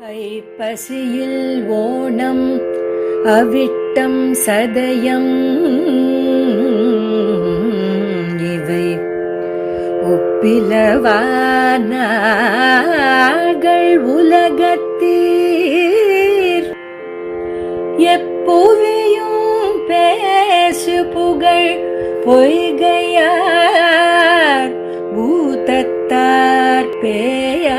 ஐப்பசியில் ஓணம் அவிட்டம் சதயம் இவை ஒப்பிலவானார்கள் உலகத்தீர் எப்புவியும் பேசு புகழ் பொய்கையார் பூதத்தார் பேயாழ்வார்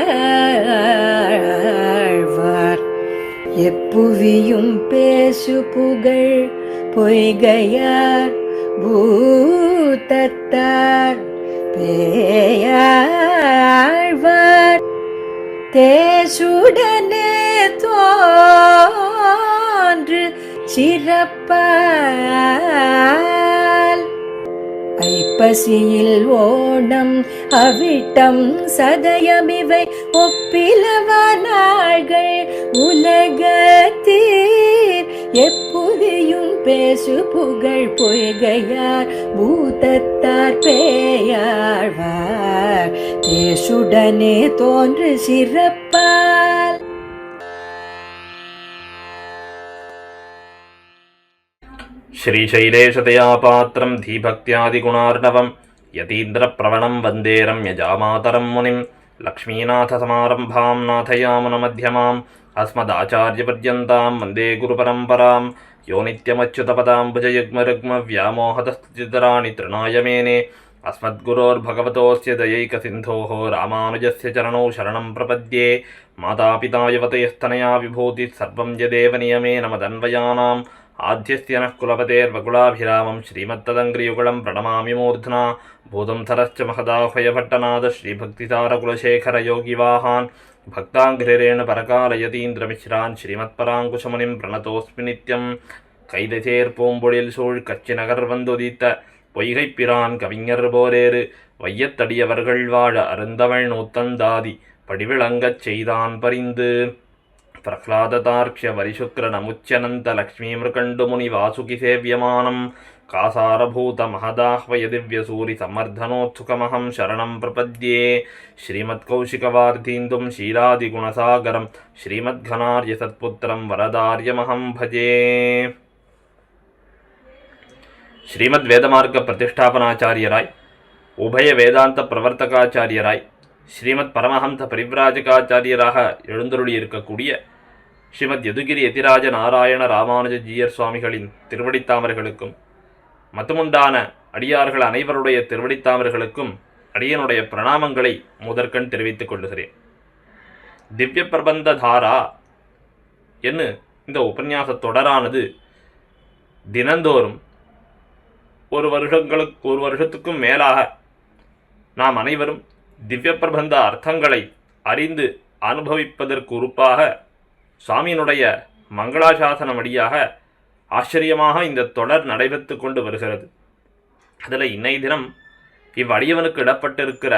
எப்புவியும் பேசு புகழ் பொய்கையார் பூதத்தார் பேயாழ்வார் தேசுடனே தோன்று சிறப்பால் ஐப்பசியில் ஓணம் அவிட்டம் சதயமிவை ஒப்பிலவானார்கள் உலகத்தீர் எப்புவியும் பேசு புகழ் பொய்கையார் பூதத்தார் பேயாழ்வார் தேசுடனே தோன்று சிறப்பால். श्रीशैलेशतया पात्रं धीभक्त्यादिगुणार्णवं यतीन्द्रप्रवणं वन्दे रम्यजामातरं मुनिं लक्ष्मीनाथसमारम्भां नाथयामुनमध्यमाम् अस्मदाचार्यपर्यन्तां वन्दे गुरुपरम्परां यो नित्यमच्युतपदाम्बुजयुग्मरुग्मव्यामोहतस्तुतितराणि तृणाय मेने अस्मद्गुरोर्भगवतोऽस्य दयैकसिन्धोः रामानुजस्य चरणौ शरणं प्रपद्ये मातापिता युवतयस्तनया विभूतिः सर्वं यदेव नियमेन मदन्वयानाम् आद्यस्य नः कुलपतेर्वकुलाभिरामं श्रीमत्तदङ्घ्रियुगलं प्रणमामि मूर्ध्ना भूतं सरश्च महदाह्वयभट्टनाद श्रीभक्तिसारकुलशेखरयोगिवाहान् भक्ताङ्घ्रिरेण परकालयतीन्द्रमिश्रान् श्रीमत्पराङ्कुशमुनिं प्रणतोऽस्मि नित्यं கைதசேர்பூம்பொழில் சூழ் கச்சி நகர் வந்துதித்த பொய்கைப்பிரான் கவிஞர் போரேறு வையத்தடியவர்கள் வாழ அருந்தவள் நூத்தந்தாதி படிவிளங்கச் செய்தான் பரிந்து பிரஹ்லாததார்க்ஷ்ய வரிசுக்ரநமுச்சனந்த லக்ஷ்மீமிருகண்டுமுனி வாசுகி சேவியமானம் காசாரபூத மகதாஹ்வய திவ்யசூரி சம்மர்தனோத்சுகமஹம் சரணம் பிரபத்யே ஸ்ரீமத்கௌஷிகவார்த்தீந்தும் ஷீலாதிகுணசாகரம் ஸ்ரீமத்கணார்ய சத்புத்திரம் வரதார்யமஹம் பஜே. ஸ்ரீமத் வேதமார்க்க பிரதிஷ்டாபனாச்சாரியராய் உபய வேதாந்த பிரவர்த்தகாச்சாரியராய் ஸ்ரீமத் பரமஹம்ச பரிவ்ராஜகாச்சாரியராக எழுந்தருளி இருக்கக்கூடிய ஸ்ரீமத் யதுகிரி யதிராஜ நாராயண ராமானுஜ ஜீயர் சுவாமிகளின் திருவடித்தாமர்களுக்கும் மத்துமுண்டான அடியார்கள் அனைவருடைய திருவடித்தாமர்களுக்கும் அடியனுடைய பிரணாமங்களை முதற்கண் தெரிவித்துக் கொள்ளுகிறேன். திவ்ய பிரபந்த தாரா என்று இந்த உபன்யாச தொடரானது தினந்தோறும் ஒரு வருஷத்துக்கும் மேலாக நாம் அனைவரும் திவ்ய பிரபந்த அர்த்தங்களை அறிந்து அனுபவிப்பதற்கு உறுப்பாக சுவாமியினுடைய மங்களாசாசனம் அடியாக ஆச்சரியமாக இந்த தொடர் நடைபெற்று கொண்டு வருகிறது. அதில் இன்னை தினம் இவ்வடியவனுக்கு இடப்பட்டிருக்கிற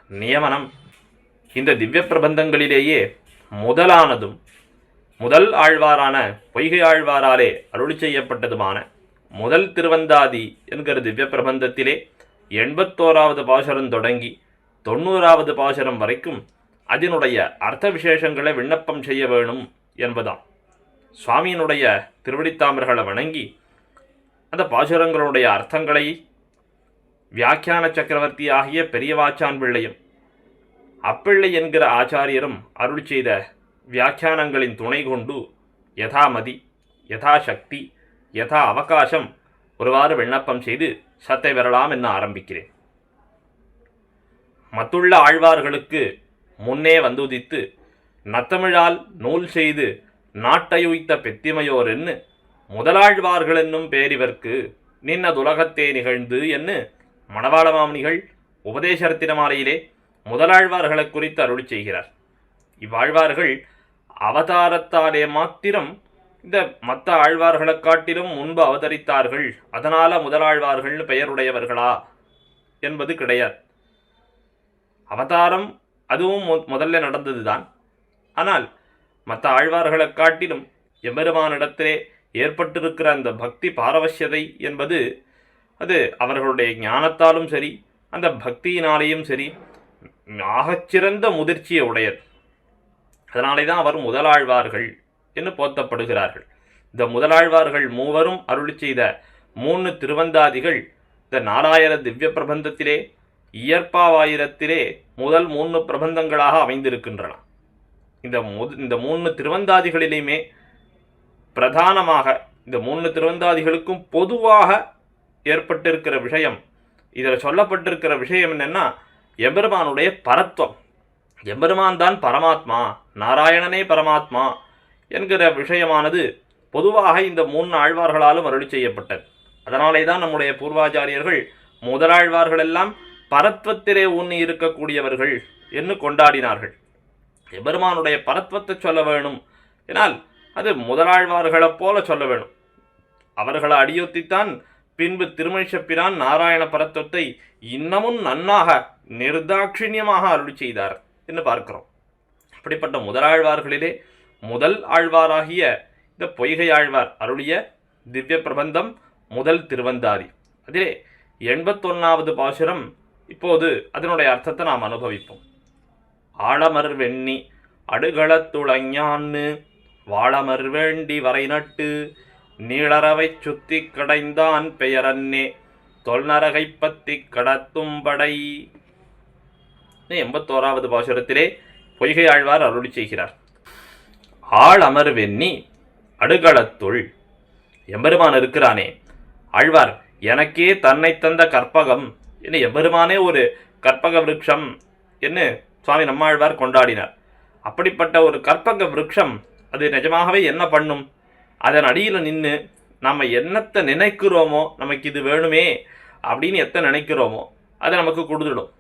நியமனம் இந்த திவ்ய பிரபந்தங்களிலேயே முதலானதும் முதல் ஆழ்வாரான பொய்கை ஆழ்வாராலே அருளி செய்யப்பட்டதுமான முதல் திருவந்தாதி என்கிற திவ்ய பிரபந்தத்திலே 81வது பாசுரம் தொடங்கி 90வது பாசுரம் வரைக்கும் அதனுடைய அர்த்த விசேஷங்களை விண்ணப்பம் செய்ய வேணும் என்பதாம். சுவாமியினுடைய திருவடித்தாமர்களை வணங்கி அந்த பாசுரங்களுடைய அர்த்தங்களை வியாக்கியான சக்கரவர்த்தி ஆகிய பெரியவாச்சான் பிள்ளையும் அப்பிள்ளை என்கிற ஆச்சாரியரும் அருள் செய்த வியாக்கியானங்களின் துணை கொண்டு யதாமதி யதாசக்தி யதா அவகாசம் ஒருவாறு விண்ணப்பம் செய்து சத்தை வரலாம் என ஆரம்பிக்கிறேன். மத்துள்ள ஆழ்வார்களுக்கு முன்னே வந்துதித்து நத்தமிழால் நூல் செய்து நாட்டையுய்த்த பெத்திமையோர் என்று முதலாழ்வார்கள் என்னும் பேரிவர்க்கு நின்னதுலகத்தே நிகழ்ந்து என்று மணவாள மாமுனிகள் உபதேசரத்தினமாலையிலே முதலாழ்வார்களை குறித்து அருளி செய்கிறார். இவ்வாழ்வார்கள் அவதாரத்தாலே மாத்திரம் இந்த மற்ற ஆழ்வார்களை காட்டிலும் முன்பு அவதரித்தார்கள், அதனால முதலாழ்வார்கள்னு பெயருடையவர்களா என்பது கிடையாது. அவதாரம் அதுவும் முதல்ல நடந்தது தான். ஆனால் மற்ற ஆழ்வார்களை காட்டிலும் எம்பெருமானிடத்திலே ஏற்பட்டிருக்கிற அந்த பக்தி பாரவசியதை என்பது அது அவர்களுடைய ஞானத்தாலும் சரி அந்த பக்தியினாலேயும் சரி ஆகச்சிறந்த முதிர்ச்சியை உடையது. அதனாலே தான் அவர் முதலாழ்வார்கள் என்று போற்றப்படுகிறார்கள். இந்த முதலாழ்வார்கள் மூவரும் அருளி செய்த 3 திருவந்தாதிகள் இந்த நாலாயிர திவ்ய பிரபந்தத்திலே இயற்பாவாயிரத்திலே முதல் 3 பிரபந்தங்களாக அமைந்திருக்கின்றன. இந்த 3 திருவந்தாதிகளிலுமே பிரதானமாக இந்த 3 திருவந்தாதிகளுக்கும் பொதுவாக ஏற்பட்டிருக்கிற விஷயம், இதில் சொல்லப்பட்டிருக்கிற விஷயம் என்னன்னா, எம்பெருமானுடைய பரத்வம். எம்பெருமான் தான் பரமாத்மா, நாராயணனே பரமாத்மா என்கிற விஷயமானது பொதுவாக இந்த 3 ஆழ்வார்களாலும் அருளி செய்யப்பட்டது. அதனாலே தான் நம்முடைய பூர்வாச்சாரியர்கள் முதலாழ்வார்கள் எல்லாம் பரத்வத்திலே ஊன்னி இருக்கக்கூடியவர்கள் என்று கொண்டாடினார்கள். எம்பெருமானுடைய பரத்வத்தை சொல்ல வேணும் எனால் அது முதலாழ்வார்களைப் போல சொல்ல வேணும். அவர்களை அடியொத்தித்தான் பின்பு திருமணிஷப்பிரான் நாராயண பரத்வத்தை இன்னமும் நன்னாக நிர்தாட்சிணியமாக அருளி செய்தார் என்று பார்க்கிறோம். அப்படிப்பட்ட முதலாழ்வார்களிலே முதல் ஆழ்வாராகிய இந்த பொய்கை ஆழ்வார் அருளிய திவ்ய பிரபந்தம் முதல் திருவந்தாதி. அதிலே 81வது பாசுரம். இப்போது அதனுடைய அர்த்தத்தை நாம் அனுபவிப்போம். ஆழமர் வெண்ணி அடுகளத்துளஞான்னு வாழமர் வேண்டி வரை நட்டு நீளரவை சுத்தி கடைந்தான் பெயரன்னே தொல்நரகை பத்தி கடத்தும்படை. 81வது பாசுரத்திலே பொய்கை ஆழ்வார் அருளி செய்கிறார். ஆள் அமர் வெண்ணி அடுகளத்துள். எம்பெருமான் இருக்கிறானே ஆழ்வார், எனக்கே தன்னை தந்த கற்பகம் என்று எம்பெருமானே ஒரு கற்பக விருட்சம் என்று சுவாமி நம்மாழ்வார் கொண்டாடினார். அப்படிப்பட்ட ஒரு கற்பக விருட்சம் அது நிஜமாகவே என்ன பண்ணும்? அதன் அடியில் நின்று நம்ம என்னத்தை நினைக்கிறோமோ, நமக்கு இது வேணுமே அப்படின்னு எத்தனை நினைக்கிறோமோ அதை நமக்கு கொடுத்துடும்.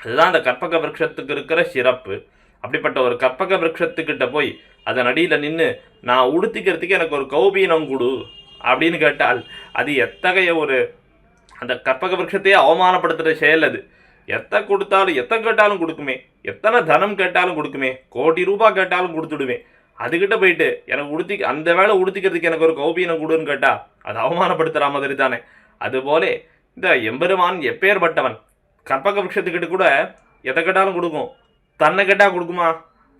அதுதான் அந்த கற்பக விருட்சத்துக்கு இருக்கிற சிறப்பு. அப்படிப்பட்ட ஒரு கற்பக விருட்சத்துக்கிட்ட போய் அதன் அடியில் நின்று நான் உடுத்திக்கிறதுக்கு எனக்கு ஒரு கௌபீனம் கொடு அப்படின்னு கேட்டால் அது எத்தகைய ஒரு அந்த கற்பக விருட்சத்தையே அவமானப்படுத்துகிற செயல். அது எத்தை கொடுத்தாலும் எத்தனை கேட்டாலும் கொடுக்குமே, எத்தனை தனம் கேட்டாலும் கொடுக்குமே, கோடி ரூபாய் கேட்டாலும் கொடுத்துடுவேன். அதுக்கிட்ட போயிட்டு எனக்கு அந்த வேலை உடுத்திக்கிறதுக்கு எனக்கு ஒரு கௌபீனம் கொடுன்னு கேட்டால் அது அவமானப்படுத்துகிற மாதிரி தானே. அதுபோல இந்த எம்பெருமான் எப்பேற்பட்டவன், கற்பக விருட்சத்துக்கிட்ட கூட எதை கேட்டாலும் கொடுக்கும். தன்னை கேட்டால் கொடுக்குமா?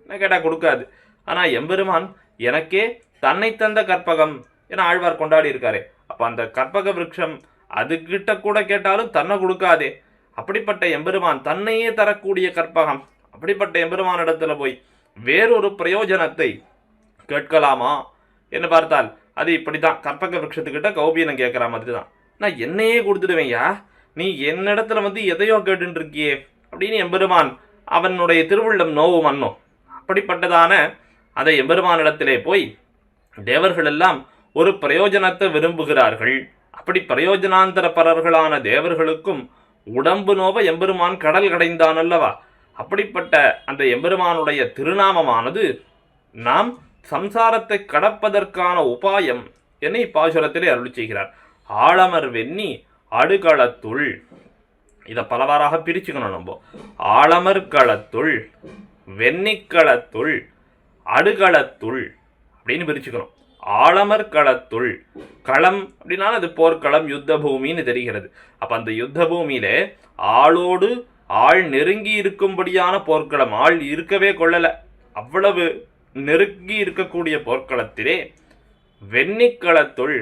என்ன கேட்டால் கொடுக்காது. ஆனால் எம்பெருமான் எனக்கே தன்னை தந்த கற்பகம் என ஆழ்வார் கொண்டாடி இருக்காரு. அப்போ அந்த கற்பக விருட்சம் அதுக்கிட்ட கூட கேட்டாலும் தன்னை கொடுக்காதே. அப்படிப்பட்ட எம்பெருமான் தன்னையே தரக்கூடிய கற்பகம். அப்படிப்பட்ட எம்பெருமான் இடத்துல போய் வேறொரு பிரயோஜனத்தை கேட்கலாமா என்று பார்த்தால் அது இப்படித்தான். கற்பக விருட்சத்துக்கிட்ட கௌபீனம் கேட்குற மாதிரி தான். நான் என்னையே கொடுத்துடுவேன்யா, நீ என்னிடத்துல எதையோ கேட்டுன்னு இருக்கியே அப்படின்னு எம்பெருமான் அவனுடைய திருவுள்ளம் நோவு மன்னும். அப்படிப்பட்டதான அந்த எம்பெருமானிடத்திலே போய் தேவர்கள் எல்லாம் ஒரு பிரயோஜனத்தை விரும்புகிறார்கள். அப்படி பிரயோஜனாந்தர பரர்களான தேவர்களுக்கும் உடம்பு நோவ எம்பெருமான் கடல் கடைந்தான் அல்லவா. அப்படிப்பட்ட அந்த எம்பெருமானுடைய திருநாமமானது நாம் சம்சாரத்தை கடப்பதற்கான உபாயம் என இப்பாசுரத்திலே அருளி செய்கிறார். ஆழமர் வெண்ணி அடுகளத்துள். இதை பலவாறாக பிரிச்சுக்கணும் நம்ம. ஆழமர் களத்துள், வெண்ணிக்களத்துள், அடுகளத்துள் அப்படின்னு பிரிச்சுக்கணும். ஆழமர் களத்துள், களம் அப்படின்னா அது போர்க்களம், யுத்த பூமின்னு தெரிகிறது. அப்ப அந்த யுத்த பூமியில ஆளோடு ஆள் நெருங்கி இருக்கும்படியான போர்க்களம், ஆள் இருக்கவே கொள்ளல, அவ்வளவு நெருங்கி இருக்கக்கூடிய போர்க்களத்திலே வெண்ணிக்களத்துள்,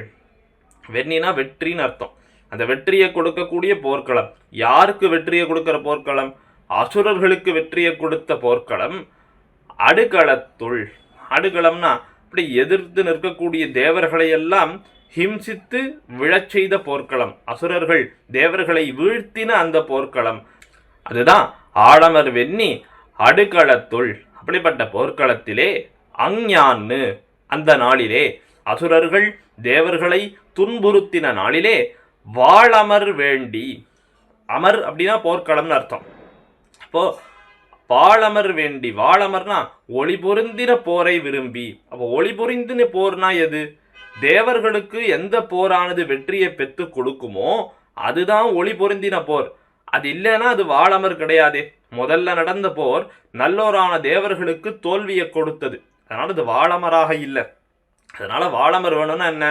வெண்ணினா வெற்றின்னு அர்த்தம், அந்த வெற்றியை கொடுக்கக்கூடிய போர்க்களம். யாருக்கு வெற்றியை கொடுக்கிற போர்க்களம்? அசுரர்களுக்கு வெற்றியை கொடுத்த போர்க்களம். அடுகளத்துள், அடுகளம்னா அப்படி எதிர்த்து நிற்கக்கூடிய தேவர்களை எல்லாம் ஹிம்சித்து விழச் செய்த போர்க்களம். அசுரர்கள் தேவர்களை வீழ்த்தின அந்த போர்க்களம். அதுதான் ஆழமர் வெண்ணி அடுகளத்துள். அப்படிப்பட்ட போர்க்களத்திலே அஞ்ஞான்னு, அந்த நாளிலே அசுரர்கள் தேவர்களை துன்புறுத்தின நாளிலே வாழமர் வேண்டி, அமர் அப்படின்னா போர்க்களம்னு அர்த்தம். அப்போ வாழமர் வேண்டி, வாழமர்னா ஒளி பொருந்தின போரை விரும்பி. அப்போ ஒளி பொருந்தின போர்னா எது? தேவர்களுக்கு எந்த போரானது வெற்றியை பெற்று கொடுக்குமோ அதுதான் ஒளி பொருந்தின போர். அது இல்லைன்னா அது வாழமர் கிடையாதே. முதல்ல நடந்த போர் நல்லோரான தேவர்களுக்கு தோல்வியை கொடுத்தது, அதனால அது வாழமராக இல்லை. அதனால வாழமர் வேணும்னா என்ன?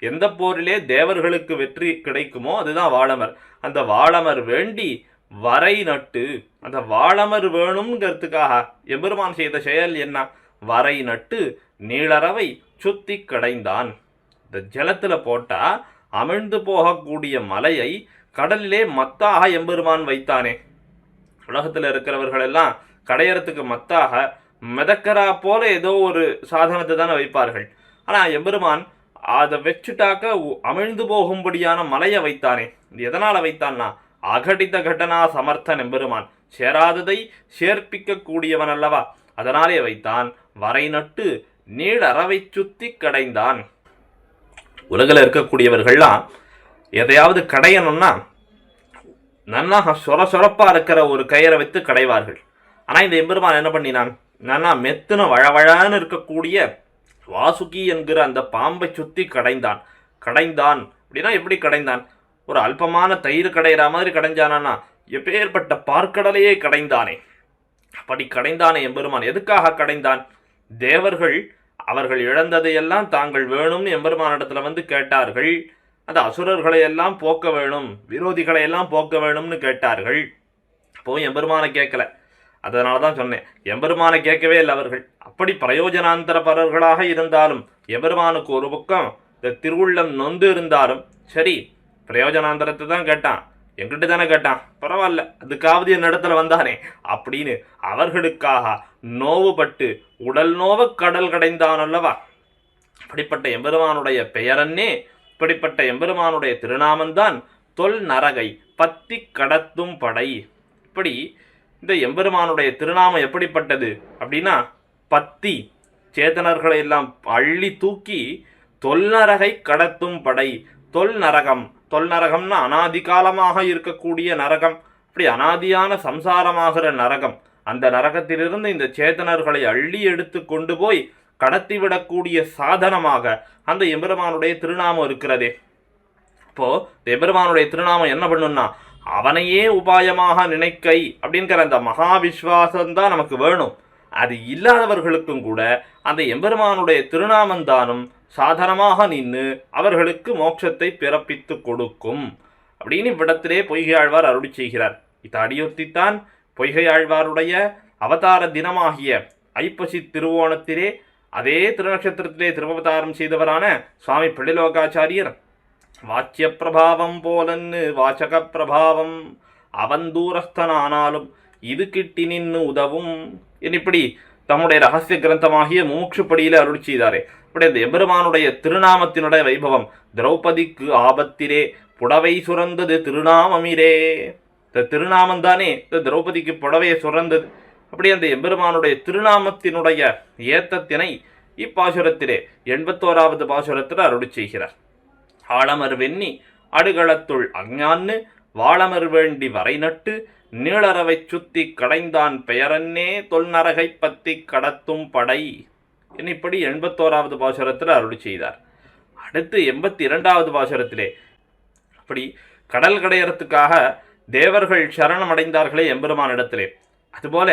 எந்த போரிலே தேவர்களுக்கு வெற்றி கிடைக்குமோ அதுதான் வாழமர். அந்த வாழமர் வேண்டி வரை நட்டு, அந்த வாழமர் வேணுங்கிறதுக்காக எம்பெருமான் செய்த செயல் என்ன? வரை நட்டு நீளரவை சுத்தி கடைந்தான். இந்த ஜலத்துல போட்டா அமிழ்ந்து போகக்கூடிய மலையை கடலிலே மத்தாக எம்பெருமான் வைத்தானே. உலகத்தில் இருக்கிறவர்கள் எல்லாம் கடையறத்துக்கு மத்தாக மிதக்கரா போல ஏதோ ஒரு சாதனத்தை தானே வைப்பார்கள். ஆனால் எம்பெருமான் அதை வச்சுட்டாக்க அமிழ்ந்து போகும்படியான மலையை வைத்தானே. இது எதனால் வைத்தான்னா, அகடித கடனா சமர்த்தன் எம்பெருமான், சேராததை சேர்ப்பிக்க கூடியவன் அல்லவா, அதனாலே வைத்தான். வரை நட்டு நீள் அறவை சுத்தி கடைந்தான். உலகில் இருக்கக்கூடியவர்கள்லாம் எதையாவது கடையணும்னா நன்னா சொரப்பா இருக்கிற ஒரு கயிறை வைத்து கடைவார்கள். ஆனால் இந்த எம்பெருமான் என்ன பண்ணினான், நன்னா மெத்துன வழவழான்னு இருக்கக்கூடிய வாசுகி என்கிற அந்த பாம்பை சுத்தி கடைந்தான். அப்படின்னா எப்படி கடைந்தான், ஒரு அல்பமான தயிர் கடைகிற மாதிரி கடைஞ்சானா, எப்பேற்பட்ட பார்க்கடலையே கடைந்தானே. அப்படி கடைந்தானே எம்பெருமான். எதுக்காக கடைந்தான், தேவர்கள் அவர்கள் இழந்ததையெல்லாம் தாங்கள் வேணும்னு எம்பெருமானிடத்துல வந்து கேட்டார்கள். அந்த அசுரர்களை எல்லாம் போக்க வேணும், விரோதிகளை எல்லாம் போக்க வேணும்னு கேட்டார்கள். அப்போ எம்பெருமானை கேட்கல. அதனால தான் சொன்னேன், எம்பெருமானை கேட்கவே இல்லை அவர்கள். அப்படி பிரயோஜனாந்தர பரர்களாக இருந்தாலும் எம்பெருமானுக்கு ஒரு பக்கம் இந்த திருவுள்ளம் நொந்து இருந்தாலும் சரி, பிரயோஜனாந்தரத்தை தான் கேட்டான், எங்கிட்ட தானே கேட்டான், பரவாயில்ல அதுக்காவது என் இடத்துல வந்தானே அப்படின்னு அவர்களுக்காக நோவுபட்டு உடல் நோவ கடல் கடைந்தான் அல்லவா. அப்படிப்பட்ட எம்பெருமானுடைய பெயரன்னே, இப்படிப்பட்ட எம்பெருமானுடைய திருநாமந்தான் தொல் நரகை பத்தி கடத்தும் படை. இப்படி இந்த எம்பெருமானுடைய திருநாமம் எப்படிப்பட்டது அப்படின்னா, பத்தி சேதனர்களை எல்லாம் அள்ளி தூக்கி தொல்நரகை கடத்தும் படை. தொல்நரகம்னா அனாதிகாலமாக இருக்கக்கூடிய நரகம். அப்படி அனாதியான சம்சாரமாகிற நரகம், அந்த நரகத்திலிருந்து இந்த சேதனர்களை அள்ளி எடுத்து கொண்டு போய் கடத்திவிடக்கூடிய சாதனமாக அந்த எம்பெருமானுடைய திருநாமம் இருக்கிறதே. இப்போ எம்பெருமானுடைய திருநாமம் என்ன பண்ணுன்னா, அவனையே உபாயமாக நினைக்கை அப்படிங்கிற அந்த மகா விஸ்வாசம்தான் நமக்கு வேணும். அது இல்லாதவர்களுக்கும் கூட அந்த எம்பெருமானுடைய திருநாமந்தானும் சாதனமாக நின்று அவர்களுக்கு மோட்சத்தை பிறப்பித்து கொடுக்கும் அப்படின்னு இவ்விடத்திலே பொய்கையாழ்வார் அருளி செய்கிறார். இதை அடியொத்தித்தான் பொய்கையாழ்வாருடைய அவதார தினமாகிய ஐப்பசி திருவோணத்திலே அதே திருநட்சத்திரத்திலே திருவவதாரம் செய்தவரான சுவாமி பிள்ளைலோகாச்சாரியர் வாச்சிய பிரபாவம் போலன்னு வாசக பிரபாவம் அவன் தூரஸ்தனானாலும் இது கிட்டி நின்று உதவும் இப்படி தம்முடைய ரகசிய கிரந்தமாகிய மூக்ஷுப்படியில அருளி செய்தாரே. இப்படி இந்த எம்பெருமானுடைய திருநாமத்தினுடைய வைபவம், திரௌபதிக்கு ஆபத்திலே புடவை சுரந்தது திருநாமமிரே. இந்த திருநாமம் தானே இந்த திரௌபதிக்கு புடவையை சுரந்தது. அப்படி அந்த எம்பெருமானுடைய திருநாமத்தினுடைய ஏத்தத்தினை இப்பாசுரத்திலே 81வது பாசுரத்தில் அருளி செய்கிறார். ஆழமர் வெண்ணி அடுகளத்துள் அஞ்ஞான்னு வாழமர் வேண்டி வரை நட்டு நீளரவை சுத்தி கடைந்தான் பெயரன்னே தொல்நரகை பத்தி கடத்தும் படை. இப்படி 81வது பாசுரத்தில் அருளி செய்தார். அடுத்து 82வது பாசுரத்திலே அப்படி கடல் கடையறத்துக்காக தேவர்கள் சரணம் அடைந்தார்களே எம்பெருமானிடத்திலே, அதுபோல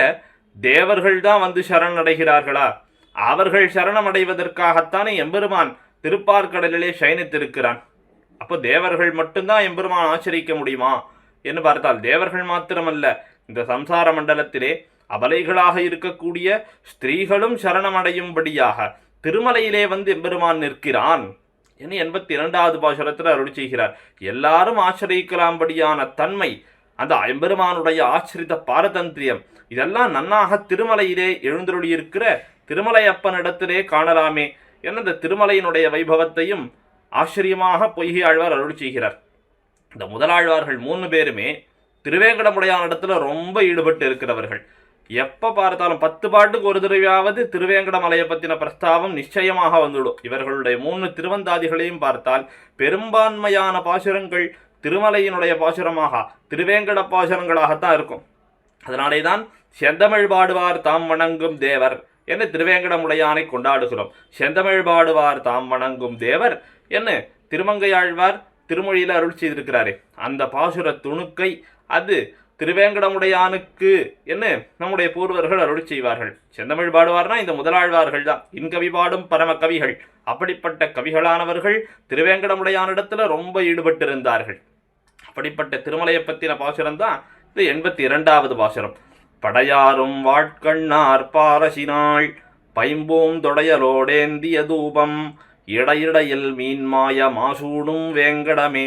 தேவர்கள் தான் வந்து சரணடைகிறார்களா? அவர்கள் சரணம் அடைவதற்காகத்தானே எம்பெருமான் திருப்பார்கடலிலே சயனித்திருக்கிறான். அப்போ தேவர்கள் மட்டும்தான் எம்பெருமான் ஆச்சரிக்க முடியுமா என்று பார்த்தால், தேவர்கள் மாத்திரமல்ல, இந்த சம்சார மண்டலத்திலே அபலைகளாக இருக்கக்கூடிய ஸ்திரீகளும் சரணமடையும்படியாக திருமலையிலே வந்து எம்பெருமான் நிற்கிறான் என்று 82வது பாசுரத்தில் அருளி செய்கிறார். எல்லாரும் ஆச்சரிக்கலாம்படியான தன்மை, அந்த எம்பெருமானுடைய ஆச்சரித்த பாரதந்திரியம், இதெல்லாம் நன்னாக திருமலையிலே எழுந்தருளியிருக்கிற திருமலையப்பனிடத்திலே காணலாமே என இந்த திருமலையினுடைய வைபவத்தையும் ஆச்சரியமாக பொய்கை ஆழ்வார் அருளி செய்கிறார். இந்த முதலாழ்வார்கள் 3 பேருமே திருவேங்கடமுடையான இடத்துல ரொம்ப ஈடுபட்டு இருக்கிறவர்கள். எப்போ பார்த்தாலும் 10 பாட்டுக்கு ஒரு தடவையாவது திருவேங்கடமலையை பற்றின பிரஸ்தாவம் நிச்சயமாக வந்துவிடும். இவர்களுடைய 3 திருவந்தாதிகளையும் பார்த்தால் பெரும்பான்மையான பாசுரங்கள் திருமலையினுடைய பாசுரமாக திருவேங்கட பாசுரங்களாகத்தான் இருக்கும். அதனாலே தான் செந்தமிழ் பாடுவார் தாம் வணங்கும் தேவர் என்று திருவேங்கடமுடையானை கொண்டாடுகிறோம். செந்தமிழ் பாடுவார் தாம் வணங்கும் தேவர் என்று திருமங்கையாழ்வார் திருமொழியில் அருள் செய்திருக்கிறாரே, அந்த பாசுர துணுக்கை அது திருவேங்கடமுடையானுக்கு என்ன நம்முடைய பூர்வர்கள் அருள் செய்வார்கள். செந்தமிழ் பாடுவார்னா இந்த முதலாழ்வார்கள் தான் இன்கவி பாடும் பரம கவிகள். அப்படிப்பட்ட கவிகளானவர்கள் திருவேங்கடமுடையானிடத்துல ரொம்ப ஈடுபட்டிருந்தார்கள். அப்படிப்பட்ட திருமலையை பற்றின பாசுரம் தான் இது 82வது பாசுரம். படையாரும் வாட்கண்ணார் பாரசினாள் பைம்பூம் தொடையலோடேந்திய தூபம் இடையிடையில் மீன்மாய மாசூடும் வேங்கடமே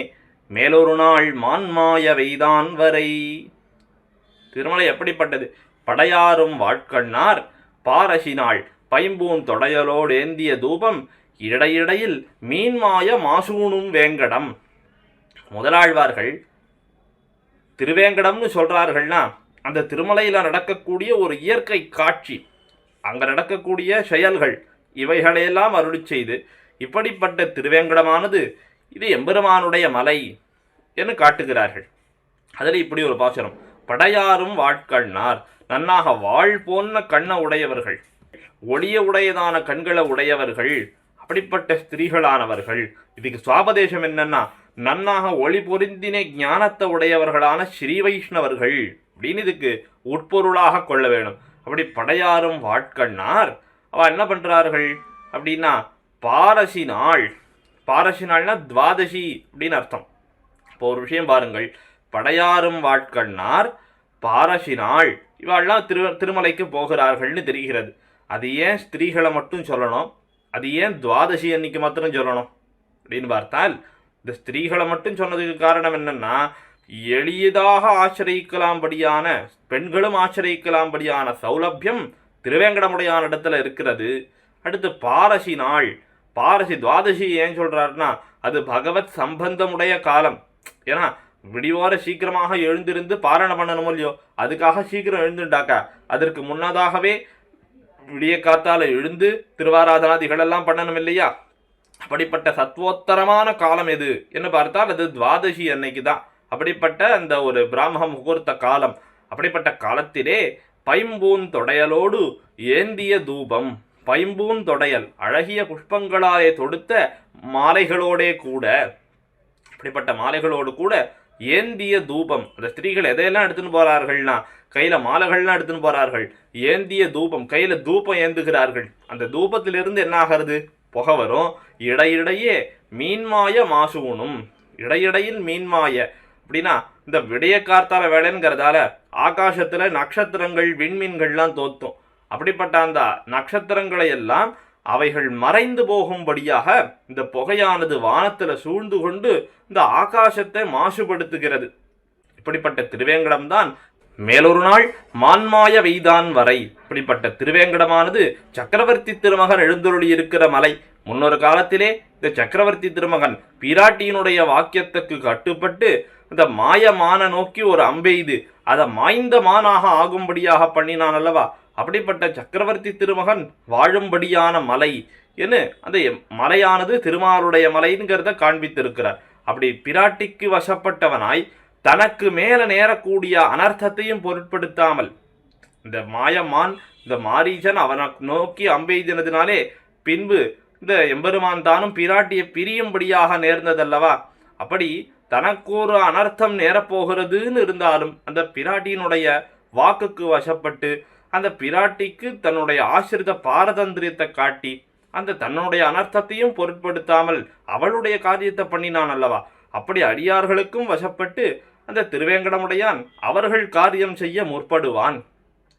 மேலொரு நாள் மான்மாய வெய்தான் வரை. திருமலை எப்படிப்பட்டது? படையாரும் வாட்கண்ணார் பாரசினாள் பைம்பூன் தொடையலோடு ஏந்திய தூபம் இடையிடையில் மீன்மாய மாசூணும் வேங்கடம். முதலாழ்வார்கள் திருவேங்கடம்னு சொல்றார்கள்னா அந்த திருமலையில் நடக்கக்கூடிய ஒரு இயற்கை காட்சி, அங்கே நடக்கக்கூடிய செயல்கள், இவைகளையெல்லாம் அருளி செய்து இப்படிப்பட்ட திருவேங்கடமானது இது எம்பெருமானுடைய மலை என்று காட்டுகிறார்கள். அதில் இப்படி ஒரு பாசுரம், படையாரும் வாட்கண்ணார், நன்னாக வாழ் போன்ற கண்ண உடையவர்கள், ஒளிய உடையதான கண்களை உடையவர்கள், அப்படிப்பட்ட ஸ்திரீகளானவர்கள். இதுக்கு சுவாபதேசம் என்னன்னா, நன்னாக ஒளி பொருந்தின ஞானத்தை உடையவர்களான ஸ்ரீ வைஷ்ணவர்கள் அப்படின்னு இதுக்கு உட்பொருளாக கொள்ள வேணும். அப்படி படையாரும் வாட்கண்ணார் அவ என்ன பண்றார்கள் அப்படின்னா, பாரசினாள், பாரசினாள்னா துவாதசி அப்படின்னு அர்த்தம். இப்போ ஒரு விஷயம் பாருங்கள், படையாரும் வாட்கண்ணார் பாரசினாள், இவாள்லாம் திருமலைக்கு போகிறார்கள்னு தெரிகிறது. அது ஏன் ஸ்திரீகளை மட்டும் சொல்லணும், அது ஏன் துவாதசி அன்னைக்கு மாத்திரம் சொல்லணும் அப்படின்னு பார்த்தால், இந்த ஸ்திரீகளை மட்டும் சொன்னதுக்கு காரணம் என்னன்னா, எளியதாக ஆசிரியக்கலாம்படியான, பெண்களும் ஆசிரியக்கலாம்படியான சௌலபியம் திருவேங்கடமுடையான இடத்துல இருக்கிறது. அடுத்து பாரசி நாள், பாரசி துவாதசி ஏன் சொல்றாருன்னா, அது பகவத் சம்பந்தமுடைய காலம். ஏன்னா விடியோர சீக்கிரமாக எழுந்திருந்து பாராயணம் பண்ணணும் இல்லையோ, அதுக்காக சீக்கிரம் எழுந்துட்டாக்கா அதற்கு முன்னதாகவே விடிய காத்தால எழுந்து திருவாராதனாதிகளெல்லாம் பண்ணணும் இல்லையா. அப்படிப்பட்ட சத்வோத்தரமான காலம் எது என்று பார்த்தால் அது துவாதசி அன்னைக்கு தான். அப்படிப்பட்ட அந்த ஒரு பிராமண முகூர்த்த காலம். அப்படிப்பட்ட காலத்திலே பைம்பூன் தொடையலோடு ஏந்திய தூபம், பைம்பூன் தொடையல் அழகிய புஷ்பங்களாலே தொடுத்த மாலைகளோடே கூட, அப்படிப்பட்ட மாலைகளோடு கூட ஏந்திய தூபம், அந்த ஸ்திரீகள் எதையெல்லாம் எடுத்துன்னு போறார்கள்னா கையில மாலைகள்லாம் எடுத்துன்னு போறார்கள். ஏந்திய தூபம், கையில தூபம் ஏந்துகிறார்கள். அந்த தூபத்திலிருந்து என்ன ஆகிறது, புகை வரும். இடையிடையே மீன்மாய மாசூனும், இடையிடையில் மீன்மாய அப்படின்னா இந்த விடைய கார்த்தால வேலைங்கிறதால ஆகாசத்துல நட்சத்திரங்கள் விண்மீன்கள்லாம் தோத்தும். அப்படிப்பட்ட அந்த நட்சத்திரங்களை எல்லாம் அவைகள் மறைந்து போகும்படியாக இந்த புகையானது வானத்துல சூழ்ந்து கொண்டு இந்த ஆகாசத்தை மாசுபடுத்துகிறது. இப்படிப்பட்ட திருவேங்கடம் தான் மேலொரு நாள் மான்மாய வெய்தான் வரை. இப்படிப்பட்ட திருவேங்கடமானது சக்கரவர்த்தி திருமகன் எழுந்தருளி இருக்கிற மலை. முன்னொரு காலத்திலே இந்த சக்கரவர்த்தி திருமகன் பிராட்டியினுடைய வாக்கியத்துக்கு கட்டுப்பட்டு இந்த மாயமான நோக்கி ஒரு அம்பெய்து அதை மாய்ந்த மானாக ஆகும்படியாக பண்ணினான் அல்லவா. அப்படிப்பட்ட சக்கரவர்த்தி திருமகன் வாழும்படியான மலை என்று அந்த மலையானது திருமாலுடைய மலைங்கிறத காண்பித்திருக்கிறார். அப்படி பிராட்டிக்கு வசப்பட்டவனாய் தனக்கு மேல நேரக்கூடிய அனர்த்தத்தையும் பொருட்படுத்தாமல் இந்த மாயமான், இந்த மாரீசன் அவனை நோக்கி அம்பெய்தினதினாலே பின்பு இந்த எம்பெருமான் தானும் பிராட்டியை பிரியும்படியாக நேர்ந்ததல்லவா. அப்படி தனக்கு ஒரு அனர்த்தம் நேரப்போகிறதுன்னு இருந்தாலும் அந்த பிராட்டியினுடைய வாக்குக்கு வசப்பட்டு அந்த பிராட்டிக்கு தன்னுடைய ஆசிரித பாரதந்திரியத்தை காட்டி அந்த தன்னுடைய அனர்த்தத்தையும் பொருட்படுத்தாமல் அவளுடைய காரியத்தை பண்ணினான் அல்லவா. அப்படி அடியார்களுக்கும் வசப்பட்டு அந்த திருவேங்கடமுடையான் அவர்கள் காரியம் செய்ய முற்படுவான்.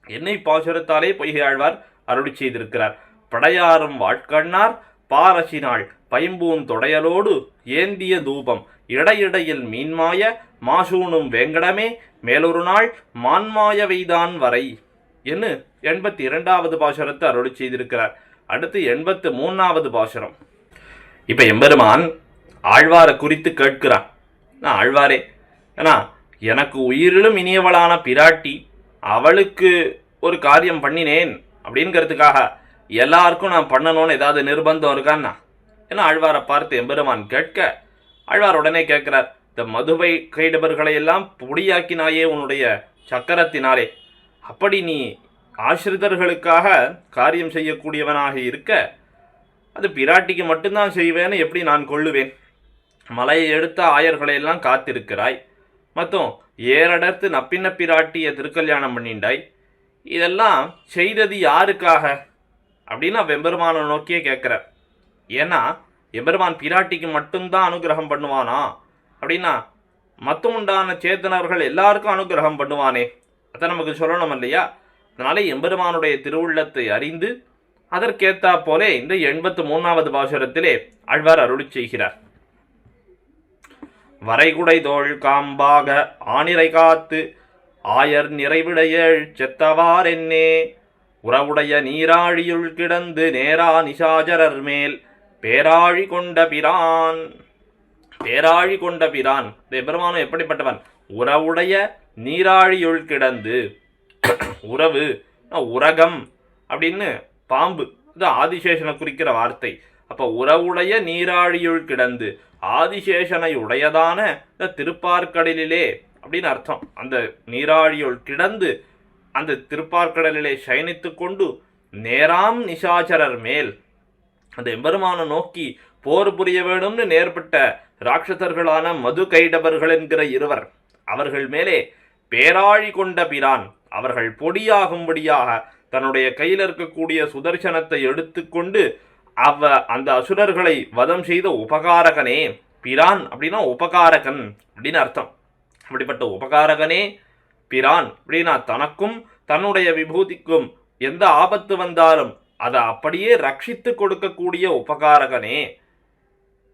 என்னை பாசுரத்தாலே பொய்கையாழ்வார் அருளி செய்திருக்கிறார். படையாரும் வாட்கண்ணார் பாரசினாள் பைம்பூன் தொடையலோடு ஏந்திய தூபம் இடையிடையில் மீன்மாய மாசூனும் வேங்கடமே மேலொரு நாள் மான்மாய வெய்தான் வரை என்று 82வது பாசுரத்தை அருளி செய்திருக்கிறார். அடுத்து 83வது பாசுரம். இப்ப எம்பெருமான் ஆழ்வாரை குறித்து கேட்கிறான். நான் ஆழ்வாரே, ஏன்னா எனக்கு உயிரிலும் இனியவளான பிராட்டி, அவளுக்கு ஒரு காரியம் பண்ணினேன் அப்படிங்கிறதுக்காக எல்லாருக்கும் நான் பண்ணணும்னு ஏதாவது நிர்பந்தம் இருக்கான்னா ஏன்னா ஆழ்வாரை பார்த்து எம்பெருமான் கேட்க, ஆழ்வார் உடனே கேட்கிறார், இந்த மதுவை கைடபர்களை எல்லாம் பொடியாக்கினாயே உன்னுடைய சக்கரத்தினாலே, அப்படி நீ ஆசிரிதர்களுக்காக காரியம் செய்யக்கூடியவனாக இருக்க அது பிராட்டிக்கு மட்டும்தான் செய்வேன்னு எப்படி நான் கொள்ளுவேன்? மலையை எடுத்த ஆயர்களை எல்லாம் காத்திருக்கிறாய், மற்றும் ஏறடர்த்து நப்பின்ன பிராட்டிய திருக்கல்யாணம் பண்ணிண்டாய், இதெல்லாம் செய்தது யாருக்காக அப்படின்னு எம்பெருமானை நோக்கியே கேட்குறார். ஏன்னா எம்பெருமான் பிராட்டிக்கு மட்டும்தான் அனுகிரகம் பண்ணுவானா அப்படின்னா மற்ற உண்டான சேத்தனர்கள் எல்லாருக்கும் அனுகிரகம் பண்ணுவானே, அதை நமக்கு சொல்லணும் இல்லையா. அதனால எம்பெருமானுடைய திருவுள்ளத்தை அறிந்து அதற்கேத்தா போலே இந்த 83வது பாசுரத்திலே ஆழ்வார் அருளி செய்கிறார். வரைகுடை தோள் காம்பாக ஆனிரை காத்து ஆயர் நிறைவிடையேழ் செத்தவார் என்னே உறவுடைய நீராழியுள் கிடந்து நேரா நிசாஜரர் மேல் பேராழி கொண்ட பிரான். பேராழி கொண்ட பிரான் பெருமானும் எப்படிப்பட்டவன்? உறவுடைய நீராழியுள் கிடந்து. உறவு உரகம் அப்படின்னு பாம்பு, இது ஆதிசேஷனை குறிக்கிற வார்த்தை. அப்ப உறவுடைய நீராழியுள் கிடந்து ஆதிசேஷனை உடையதான இந்த திருப்பார்கடலிலே அப்படின்னு அர்த்தம். அந்த நீராழியுள் கிடந்து அந்த திருப்பார்கடலிலே சயனித்து கொண்டு நேராம் நிசாச்சரர் மேல் அந்த எம்பெருமானை நோக்கி போர் புரிய வேணும்னு நேர்பட்ட ராட்சசர்களான மது கைடபர்கள் என்கிற இருவர், அவர்கள் மேலே பேராழி கொண்ட பிரான் அவர்கள் பொடியாகும்படியாக தன்னுடைய கையில் இருக்கக்கூடிய சுதர்சனத்தை எடுத்துக்கொண்டு அந்த அசுரர்களை வதம் செய்த உபகாரகனே. பிரான் அப்படின்னா உபகாரகன் அப்படின்னு அர்த்தம். அப்படிப்பட்ட உபகாரகனே பிரான் அப்படின்னா தனக்கும் தன்னுடைய விபூதிக்கும் எந்த ஆபத்து வந்தாலும் அதை அப்படியே ரட்சித்து கொடுக்கக்கூடிய உபகாரகனே.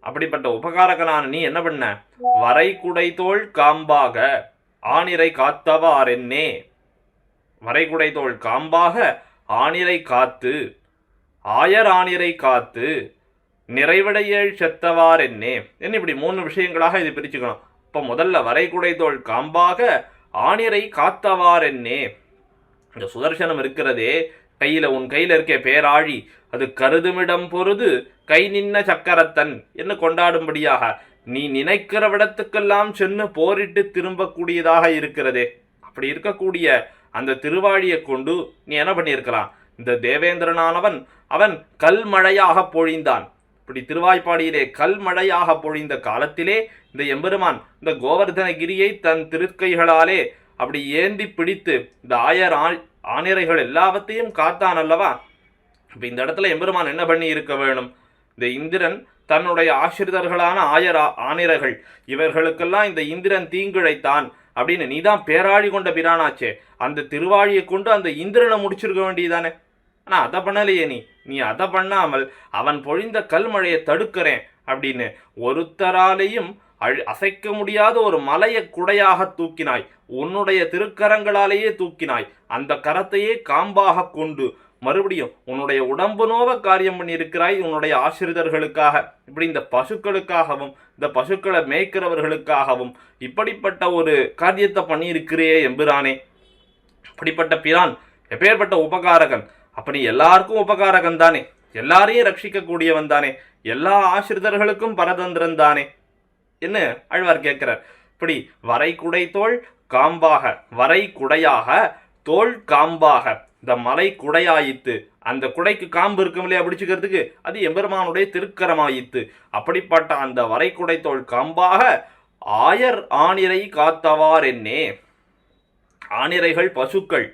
அப்படிப்பட்ட உபகாரகனான நீ என்ன பண்ண? வரை குடைத்தோள் காம்பாக ஆனிரை காத்தவார் என்னே. வரைகுடைத்தோள் காம்பாக ஆனிரை காத்து ஆயர் ஆனிரை காத்து நிறைவடையேழ் செத்தவார் என்னே. என்ன இப்படி 3 விஷயங்களாக இது பிரிச்சுக்கணும். இப்போ முதல்ல வரைகுடைத்தோள் காம்பாக ஆனிரை காத்தவார் என்னே. இந்த சுதர்சனம் இருக்கிறதே கையில், உன் கையில் இருக்க பேராழி, அது கருதுமிடம் பொருது கை நின்ன சக்கரத்தன் என்று கொண்டாடும்படியாக நீ நினைக்கிற விடத்துக்கெல்லாம் சென்று போரிட்டு திரும்பக்கூடியதாக இருக்கிறதே. அப்படி இருக்கக்கூடிய அந்த திருவாழியை கொண்டு நீ என்ன பண்ணியிருக்கலாம்? இந்த தேவேந்திரனானவன் அவன் கல்மழையாக பொழிந்தான். இப்படி திருவாய்ப்பாடியிலே கல்மழையாக பொழிந்த காலத்திலே இந்த எம்பெருமான் இந்த கோவர்தனகிரியை தன் திருக்கைகளாலே அப்படி ஏந்தி பிடித்து இந்த ஆயர் ஆனிரைகள் எல்லாவற்றையும் காத்தான் அல்லவா? இப்போ இந்த இடத்துல எம்பெருமான் என்ன பண்ணி இருக்க வேணும்? இந்த இந்திரன் தன்னுடைய ஆசிரிதர்களான ஆயர் ஆனிரைகள் இவர்களுக்கெல்லாம் இந்த இந்திரன் தீங்கிழைத்தான் அப்படின்னு நீதான் பேராழி கொண்ட பிரானாச்சே, அந்த திருவாழியை கொண்டு அந்த இந்திரனை முடிச்சிருக்க வேண்டியதானே. ஆனால் அதை பண்ணலையே நீ அதை பண்ணாமல் அவன் பொழிந்த கல்மழையை தடுக்கிறேன் அப்படின்னு ஒருத்தராலேயும் அசைக்க முடியாத ஒரு மலையை குடையாக தூக்கினாய். உன்னுடைய திருக்கரங்களாலேயே தூக்கினாய். அந்த கரத்தையே காம்பாக கொண்டு மறுபடியும் உன்னுடைய உடம்பு நோவ காரியம் பண்ணியிருக்கிறாய் உன்னுடைய ஆசிரிதர்களுக்காக. இப்படி இந்த பசுக்களுக்காகவும் இந்த பசுக்களை மேய்க்கிறவர்களுக்காகவும் இப்படிப்பட்ட ஒரு காரியத்தை பண்ணியிருக்கிறே எம்பிரானே. இப்படிப்பட்ட பிரான் எப்பேற்பட்ட உபகாரகன். அப்படி எல்லாருக்கும் உபகாரகன் தானே, எல்லாரையும் ரட்சிக்கக்கூடியவன் தானே, எல்லா ஆசிரிதர்களுக்கும் பரதந்திரன் தானே என்ன ஆழ்வார் கேட்கிறார். இப்படி வரை குடைத்தோள் காம்பாக, வரை குடையாக தோள் காம்பாக, இந்த மலை குடையாயித்து, அந்த குடைக்கு காம்பு இருக்கும் இல்லையா பிடிச்சுக்கிறதுக்கு, அது எம்பெருமானுடைய திருக்கரமாயித்து. அப்படிப்பட்ட அந்த வரை குடைத்தோள் காம்பாக ஆயர் ஆனிரை காத்தவார் என்னே. ஆனிரைகள் பசுக்கள்,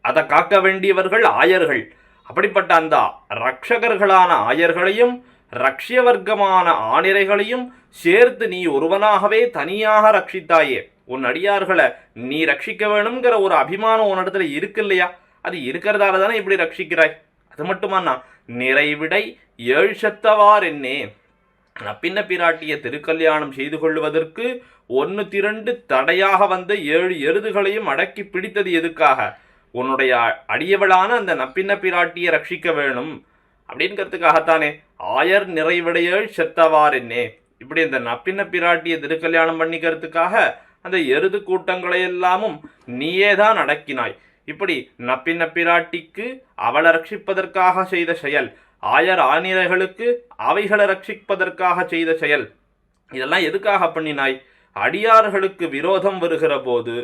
அதை காக்க வேண்டியவர்கள் ஆயர்கள். அப்படிப்பட்ட அந்த ரக்ஷகர்களான ஆயர்களையும் ரக்ஷிய வர்க்கமான ஆனிரைகளையும் சேர்த்து நீ ஒருவனாகவே தனியாக ரட்சித்தாயே. உன் அடியார்களை நீ ரட்சிக்க வேணுங்கிற ஒரு அபிமானம் உன்னிடத்துல இருக்கு இல்லையா? அது இருக்கிறதால தானே இப்படி ரட்சிக்கிறாய். அது மட்டுமாண்ணா நிறைவிடை ஏழு செத்தவார் என்னே. நப்பின்ன பிராட்டிய திருக்கல்யாணம் செய்து கொள்வதற்கு 1 திரண்டு தடையாக வந்த 7 எருதுகளையும் அடக்கி பிடித்தது எதுக்காக? உன்னுடைய அடியவளான அந்த நப்பின்ன பிராட்டியை ரட்சிக்க வேணும் அப்படிங்கிறதுக்காகத்தானே. ஆயர் நிறைவிடையேழ் செத்தவார் என்னே. இப்படி இந்த நப்பின்ன பிராட்டியை திருக்கல்யாணம் பண்ணிக்கிறதுக்காக அந்த எருது கூட்டங்களை எல்லாமும் நீயே தான் அடக்கினாய். இப்படி நப்பின்ன பிராட்டிக்கு அவளை ரட்சிப்பதற்காக செய்த செயல், ஆயர் ஆனிரைகளுக்கு அவைகளை ரட்சிப்பதற்காக செய்த செயல், இதெல்லாம் எதுக்காக பண்ணினாய்? அடியார்களுக்கு விரோதம் வருகிற போது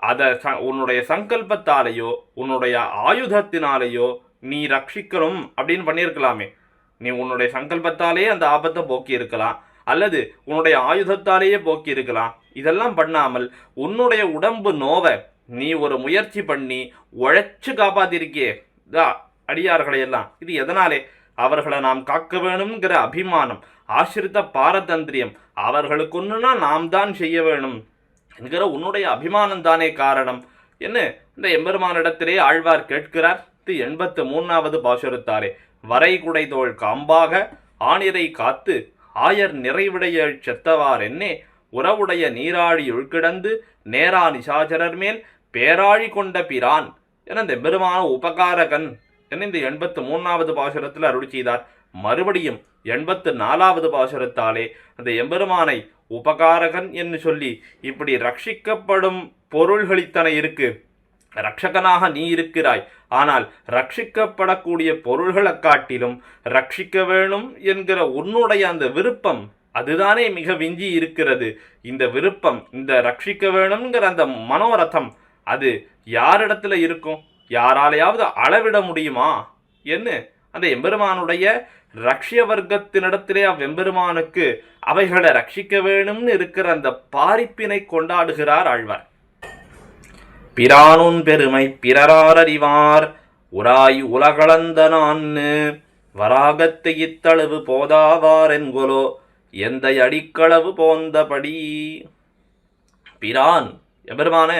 அதை உன்னுடைய சங்கல்பத்தாலேயோ உன்னுடைய ஆயுதத்தினாலேயோ நீ ரட்சிக்கணும் அப்படின்னு பண்ணியிருக்கலாமே. நீ உன்னுடைய சங்கல்பத்தாலேயே அந்த ஆபத்தை போக்கி இருக்கலாம், அல்லது உன்னுடைய ஆயுதத்தாலேயே போக்கி இருக்கலாம். இதெல்லாம் பண்ணாமல் உன்னுடைய உடம்பு நோவை நீ ஒரு முயற்சி பண்ணி உழைச்சு காப்பாத்திருக்கியே அடியார்களை எல்லாம். இது எதனாலே? அவர்களை நாம் காக்க வேணுங்கிற அபிமானம், ஆசிரித்த பாரதந்திரியம், அவர்களுக்கு ஒன்றுனா நாம் தான் செய்ய வேணும் என்கிற உன்னுடைய அபிமானம் தானே காரணம் என்ன இந்த எம்பெருமானிடத்திலே ஆழ்வார் கேட்கிறார். 83வது பாசுரத்தாரே. வரைகுடைதோள் காம்பாக ஆணிரை காத்து ஆயர் நிறைவிடைய செத்தவார் என்னே உறவுடைய நீராழி உள்கிடந்து நேரா நிசாச்சரர் மேல் பேராழி கொண்ட பிரான் என இந்த பெருமான உபகாரகன் என இந்த 83வது பாசுரத்தில் அருள் செய்தார். மறுபடியும் 84வது பாசுரத்தாலே அந்த எம்பெருமானை உபகாரகன் என்று சொல்லி இப்படி ரட்சிக்கப்படும் பொருள்கள் இத்தனை இருக்கு, ரட்சகனாக நீ இருக்கிறாய், ஆனால் ரட்சிக்கப்படக்கூடிய பொருள்களை காட்டிலும் ரட்சிக்க வேணும் என்கிற உன்னுடைய அந்த விருப்பம் அதுதானே மிக விஞ்சி இருக்கிறது. இந்த விருப்பம், இந்த ரட்சிக்க வேணுங்கிற அந்த மனோரதம் அது யாரிடத்துல இருக்கும்? யாராலையாவது அளவிட முடியுமா என்று அந்த எம்பெருமானுடைய ரட்சிய வர்க்கத்தினிடத்திலே அவ்வெம்பெருமானுக்கு அவைகளை ரட்சிக்க வேணும்னு இருக்கிற அந்த பாரிப்பினை கொண்டாடுகிறார் ஆழ்வார். பிரானுன் பெருமை பிறராரறிவார் உராய் உலகளந்த நான்னு வராகத்தை இத்தளவு போதாவார் என்கொலோ எந்த அடிக்களவு போந்தபடி. பிரான் எம்பெருமான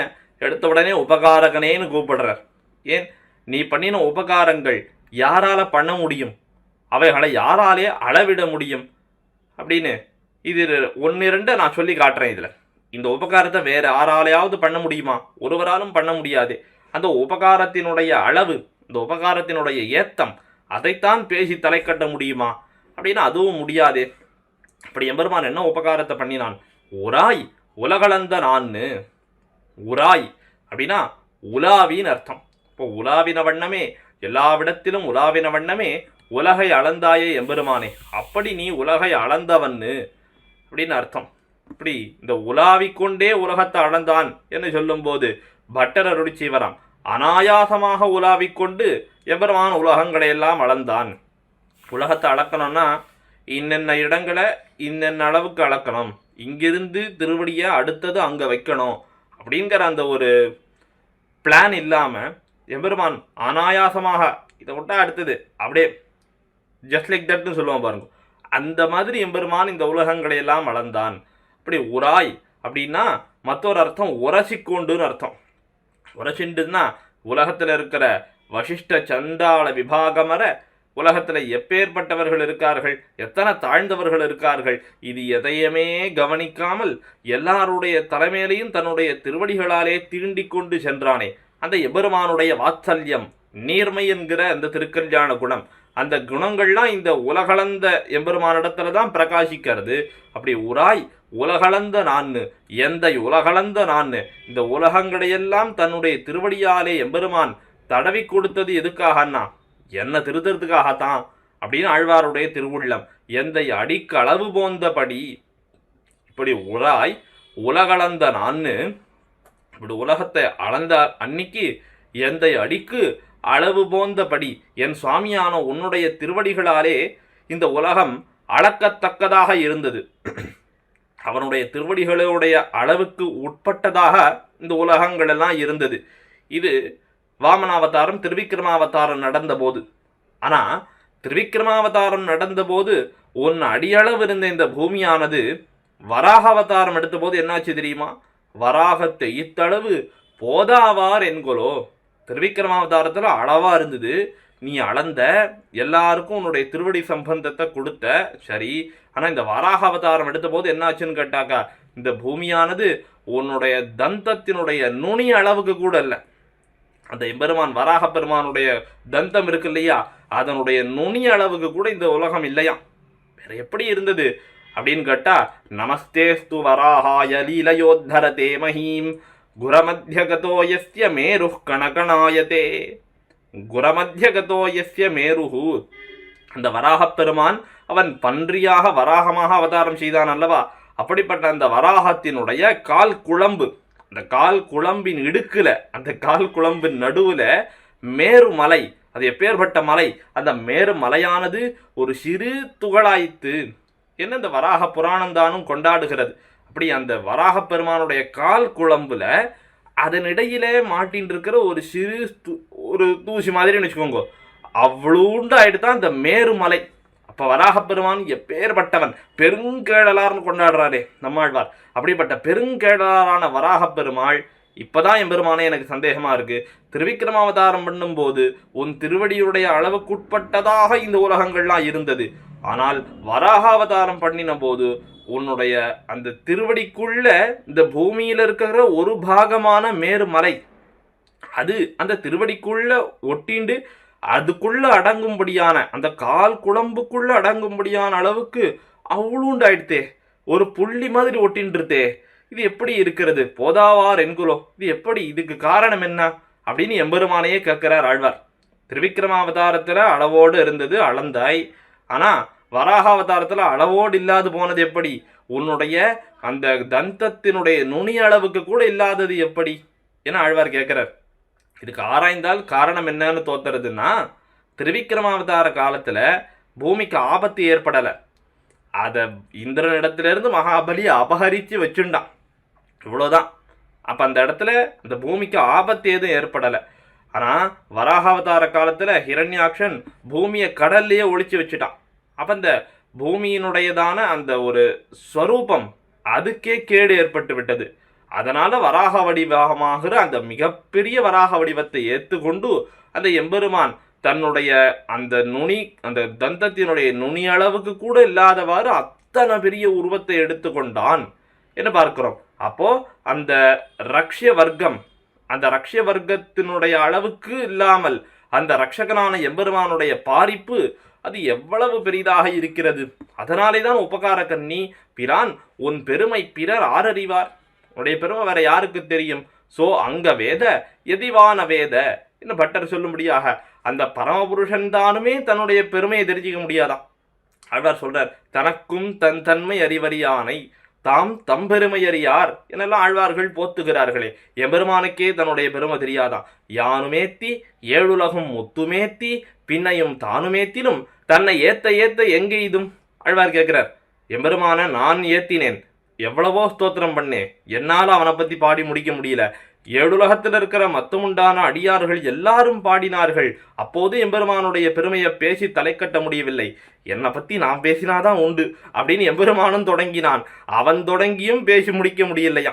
எடுத்த உடனே உபகாரகனேன்னு கூப்பிடுறார். ஏன்? நீ பண்ணின உபகாரங்கள் யாரால பண்ண முடியும், அவைகளை யாராலே அளவிட முடியும் அப்படின்னு இது 1-2 நான் சொல்லி காட்டுறேன். இதில் இந்த உபகாரத்தை வேற யாராலையாவது பண்ண முடியுமா? ஒருவராலும் பண்ண முடியாது. அந்த உபகாரத்தினுடைய அளவு, இந்த உபகாரத்தினுடைய ஏத்தம், அதைத்தான் பேசி தலை கட்ட முடியுமா அப்படின்னா அதுவும் முடியாது. அப்படி எம்பெருமான் என்ன உபகாரத்தை பண்ணினான்? உராய் உலகளந்த நான்னு. உராய் அப்படின்னா உலாவின்னு அர்த்தம். இப்போ உலாவின வண்ணமே, எல்லாவிடத்திலும் உலாவின வண்ணமே உலகை அளந்தாயே எம்பெருமானே, அப்படி நீ உலகை அளந்தவன்னு அப்படின்னு அர்த்தம். இப்படி இந்த உலாவிக்கொண்டே உலகத்தை அளந்தான் என்று சொல்லும்போது பட்டர் அருளி செய்வராம், அனாயாசமாக உலாவிக்கொண்டு எம்பெருமான் உலகங்களை எல்லாம் அளந்தான். உலகத்தை அளக்கணும்னா இன்னென்ன இடங்களை இன்னென்ன அளவுக்கு அளக்கணும், இங்கிருந்து திருவடியை அடுத்தது அங்கே வைக்கணும் அப்படிங்கிற அந்த ஒரு பிளான் இல்லாமல் எம்பெருமான் அனாயாசமாக இதை விட்டா அடுத்தது அப்படியே ஜஸ்ட் லைக் தட்னு சொல்லுவான் பாருங்க, அந்த மாதிரி எம்பெருமான் இந்த உலகங்களை எல்லாம் அளந்தான். அப்படி உராய் அப்படின்னா மற்றொரு அர்த்தம் உரசிக்கொண்டுன்னு அர்த்தம். உரசிண்டுன்னா உலகத்தில் இருக்கிற வசிஷ்ட சண்டாள விபாகமர உலகத்தில் எப்பேற்பட்டவர்கள் இருக்கார்கள், எத்தனை தாழ்ந்தவர்கள் இருக்கார்கள், இது எதையுமே கவனிக்காமல் எல்லாருடைய தலைமையிலையும் தன்னுடைய திருவடிகளாலே தீண்டிக் கொண்டு சென்றானே அந்த எபெருமானுடைய வாத்சல்யம், நீர்மை என்கிற அந்த திருக்கல்யாண குணம், அந்த குணங்கள்லாம் இந்த உலகளந்த எம்பெருமானிடத்துல தான் பிரகாசிக்கிறது. அப்படி உராய் உலகளந்த நான்னு, எந்த உலகளந்த நான்னு, இந்த உலகங்களையெல்லாம் தன்னுடைய திருவடியாலே எம்பெருமான் தடவி கொடுத்தது எதுக்காகன்னா என்ன திருத்தறதுக்காகத்தான் அப்படின்னு ஆழ்வாருடைய திருவுள்ளம். எந்த அடிக்கு அளவு போந்தபடி இப்படி உராய் உலகளந்த நான்னு, இப்படி உலகத்தை அளந்த அன்னைக்கு எந்த அடிக்கு அளவு போந்தபடி என் சுவாமியான உன்னுடைய திருவடிகளாலே இந்த உலகம் அளக்கத்தக்கதாக இருந்தது. அவனுடைய திருவடிகளுடைய அளவுக்கு உட்பட்டதாக இந்த உலகங்கள் எல்லாம் இருந்தது. இது வாமனாவதாரம் திருவிக்கிரமாவதாரம் நடந்தபோது. ஆனால் திருவிக்கிரமாவதாரம் நடந்தபோது ஒன்று அடியளவு இருந்த இந்த பூமியானது வராக அவதாரம் எடுத்தபோது என்னாச்சு தெரியுமா? வராகத்தை இத்தளவு போதாவார் என்கொலோ. திருவிக்கிரமாவதாரத்தில் அளவாக இருந்தது, நீ அளந்த, எல்லாருக்கும் உன்னுடைய திருவடி சம்பந்தத்தை கொடுத்த, சரி. ஆனால் இந்த வராக அவதாரம் எடுத்த போது என்னாச்சுன்னு கேட்டாக்கா, இந்த பூமியானது உன்னுடைய தந்தத்தினுடைய நுனி அளவுக்கு கூட இல்லை. அந்த எம்பெருமான் வராக பெருமானுடைய தந்தம் இருக்கு இல்லையா, அதனுடைய நுனி அளவுக்கு கூட இந்த உலகம் இல்லையா. வேற எப்படி இருந்தது அப்படின்னு கேட்டா, நமஸ்தேஸ்து வராஹாய லீலயோத்தரதே மஹீம் குரமத்தியகதோ யஸ்ய மேரு கணகணாயதே. குரமத்தியகதோ யஸ்ய மேருஹு, அந்த வராகப் பெருமான் அவன் பன்றியாக வராகமாக அவதாரம் செய்தான் அல்லவா. அப்படிப்பட்ட அந்த வராகத்தினுடைய கால் குழம்பு, அந்த கால் குழம்பின் இடுக்குல, அந்த கால் குழம்பின் நடுவுல மேரு மலை, அது எப்பேற்பட்ட மலை, அந்த மேரு மலையானது ஒரு சிறு துகளாய்த்து என்ன இந்த வராக புராணந்தானும் கொண்டாடுகிறது. அப்படி அந்த வராக பெருமானுடைய கால் குழம்புல அதனிடையிலே மாட்டின் இருக்கிற ஒரு சிறு ஒரு தூசி மாதிரின்னு வச்சுக்கோங்க, அவ்வளோண்டு ஆயிட்டு தான் அந்த மேரு மலை. அப்போ வராக பெருமான் எப்பேற்பட்டவன், பெருங்கேடலார்னு கொண்டாடுறாரே நம்மாழ்வார். அப்படிப்பட்ட பெருங்கேடலாரான வராக பெருமாள் இப்பதான் எம்பெருமானே எனக்கு சந்தேகமா இருக்கு. திருவிக்கிரமாவதாரம் பண்ணும்போது உன் திருவடியுடைய அளவுக்குட்பட்டதாக இந்த உலகங்கள்லாம் இருந்தது. ஆனால் வராக அவதாரம் பண்ணின போது உன்னுடைய அந்த திருவடிக்குள்ள இந்த பூமியில இருக்கிற ஒரு பாகமான மேருமலை அது அந்த திருவடிக்குள்ள ஒட்டிண்டு அதுக்குள்ள அடங்கும்படியான அந்த கால் குழம்புக்குள்ள அடங்கும்படியான அளவுக்கு அவ்வளோண்டாயிடுத்தே, ஒரு புள்ளி மாதிரி ஒட்டின்றுத்தே, இது எப்படி இருக்கிறது? போதாவார் என்குலோ, இது எப்படி? இதுக்கு காரணம் என்ன அப்படின்னு எம்பெருமானையே கேட்கிறார் ஆழ்வார். திருவிக்கிரமாவதாரத்துல அளவோடு இருந்தது, அளந்தாய். ஆனா வராக அவதாரத்துல அளவோடு இல்லாது போனது எப்படி? உன்னுடைய அந்த தந்தத்தினுடைய நுனி அளவுக்கு கூட இல்லாதது எப்படி என ஆழ்வார் கேட்கிறார். இதுக்கு ஆராய்ந்தால் காரணம் என்னன்னு தோத்துறதுன்னா, திருவிக்கிரமாவதார காலத்துல பூமிக்கு ஆபத்து ஏற்படலை. அதை இந்திரனிடத்திலிருந்து மகாபலி அபகரித்து வச்சுண்டான், இவ்வளோதான். அப்போ அந்த இடத்துல அந்த பூமிக்கு ஆபத்து எதுவும் ஏற்படலை. ஆனால் வராகாவதார காலத்தில் ஹிரண்யாக்ஷன் பூமியை கடல்லையே ஒழிச்சு வச்சுட்டான். அப்போ அந்த பூமியினுடையதான அந்த ஒரு ஸ்வரூபம் அதுக்கே கேடு ஏற்பட்டு விட்டது. அதனால வராக வடிவமாகிற அந்த மிகப்பெரிய வராக வடிவத்தை ஏற்றுக்கொண்டு அந்த எம்பெருமான் தன்னுடைய அந்த நுனி, அந்த தந்தத்தினுடைய நுனி அளவுக்கு கூட இல்லாதவாறு அத்தனை பெரிய உருவத்தை எடுத்துக்கொண்டான் என்று பார்க்கிறோம். அப்போ அந்த ரக்ஷ்ய வர்க்கம், அந்த ரக்ஷ்ய வர்க்கத்தினுடைய அளவுக்கு இல்லாமல் அந்த ரக்ஷகனான எம்பெருமானுடைய பாரிப்பு அது எவ்வளவு பெரிதாக இருக்கிறது. அதனாலே தான் உபகார கண்ணி பிரான் உன் பெருமை பிறர் ஆரறிவார், உன்னுடைய பெருமை வேற யாருக்கு தெரியும்? சோ அங்க வேத எதிவான வேத என்ன பட்டர் சொல்லும்படியாக அந்த பரமபுருஷன் தானுமே தன்னுடைய பெருமையை தெரிஞ்சிக்க முடியாதான். ஆழ்வார் சொல்றார், தனக்கும் தன் தன்மை அறிவறியானை தாம் தம்பெருமை அறியார் என்னெல்லாம் ஆழ்வார்கள் போத்துகிறார்களே. எம்பெருமானுக்கே தன்னுடைய பெருமை தெரியாதான். யானுமேத்தி ஏழுலகம் முத்துமேத்தி பின்னையும் தானுமேத்திலும் தன்னை ஏத்த ஏத்த எங்கே இதும் ஆழ்வார் கேட்கிறார். எம்பெருமான நான் ஏத்தினேன், எவ்வளவோ ஸ்தோத்திரம் பண்ணேன், என்னால் அவனை பற்றி பாடி முடிக்க முடியல. ஏழுலகத்தில் இருக்கிற மத்தமுண்டான அடியார்கள் எல்லாரும் பாடினார்கள், அப்போது எம்பெருமானுடைய பெருமையை பேசி தலை கட்ட முடியவில்லை. என்னை பற்றி நான் பேசினாதான் உண்டு அப்படின்னு எம்பெருமானும் தொடங்கினான். அவன் தொடங்கியும் பேசி முடிக்க முடியலையா.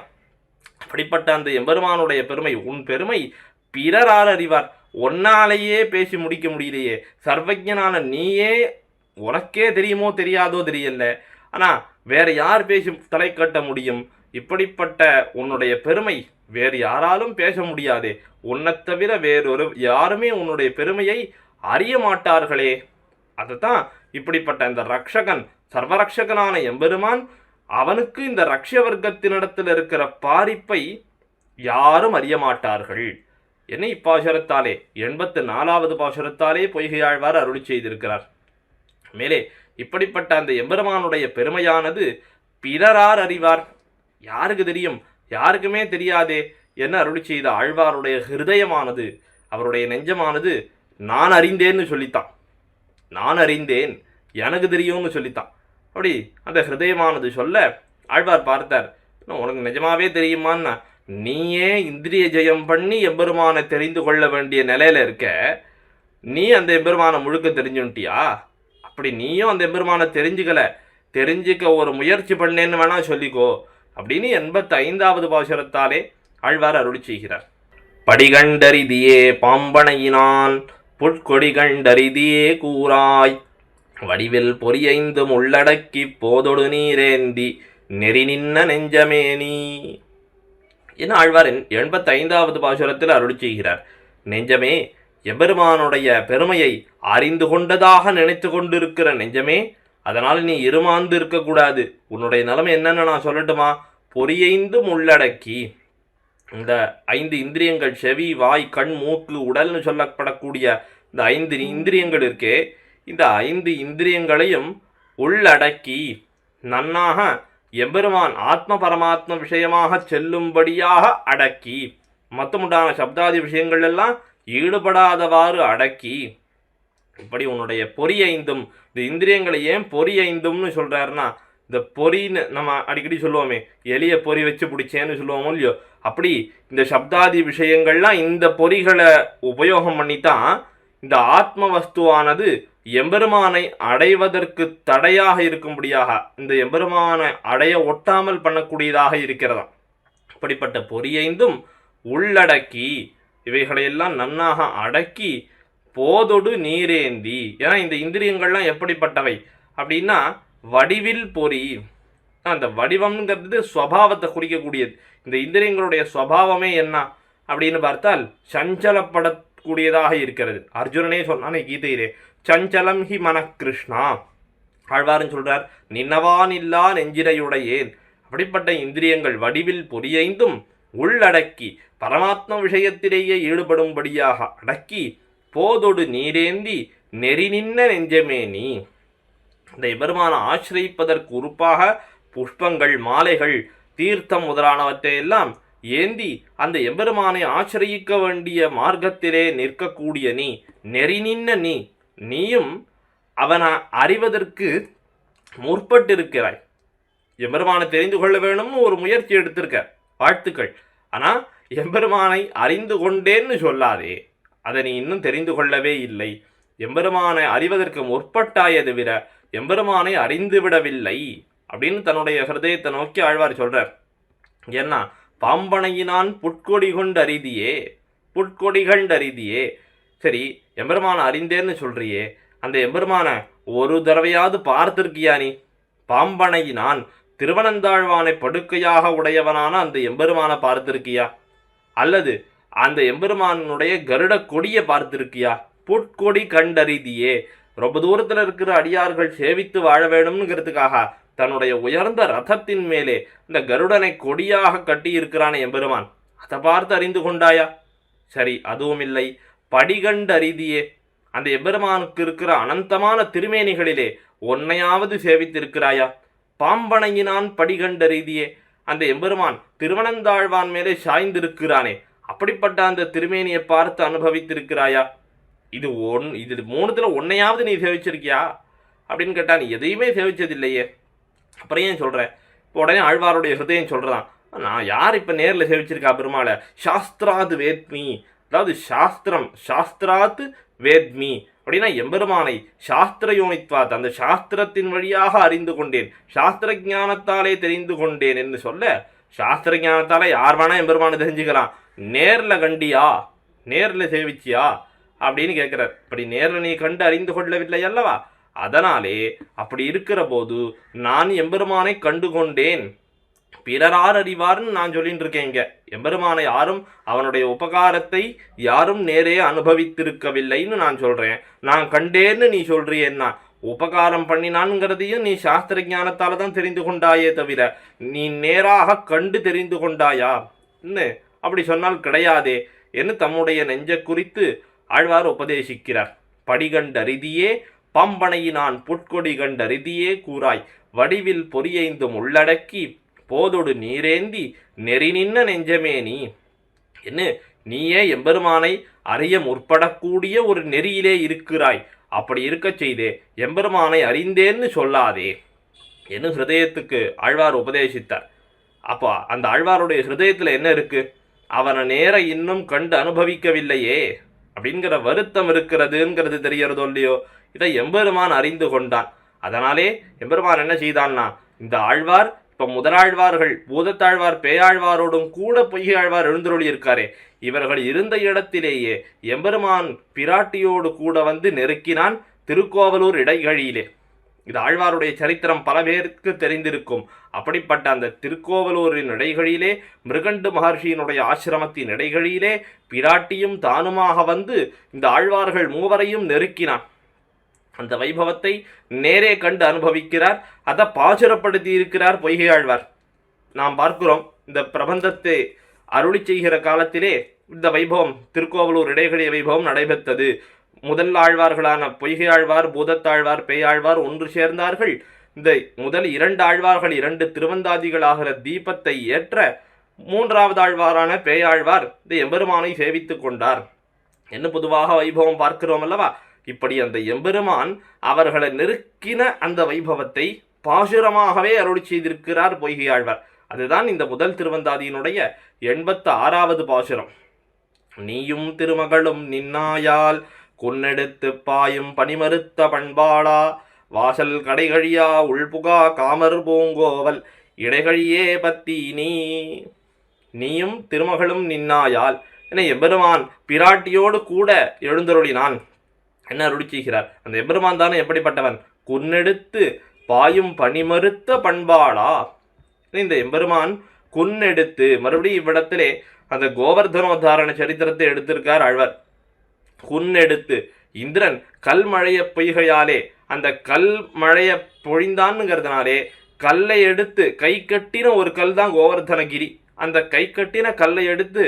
அப்படிப்பட்ட அந்த எம்பெருமானுடைய பெருமை, உன் பெருமை பிறரார் அறிவார், ஒன்னாலேயே பேசி முடிக்க முடியலையே. சர்வஜனான நீயே உனக்கே தெரியுமோ தெரியாதோ தெரியல, ஆனால் வேற யார் பேசி தலை கட்ட முடியும்? இப்படிப்பட்ட உன்னுடைய பெருமை வேறு யாராலும் பேச முடியாதே. உன்னை தவிர வேறொரு யாருமே உன்னுடைய பெருமையை அறிய மாட்டார்களே. அதுதான் இப்படிப்பட்ட இந்த ரக்ஷகன், சர்வரக்ஷகனான எம்பெருமான், அவனுக்கு இந்த ரக்ஷ வர்க்கத்தினிடத்தில் இருக்கிற பாரிப்பை யாரும் அறிய மாட்டார்கள் என்ன இப்பாசுரத்தாலே 84வது பாசுரத்தாலே பொய்கையாழ்வார் அருளி செய்திருக்கிறார். மேலே இப்படிப்பட்ட அந்த எம்பெருமானுடைய பெருமையானது பிறரார் அறிவார், யாருக்கு தெரியும்? யாருக்குமே தெரியாதே என்ன அருளி செய்த ஆழ்வாருடைய ஹிருதயமானது, அவருடைய நெஞ்சமானது நான் அறிந்தேன்னு சொல்லித்தான். நான் அறிந்தேன், எனக்கு தெரியும்னு சொல்லித்தான். அப்படி அந்த ஹிருதயமானது சொல்ல ஆழ்வார் பார்த்தார், உனக்கு நிஜமாவே தெரியுமான்னா, நீயே இந்திரிய ஜெயம் பண்ணி எம்பெருமானை தெரிந்து கொள்ள வேண்டிய நிலையில இருக்க, நீ அந்த எம்பெருமானை முழுக்க தெரிஞ்சுட்டியா? அப்படி நீயும் அந்த எம்பெருமானை தெரிஞ்சுக்க ஒரு முயற்சி பண்ணேன்னு வேணா சொல்லிக்கோ அப்படின்னு 85வது பாசுரத்தாலே ஆழ்வார் அருளி செய்கிறார். படிகண்டரிதியே பாம்பனையினான் புட்கொடிகண்டரிதியே கூறாய் வடிவில் பொறியைந்தும் உள்ளடக்கி போதொடு நீரேந்தி நெறி நின்ன நெஞ்சமேனி என ஆழ்வார் 85வது பாசுரத்தில் அருளி செய்கிறார். நெஞ்சமே, எம்பெருமானுடைய பெருமையை அறிந்து கொண்டதாக நினைத்து கொண்டிருக்கிற நெஞ்சமே, அதனால் நீ இருமாந்து இருக்கக்கூடாது. உன்னுடைய நிலைமை என்னன்னு நான் சொல்லட்டுமா? பொறியைந்தும் உள்ளடக்கி, இந்த 5 இந்திரியங்கள், செவி, வாய், கண், மூக்கு, உடல்னு சொல்லப்படக்கூடிய இந்த 5 இந்திரியங்கள் இருக்கே, இந்த 5 இந்திரியங்களையும் உள்ளடக்கி நன்னாக எம்பெருமான் ஆத்ம பரமாத்ம விஷயமாக செல்லும்படியாக அடக்கி, மொத்தமுண்டான சப்தாதி விஷயங்கள் எல்லாம் ஈடுபடாதவாறு அடக்கி, இப்படி உன்னுடைய பொறி 5, இந்த இந்திரியங்களை ஏன் பொறி 5ன்னு சொல்றாருன்னா, இந்த பொறின்னு நம்ம அடிக்கடி சொல்லுவோமே, எளிய பொறி வச்சு பிடிச்சேன்னு சொல்லுவோமோ இல்லையோ, அப்படி இந்த சப்தாதி விஷயங்கள்லாம் இந்த பொறிகளை உபயோகம் பண்ணித்தான் இந்த ஆத்ம வஸ்துவானது எம்பெருமானை அடைவதற்கு தடையாக இருக்கும்படியாக, இந்த எம்பெருமானை அடைய ஒட்டாமல் பண்ணக்கூடியதாக இருக்கிறதா. அப்படிப்பட்ட பொறி 5 உள்ளடக்கி, இவைகளையெல்லாம் நன்னாக அடக்கி, போதொடு நீரேந்தி. ஏன்னா இந்த இந்திரியங்கள்லாம் எப்படிப்பட்டவை அப்படின்னா வடிவில் பொறி. அந்த வடிவம்ங்கிறது ஸ்வபாவத்தை குறிக்கக்கூடியது. இந்த இந்திரியங்களுடைய ஸ்வபாவமே என்ன அப்படின்னு பார்த்தால் சஞ்சலப்படக்கூடியதாக இருக்கிறது. அர்ஜுனனே சொன்னானே கீதையிலே, சஞ்சலம் ஹி மன கிருஷ்ணா. ஆழ்வாரும் சொல்றார், நின்னவானில்லா நெஞ்சிரையுடையேன். அப்படிப்பட்ட இந்திரியங்கள் வடிவில் பொறியைந்தும் உள்ளடக்கி பரமாத்ம விஷயத்திலேயே ஈடுபடும்படியாக அடக்கி, போதொடு நீரேந்தி நெறி நின்ன நெஞ்சமே நீ. இந்த எபெருமான ஆசிரியிப்பதற்கு உறுப்பாக புஷ்பங்கள், மாலைகள், தீர்த்தம் முதலானவற்றை எல்லாம் ஏந்தி அந்த எம்பெருமானை ஆசிரியிக்க வேண்டிய மார்க்கத்திலே நிற்கக்கூடிய நீ, நெறி நின்ன நீ, நீயும் அவனை அறிவதற்கு முற்பட்டிருக்கிறாய். எம்பெருமானை தெரிந்து கொள்ள வேணும்னு ஒரு முயற்சி எடுத்திருக்க, வாழ்த்துக்கள். ஆனால் எம்பெருமானை அறிந்து கொண்டேன்னு சொல்லாதே, அதை நீ இன்னும் தெரிந்து கொள்ளவே இல்லை. எம்பெருமானை அறிவதற்கு முற்பட்டாயே தவிர எம்பெருமானை அறிந்து விடவில்லை அப்படின்னு தன்னுடைய ஹிருதயத்தை நோக்கி ஆழ்வார் சொல்றார். ஏன்னா பாம்பனையினான் புட்கொடி கொண்டு அரிதியே, புட்கொடி கண்டு அரிதியே. சரி, எம்பெருமானை அறிந்தேன்னு சொல்றியே, அந்த எம்பெருமானை ஒரு தடவையாவது பார்த்திருக்கியா நீ? பாம்பனையினான் திருவனந்தாழ்வானை படுக்கையாக உடையவனான அந்த எம்பெருமானை பார்த்திருக்கியா? அல்லது அந்த எம்பெருமானுடைய கருட கொடியை பார்த்திருக்கியா? புட்கொடி கண்டறிதியே. ரொம்ப தூரத்தில் இருக்கிற அடியார்கள் சேவித்து வாழ வேணும்ங்கிறதுக்காக தன்னுடைய உயர்ந்த ரதத்தின் மேலே இந்த கருடனை கொடியாக கட்டி இருக்கிறான எம்பெருமான், அதை பார்த்து அறிந்து கொண்டாயா? சரி, அதுவும் இல்லை. படிகண்டு அரிதியே. அந்த எம்பெருமானுக்கு இருக்கிற அனந்தமான திருமேனிகளிலே ஒன்னையாவது சேவித்திருக்கிறாயா? பாம்பனையினான் படிகண்டு அரிதியே. அந்த எம்பெருமான் திருவனந்தாழ்வான் மேலே சாய்ந்திருக்கிறானே, அப்படிப்பட்ட அந்த திருமேனியை பார்த்து அனுபவித்திருக்கிறாயா? இது மூணுத்துல ஒன்னையாவது நீ சேவிச்சிருக்கியா அப்படின்னு கேட்டா நீ எதையுமே சேவிச்சதில்லையே. அப்புறம் ஏன் சொல்கிறேன்? இப்போ உடனே ஆழ்வாருடைய ஹிருதயம் சொல்கிறதான், நான் யார் இப்போ நேரில் சேவிச்சிருக்கா பெருமாளை? சாஸ்திராது வேத்மி. அதாவது சாஸ்திரம், சாஸ்திராத்து வேத்மி அப்படின்னா எம்பெருமானை சாஸ்திர யோனித்வாத், அந்த சாஸ்திரத்தின் வழியாக அறிந்து கொண்டேன், சாஸ்திர ஞானத்தாலே தெரிந்து கொண்டேன் என்று சொல்ல, சாஸ்திர ஞானத்தாலே யார் வேணா எம்பெருமானை தெரிஞ்சுக்கலாம். நேரில் கண்டியா, நேரில் சேவிச்சியா அப்படின்னு கேட்குறார். இப்படி நேரில் நீ கண்டு அறிந்து கொள்ளவில்லை அல்லவா? அதனாலே அப்படி இருக்கிற போது நான் எம்பெருமானை கண்டு கொண்டேன், பிறரார் அறிவார்னு நான் சொல்லிட்டு இருக்கேன். இங்க எம்பெருமானை யாரும் அவனுடைய உபகாரத்தை யாரும் நேரே அனுபவித்திருக்கவில்லைன்னு நான் சொல்றேன். நான் கண்டேன்னு நீ சொல்றியேன்னா, உபகாரம் பண்ணினான்ங்கிறதையும் நீ சாஸ்திர ஞானத்தால தான் தெரிந்து கொண்டாயே தவிர நீ நேராக கண்டு தெரிந்து கொண்டாயா? அப்படி சொன்னால் கிடையாதே என்று தம்முடைய நெஞ்ச குறித்து ஆழ்வார் உபதேசிக்கிறார். படிகண்டரிதியே பாம்பனையினான் புட்கொடி கண்டரிதியே கூறாய், வடிவில் பொறியைந்தும் உள்ளடக்கி போதொடு நீரேந்தி நெறி நின்ன நெஞ்சமே நீ. என்ன, நீயே எம்பெருமானை அறிய முற்படக்கூடிய ஒரு நெறியிலே இருக்கிறாய். அப்படி இருக்க செய்தே எம்பெருமானை அறிந்தேன்னு சொல்லாதே என்று ஹிருதயத்துக்கு ஆழ்வார் உபதேசித்தார். அப்போ அந்த ஆழ்வாருடைய ஹிருதயத்தில் என்ன இருக்கு? அவனை நேர இன்னும் கண்டு அனுபவிக்கவில்லையே அப்படிங்கிற வருத்தம் இருக்கிறதுங்கிறது தெரியறதோ இல்லையோ, இதை எம்பெருமான் அறிந்து கொண்டான். அதனாலே எம்பெருமான் என்ன செய்தான்னா, இந்த ஆழ்வார் இப்போ முதலாழ்வார்கள் பூதத்தாழ்வார் பேயாழ்வாரோடும் கூட பொய்கை ஆழ்வார் எழுந்தருளி இருக்காரே, இவர்கள் இருந்த இடத்திலேயே எம்பெருமான் பிராட்டியோடு கூட வந்து நெருக்கினான் திருக்கோவலூர் இடைகழியிலே. இது ஆழ்வாருடைய சரித்திரம் பல பேருக்கு தெரிந்திருக்கும். அப்படிப்பட்ட அந்த திருக்கோவலூரின் இடைகளிலே, மிருகண்டு மகர்ஷியினுடைய ஆசிரமத்தின் இடைகளிலே பிராட்டியும் தானுமாக வந்து இந்த ஆழ்வார்கள் மூவரையும் நெருக்கினான். அந்த வைபவத்தை நேரே கண்டு அனுபவிக்கிறார். அதை பாசுரப்படுத்தி இருக்கிறார் பொய்கை ஆழ்வார். நாம் பார்க்கிறோம், இந்த பிரபந்தத்தை அருளி செய்கிற காலத்திலே இந்த வைபவம், திருக்கோவலூர் இடைகளிய வைபவம் நடைபெற்றது. முதல் ஆழ்வார்களான பொய்கை ஆழ்வார், பூதத்தாழ்வார், பேயாழ்வார் ஒன்று சேர்ந்தார்கள். இந்த முதல் இரண்டு ஆழ்வார்கள் இரண்டு திருவந்தாதிகளாகிற தீபத்தை ஏற்ற மூன்றாவது ஆழ்வாரான பேயாழ்வார் இந்த எம்பெருமானை சேவித்துக் கொண்டார் என்று பொதுவாக வைபவம் பார்க்கிறோம் அல்லவா? இப்படி அந்த எம்பெருமான் அவர்களை நெருக்கின அந்த வைபவத்தை பாசுரமாகவே அருளி செய்திருக்கிறார் பொய்கை ஆழ்வார். அதுதான் இந்த முதல் திருவந்தாதியினுடைய 86வது பாசுரம். நீயும் திருமகளும் நின்னாயால் கொன்னெடுத்து பாயும் பனிமறுத்த பண்பாளா, வாசல் கடைகழியா உள்புகா காமர் பூங்கோவல் இடைகழியே பத்தி நீ. நீயும் திருமகளும் நின்னாயால் என எம்பெருமான் பிராட்டியோடு கூட எழுந்தருளினான் என்ன அருளி செய்கிறார். அந்த எம்பெருமான் தானே எப்படிப்பட்டவன்? குன்னெடுத்து பாயும் பனிமறுத்த பண்பாளா. இந்த எம்பெருமான் குன்னெடுத்து, மறுபடியும் இவ்விடத்திலே அந்த கோவர்தனோத்தாரண சரித்திரத்தை எடுத்திருக்கார் ஆழ்வார். குன்னெடுத்து, இந்திரன் கல்மழைய பொய்கையாலே அந்த கல் மழைய பொழிந்தான்ங்கிறதுனாலே கல்லை எடுத்து, கை கட்டின ஒரு கல் தான் கோவர்தனகிரி, அந்த கை கட்டின கல்லை எடுத்து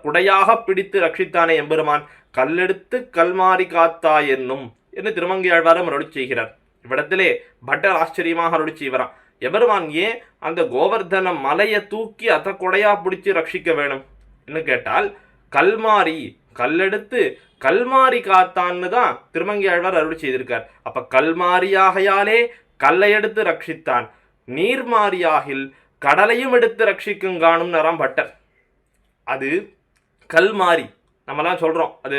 குடையாக பிடித்து ரட்சித்தானே எம்பெருமான். கல்லெடுத்து கல்மாரி காத்தா என்னும் என்று திருமங்கை ஆழ்வாரம் அருளி செய்கிறார். இவ்விடத்திலே பட்டர் ஆச்சரியமாக அருளி செய்வரான். எம்பெருமான் ஏன் அந்த கோவர்தன மலையை தூக்கி அதை கொடையா பிடிச்சி ரட்சிக்க வேணும் என்று கேட்டால், கல்மாரி, கல்லெடுத்து கல்மாரி காத்தான்னு தான் திருமங்கை ஆழ்வார் அருளி செய்திருக்கார். அப்ப கல்மாரியாகையாலே கல்லை எடுத்து ரட்சித்தான், நீர்மாரியாகில் கடலையும் எடுத்து ரட்சிக்கும் காணும் நரம் பட்டர். அது கல்மாரி நம்மலாம் சொல்றோம், அது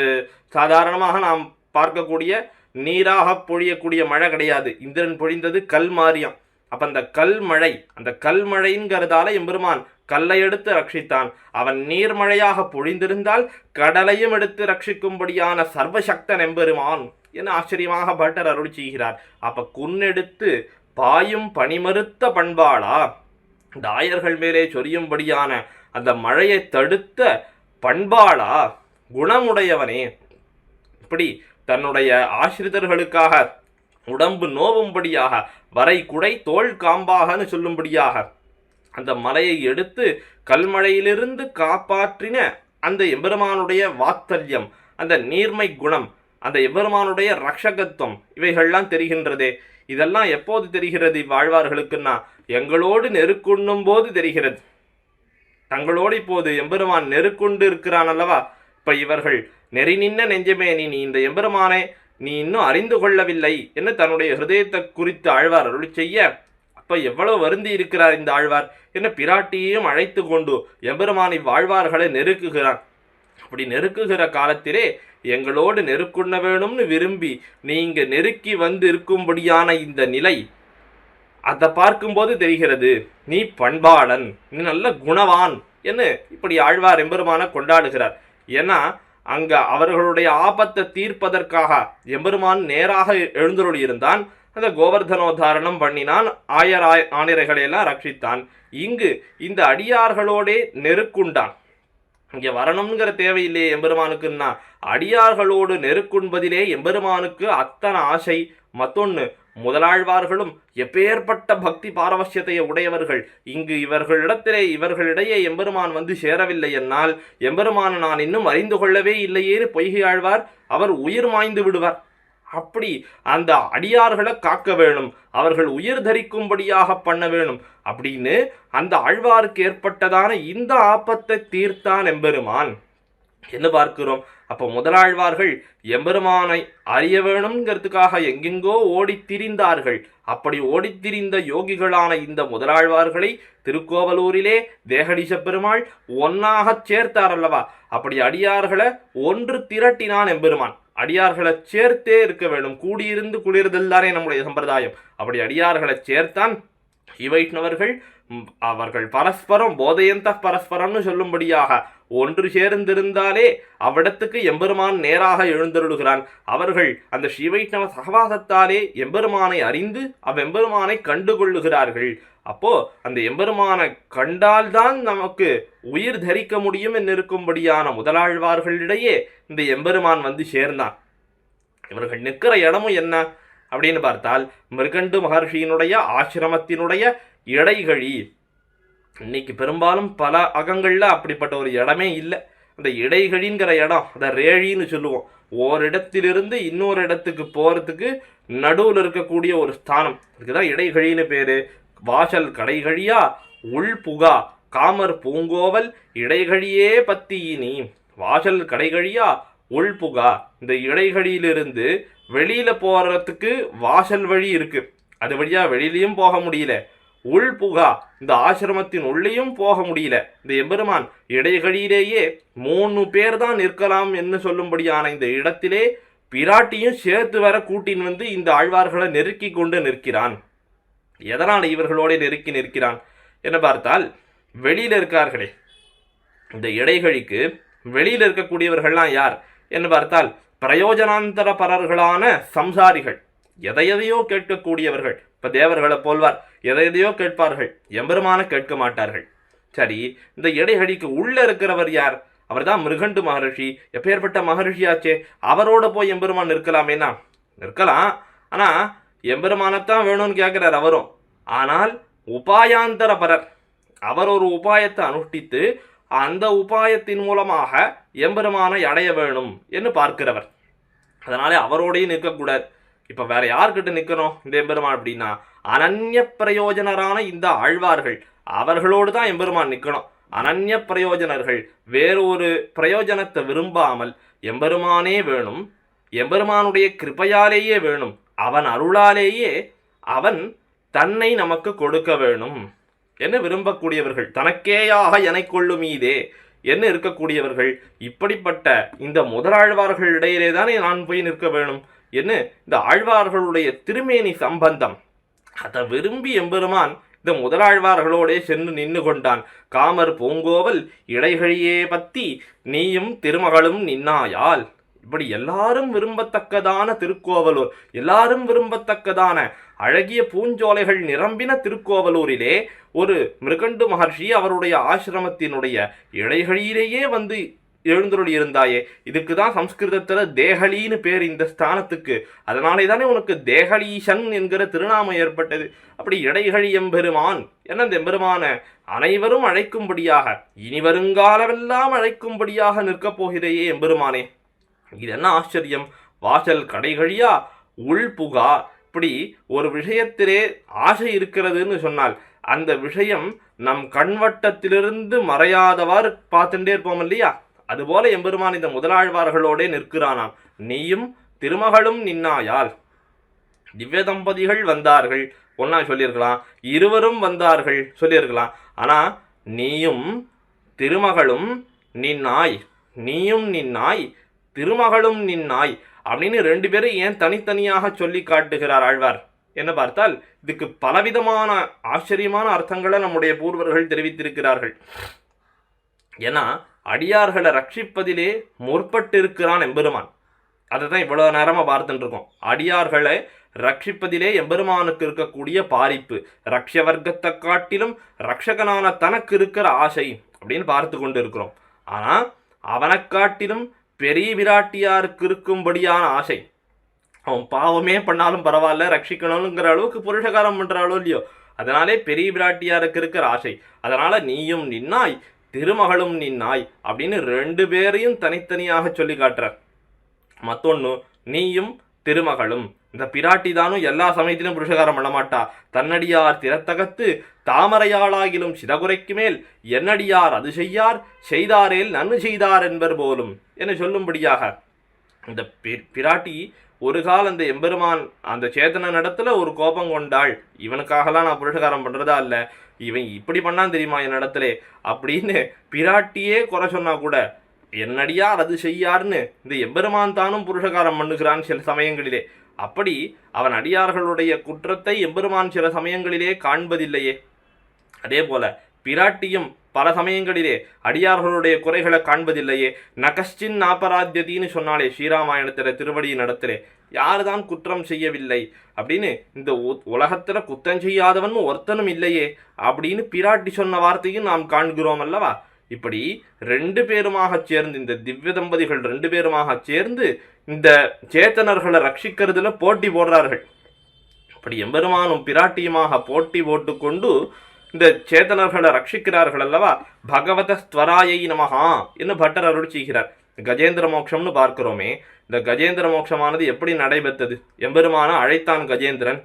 சாதாரணமாக நாம் பார்க்கக்கூடிய நீராக பொழியக்கூடிய மழை கிடையாது. இந்திரன் பொழிந்தது கல்மாரியம். அப்ப அந்த கல்மழை, அந்த கல்மழைங்கிறதால எம்பெருமான் கல்லை எடுத்து ரட்சித்தான். அவன் நீர்மழையாக பொழிந்திருந்தால் கடலையும் எடுத்து ரட்சிக்கும்படியான சர்வசக்தன் எம்பெருமான் என ஆச்சரியமாக பட்டர் அருளி செய்கிறார். அப்ப குன்னெடுத்து பாயும் பனிமறுத்த பண்பாளா, தாயர்கள் மேலே சொரியும்படியான அந்த மழையை தடுத்த பண்பாளா, குணமுடையவனே, இப்படி தன்னுடைய ஆசிரிதர்களுக்காக உடம்பு நோவும்படியாக வரை குடை தோல் காம்பாகனு சொல்லும்படியாக அந்த மலையை எடுத்து கல்மழையிலிருந்து காப்பாற்றின அந்த எம்பெருமானுடைய வாத்சல்யம், அந்த நீர்மை குணம், அந்த எம்பெருமானுடைய ரக்ஷகத்துவம் இவைகள்லாம் தெரிகின்றதே. இதெல்லாம் எப்போது தெரிகிறது இவ்வாழ்வார்களுக்குன்னா, எங்களோடு நெருக்குண்ணும் போது தெரிகிறது. தங்களோடு இப்போது எம்பெருமான் நெருக்குண்டு இருக்கிறான் அல்லவா. இப்ப இவர்கள் நெறி நின்ன நெஞ்சமே, நீ இந்த எம்பெருமானை நீ இன்னும் அறிந்து கொள்ளவில்லை என்று தன்னுடைய ஹிருதயத்தை குறித்து ஆழ்வார் அருளி செய்ய, அப்ப எவ்வளவு வருந்தி இருக்கிறார் இந்த ஆழ்வார் என்ன பிராட்டியையும் அழைத்து கொண்டு எம்பெருமான் இவ்வாழ்வார்களை நெருக்குகிறான். அப்படி நெருக்குகிற காலத்திலே எங்களோடு நெருக்குண்ண வேணும்னு விரும்பி நீங்க நெருக்கி வந்து இருக்கும்படியான இந்த நிலை, அதை பார்க்கும்போது தெரிகிறது நீ பண்பாளன், நீ நல்ல குணவான் என்று இப்படி ஆழ்வார் எம்பெருமான கொண்டாடுகிறார். ஏன்னா அங்க அவர்களுடைய ஆபத்தை தீர்ப்பதற்காக எம்பெருமான் நேராக எழுந்தருளி இருந்தான். அந்த கோவர்தனோத்தாரணம் பண்ணினான், ஆணிரைகளையெல்லாம் ரட்சித்தான். இங்கு இந்த அடியார்களோடே நெருக்குண்டான். இங்க வரணுங்கிற தேவையில்லையே எம்பெருமானுக்குன்னா, அடியார்களோடு நெருக்குண்பதிலே எம்பெருமானுக்கு அத்தனை ஆசை. மத்தொன்னு, முதலாழ்வார்களும் எப்பேற்பட்ட பக்தி பாரவசியத்தை உடையவர்கள். இங்கு இவர்களிடையே எம்பெருமான் வந்து சேரவில்லை என்னால் எம்பெருமான் நான் இன்னும் அறிந்து கொள்ளவே இல்லையே பொய்கை ஆழ்வார் அவர் உயிர் மாய்ந்து விடுவார். அப்படி அந்த அடியார்களை காக்க வேணும், அவர்கள் உயிர் தரிக்கும்படியாக பண்ண வேணும் அப்படின்னு அந்த ஆழ்வாருக்கு ஏற்பட்டதான இந்த ஆபத்தை தீர்த்தான் எம்பெருமான் என்ன பார்க்கிறோம். அப்போ முதலாழ்வார்கள் எம்பெருமானை அறிய வேணுங்கிறதுக்காக எங்கெங்கோ ஓடித் திரிந்தார்கள். அப்படி ஓடித்திரிந்த யோகிகளான இந்த முதலாழ்வார்களை திருக்கோவலூரிலே தேகடீச பெருமாள் ஒன்னாக சேர்த்தார் அல்லவா. அப்படி அடியார்களை ஒன்று திரட்டினான் எம்பெருமான். அடியார்களை சேர்த்தே இருக்க வேண்டும், கூடியிருந்து குளிர்தல் தானே நம்முடைய சம்பிரதாயம். அப்படி அடியார்களை சேர்த்தான். வைஷ்ணவர்கள் அவர்கள் பரஸ்பரம் போதையந்த பரஸ்பரம்னு சொல்லும்படியாக ஒன்று சேர்ந்திருந்தாலே அவ்விடத்துக்கு எம்பெருமான் நேராக எழுந்தருளுகிறான். அவர்கள் அந்த ஸ்ரீவைஷ்ணவ சகவாசத்தாலே எம்பெருமானை அறிந்து அவ்வெம்பெருமானை கண்டுகொள்ளுகிறார்கள். அப்போ அந்த எம்பெருமானை கண்டால்தான் நமக்கு உயிர் தரிக்க முடியும் என்று இருக்கும்படியான முதலாழ்வார்களிடையே இந்த எம்பெருமான் வந்து சேர்ந்தான். இவர்கள் நிற்கிற இடமும் என்ன அப்படின்னு பார்த்தால், மிருகண்டு மகர்ஷியினுடைய ஆசிரமத்தினுடைய இடைகழி. இன்னைக்கு பெரும்பாலும் பல அகங்கள்ல அப்படிப்பட்ட ஒரு இடமே இல்லை. அந்த இடைகழிங்கிற இடம், அதை ரேழின்னு சொல்லுவோம். ஓரிடத்திலிருந்து இன்னொரு இடத்துக்கு போறதுக்கு நடுவில் இருக்கக்கூடிய ஒரு ஸ்தானம், இதுக்குதான் இடைகழின்னு பேரு. வாசல் கடைகழியா உள் புகா காமர் பூங்கோவல் இடைகழியே பத்தியினி. வாசல் கடைகழியா உள் புகா, இந்த இடைகழியிலிருந்து வெளியில போறதுக்கு வாசல் வழி இருக்கு, அது வழியா வெளியிலையும் போக முடியல. உள் புகா, இந்த ஆசிரமத்தின் உள்ளேயும் போக முடியல. இந்த எம்பெருமான் இடைகழியிலேயே 3 பேர் தான் நிற்கலாம் என்று சொல்லும்படியான இந்த இடத்திலே பிராட்டியும் சேர்த்து வர கூட்டின் வந்து இந்த ஆழ்வார்களை நெருக்கி கொண்டு நிற்கிறான். எதனால் இவர்களோட நெருக்கி நிற்கிறான் என்ன பார்த்தால், வெளியில இருக்கார்களே இந்த இடைகழிக்கு வெளியில் இருக்கக்கூடியவர்கள்லாம் யார் என்று பார்த்தால் பிரயோஜனாந்தர பரர்களான சம்சாரிகள், எதையதையோ கேட்கக்கூடியவர்கள். இப்போ தேவர்களை போல்வார், எதையதையோ கேட்பார்கள், எம்பெருமான கேட்க மாட்டார்கள். சரி, இந்த இடைகழிக்கு உள்ள இருக்கிறவர் யார்? அவர் தான் மிருகண்டு மகரிஷி. எப்பேற்பட்ட மகரிஷியாச்சே, அவரோட போய் எம்பெருமான் நிற்கலாமேனா? நிற்கலாம். ஆனால் எம்பெருமானத்தான் வேணும்னு கேட்குறார் அவரும். ஆனால் உபாயாந்தர பரர், அவர் ஒரு உபாயத்தை அனுஷ்டித்து அந்த உபாயத்தின் மூலமாக எம்பெருமானை அடைய வேணும் என்று பார்க்கிறவர். அதனாலே அவரோடையும் நிற்கக்கூடாது. இப்போ வேற யார்கிட்ட நிற்கணும் இந்த எம்பெருமான் அப்படின்னா, அனன்ய பிரயோஜனரான இந்த ஆழ்வார்கள், அவர்களோடு தான் எம்பெருமான் நிற்கணும். அனன்ய பிரயோஜனர்கள், வேறொரு பிரயோஜனத்தை விரும்பாமல் எம்பெருமானே வேணும், எம்பெருமானுடைய கிருபையாலேயே வேணும், அவன் அருளாலேயே அவன் தன்னை நமக்கு கொடுக்க வேணும் என்று விரும்பக்கூடியவர்கள், தனக்கேயாக எனை கொள்ளும் மீதே என்ன இருக்கக்கூடியவர்கள். இப்படிப்பட்ட இந்த முதலாழ்வார்கள் இடையிலே தானே நான் போய் நிற்க வேணும் என்று இந்த ஆழ்வார்களுடைய திருமேனி சம்பந்தம் அதை விரும்பி எம்பெருமான் இந்த முதலாழ்வார்களோடே சென்று நின்று கொண்டான். காமர் பூங்கோவல் இடைகழியே பத்தி நீயும் திருமகளும் நின்னாயால். இப்படி எல்லாரும் விரும்பத்தக்கதான திருக்கோவலூர், எல்லாரும் விரும்பத்தக்கதான அழகிய பூஞ்சோலைகள் நிரம்பின திருக்கோவலூரிலே ஒரு மிருகண்டு மகர்ஷி அவருடைய ஆசிரமத்தினுடைய இடைகழியிலேயே வந்து எழுந்துருள் இருந்தாயே. இதுக்கு தான் சம்ஸ்கிருதத்தில் தேகலின்னு பேர் இந்த ஸ்தானத்துக்கு. அதனாலே தானே உனக்கு தேகலீசன் என்கிற திருநாமம் ஏற்பட்டது. அப்படி இடைகழி எம்பெருமான் என்ன, அந்த எம்பெருமான அனைவரும் அழைக்கும்படியாக, இனி வருங்காலமெல்லாம் அழைக்கும்படியாக நிற்கப் போகிறேயே எம்பெருமானே. இது என்ன ஆச்சரியம்! வாசல் கடைகழியா உள்புகா. இப்படி ஒரு விஷயத்திலே ஆசை இருக்கிறதுன்னு சொன்னால் அந்த விஷயம் நம் கண்வட்டத்திலிருந்து மறையாதவாறு பார்த்துட்டே இருப்போம் இல்லையா? அதுபோல எம்பெருமான் இந்த முதலாழ்வார்களோடே நிற்கிறானாம். நீயும் திருமகளும் நின்னாயால். திவ்ய தம்பதிகள் வந்தார்கள் ஒன்னா சொல்லியிருக்கலாம், இருவரும் வந்தார்கள் சொல்லியிருக்கலாம். ஆனா நீயும் திருமகளும் நின்னாய், நீயும் நின்னாய் திருமகளும் நின்னாய் அப்படின்னு ரெண்டு பேரும் ஏன் தனித்தனியாக சொல்லி காட்டுகிறார் ஆழ்வார் என்ன பார்த்தால், இதுக்கு பலவிதமான ஆச்சரியமான அர்த்தங்களை நம்முடைய பூர்வர்கள் தெரிவித்திருக்கிறார்கள். ஏன்னா அடியார்களை ரட்சிப்பதிலே முற்பட்டிருக்கிறான் எம்பெருமான். அதை தான் இவ்வளோ நேரமாக பார்த்துட்டு இருக்கோம். அடியார்களை ரட்சிப்பதிலே எம்பெருமானுக்கு இருக்கக்கூடிய பாரிப்பு, ரக்ஷ வர்க்கத்தை காட்டிலும் ரக்ஷகனான தனக்கு இருக்கிற ஆசை அப்படின்னு பார்த்து கொண்டு இருக்கிறோம். ஆனால் அவனை காட்டிலும் பெரிய விராட்டியாருக்கு இருக்கும்படியான ஆசை. அவன் பாவமே பண்ணாலும் பரவாயில்ல, ரட்சிக்கணுங்கிற அளவுக்கு புருஷகாரம் பண்ணுறாளோ இல்லையோ, அதனாலே பெரிய விராட்டியாருக்கு இருக்கிற ஆசை. அதனால நீயும் நின்னாய் திருமகளும் நின்னாய் அப்படின்னு ரெண்டு பேரையும் தனித்தனியாக சொல்லி காட்டுறார். மத்தொன்னு, நீயும் திருமகளும். இந்த பிராட்டி தானும் எல்லா சமயத்திலும் புருஷகாரம் பண்ண மாட்டா. தன்னடியார் திறத்தகத்து தாமரையாளாகிலும் சிதகுரைக்கு மேல் என்னடியார் அது செய்யார், செய்தாரேல் நன்மை செய்தார் என்பர் போலும் என்று சொல்லும்படியாக இந்த பிராட்டி ஒரு கால் அந்த எம்பெருமான் அந்த சேத்தன இடத்துல ஒரு கோபம் கொண்டாள். இவனுக்காகலாம் நான் புருஷகாரம் பண்ணுறதா இல்லை, இவன் இப்படி பண்ணான் தெரியுமா என் இடத்துல அப்படின்னு பிராட்டியே குறை சொன்னா கூட என்னடியார் அது செய்யார்னு இந்த எம்பெருமான் தானும் புருஷகாரம் பண்ணுகிறான் சில சமயங்களிலே. அப்படி அவன் அடியார்களுடைய குற்றத்தை எம்பெருமான் சில சமயங்களிலே காண்பதில்லையே. அதே போல பிராட்டியும் பல சமயங்களிலே அடியார்களுடைய குறைகளை காண்பதில்லையே. நகஷ்டின் நாபராத்தியத்தின்னு சொன்னாலே ஸ்ரீராமாயணத்தில் திருவடியின் இடத்திலே யாருதான் குற்றம் செய்யவில்லை அப்படின்னு, இந்த உலகத்துல குற்றம் செய்யாதவன் ஒருத்தனும் இல்லையே அப்படின்னு பிராட்டி சொன்ன வார்த்தையும் நாம் காண்கிறோம் அல்லவா. இப்படி ரெண்டு பேருமாக சேர்ந்து, இந்த திவ்ய தம்பதிகள் ரெண்டு பேருமாக சேர்ந்து இந்த சேத்தனர்களை ரட்சிக்கிறதுல போட்டி போடுறார்கள். அப்படி எம்பெருமானும் பிராட்டியுமாக போட்டி போட்டுக்கொண்டு இந்த சேத்தனர்களை ரட்சிக்கிறார்கள் அல்லவா. பகவத ஸ்வராயை நமகா என்று பட்டர் அருள் செய்கிறார். கஜேந்திர மோட்சம்னு பார்க்கிறோமே, இந்த கஜேந்திர மோட்சமானது எப்படி நடைபெற்றது? எம்பெருமான அழைத்தான் கஜேந்திரன்.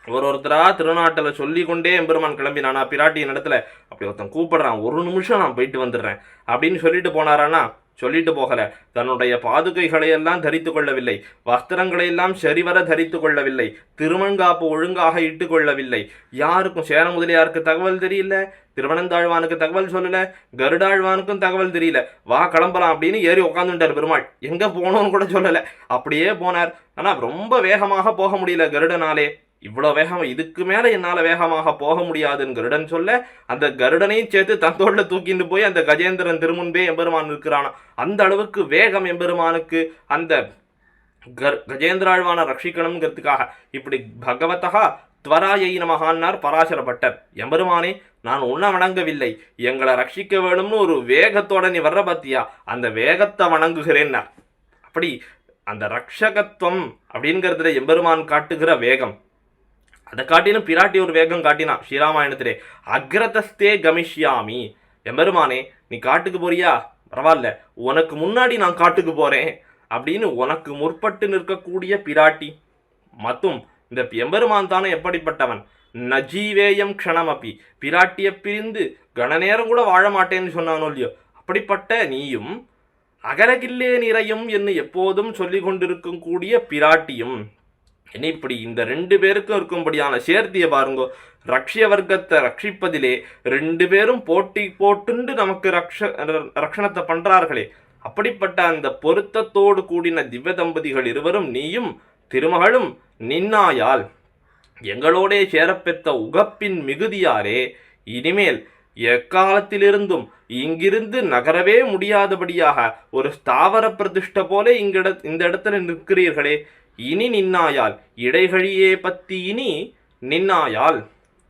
ஒருத்தரா திருநாட்டில் சொல்லி கொண்டே எம்பெருமான் கிளம்பினானா பிராட்டியின் இடத்துல. அப்படி ஒருத்தன் கூப்பிடுறான், ஒரு நிமிஷம் நான் போயிட்டு வந்துடுறேன் அப்படின்னு சொல்லிட்டு போனாரானா? சொல்லிட்டு போகல. தன்னுடைய பாதுகைகளை எல்லாம் தரித்து கொள்ளவில்லை, வஸ்திரங்களை எல்லாம் சரிவர தரித்து கொள்ளவில்லை, திருமண்காப்பு ஒழுங்காக இட்டு கொள்ளவில்லை. யாருக்கும் சேர முதலியாருக்கு தகவல் தெரியல, திருவனந்தாழ்வானுக்கு தகவல் சொல்லல, கருடாழ்வானுக்கும் தகவல் தெரியல. வா கிளம்பலாம் அப்படின்னு ஏறி உட்காந்துட்டார் பெருமாள். எங்க போனோன்னு கூட சொல்லல, அப்படியே போனார். ஆனா ரொம்ப வேகமாக போக முடியல கருடனாலே. இவ்வளோ வேகம், இதுக்கு மேலே என்னால் வேகமாக போக முடியாதுன்னு கருடன் சொல்ல, அந்த கருடனையும் சேர்த்து தந்தோட தூக்கிட்டு போய் அந்த கஜேந்திரன் திருமுன்பே எம்பெருமான் இருக்கிறானா. அந்த அளவுக்கு வேகம் எம்பெருமானுக்கு. அந்த கஜேந்திராழ்வான ரட்சிக்கணுங்கிறதுக்காக இப்படி பகவதா துவராயை நமகான்னார் பராசர பட்டர். எம்பெருமானே, நான் உன்னை வணங்கவில்லை, எங்களை ரட்சிக்க வேணும்னு ஒரு வேகத்தோட நீ வர்ற பத்தியா, அந்த வேகத்தை வணங்குகிறேன்னார். அப்படி அந்த ரக்ஷகத்துவம் அப்படிங்கிறதுல எம்பெருமான் காட்டுகிற வேகம், அதை காட்டிலும் பிராட்டி ஒரு வேகம் காட்டினா ஸ்ரீராமாயணத்திலே. அக்ரதஸ்தே கமிஷ்யாமி, எம்பெருமானே நீ காட்டுக்கு போறியா, பரவாயில்ல, உனக்கு முன்னாடி நான் காட்டுக்கு போறேன் அப்படின்னு உனக்கு முற்பட்டு நிற்கக்கூடிய பிராட்டி. மற்றும் இந்த எம்பெருமான் தானே எப்படிப்பட்டவன், நஜீவேயம் க்ஷணமப்பி, பிராட்டியை பிரிந்து கணநேரம் கூட வாழ மாட்டேன்னு சொன்னானோ இல்லையோ, அப்படிப்பட்ட நீயும் அகலகில்லே நிறையும் என்று எப்போதும் சொல்லி கொண்டிருக்கும் கூடிய பிராட்டியும். என்ன இப்படி இந்த ரெண்டு பேருக்கும் இருக்கும்படியான சேர்த்திய பாருங்கோ. ரக்ஷிய வர்க்கத்தை ரட்சிப்பதிலே ரெண்டு பேரும் போட்டி போட்டுண்டு நமக்கு ரக்ஷணத்தை பண்றார்களே, அப்படிப்பட்ட அந்த பொருத்தத்தோடு கூடின திவ்ய தம்பதிகள் இருவரும் நீயும் திருமகளும் நின்னாயால் எங்களோடே சேரப்பெற்ற உகப்பின் மிகுதியாரே, இனிமேல் எக்காலத்திலிருந்தும் இங்கிருந்து நகரவே முடியாதபடியாக ஒரு ஸ்தாவர பிரதிஷ்ட போல இந்த இடத்துல நிற்கிறீர்களே, இனி நின்னாயால் இடைகழியே பத்தி இனி நின்னாயால்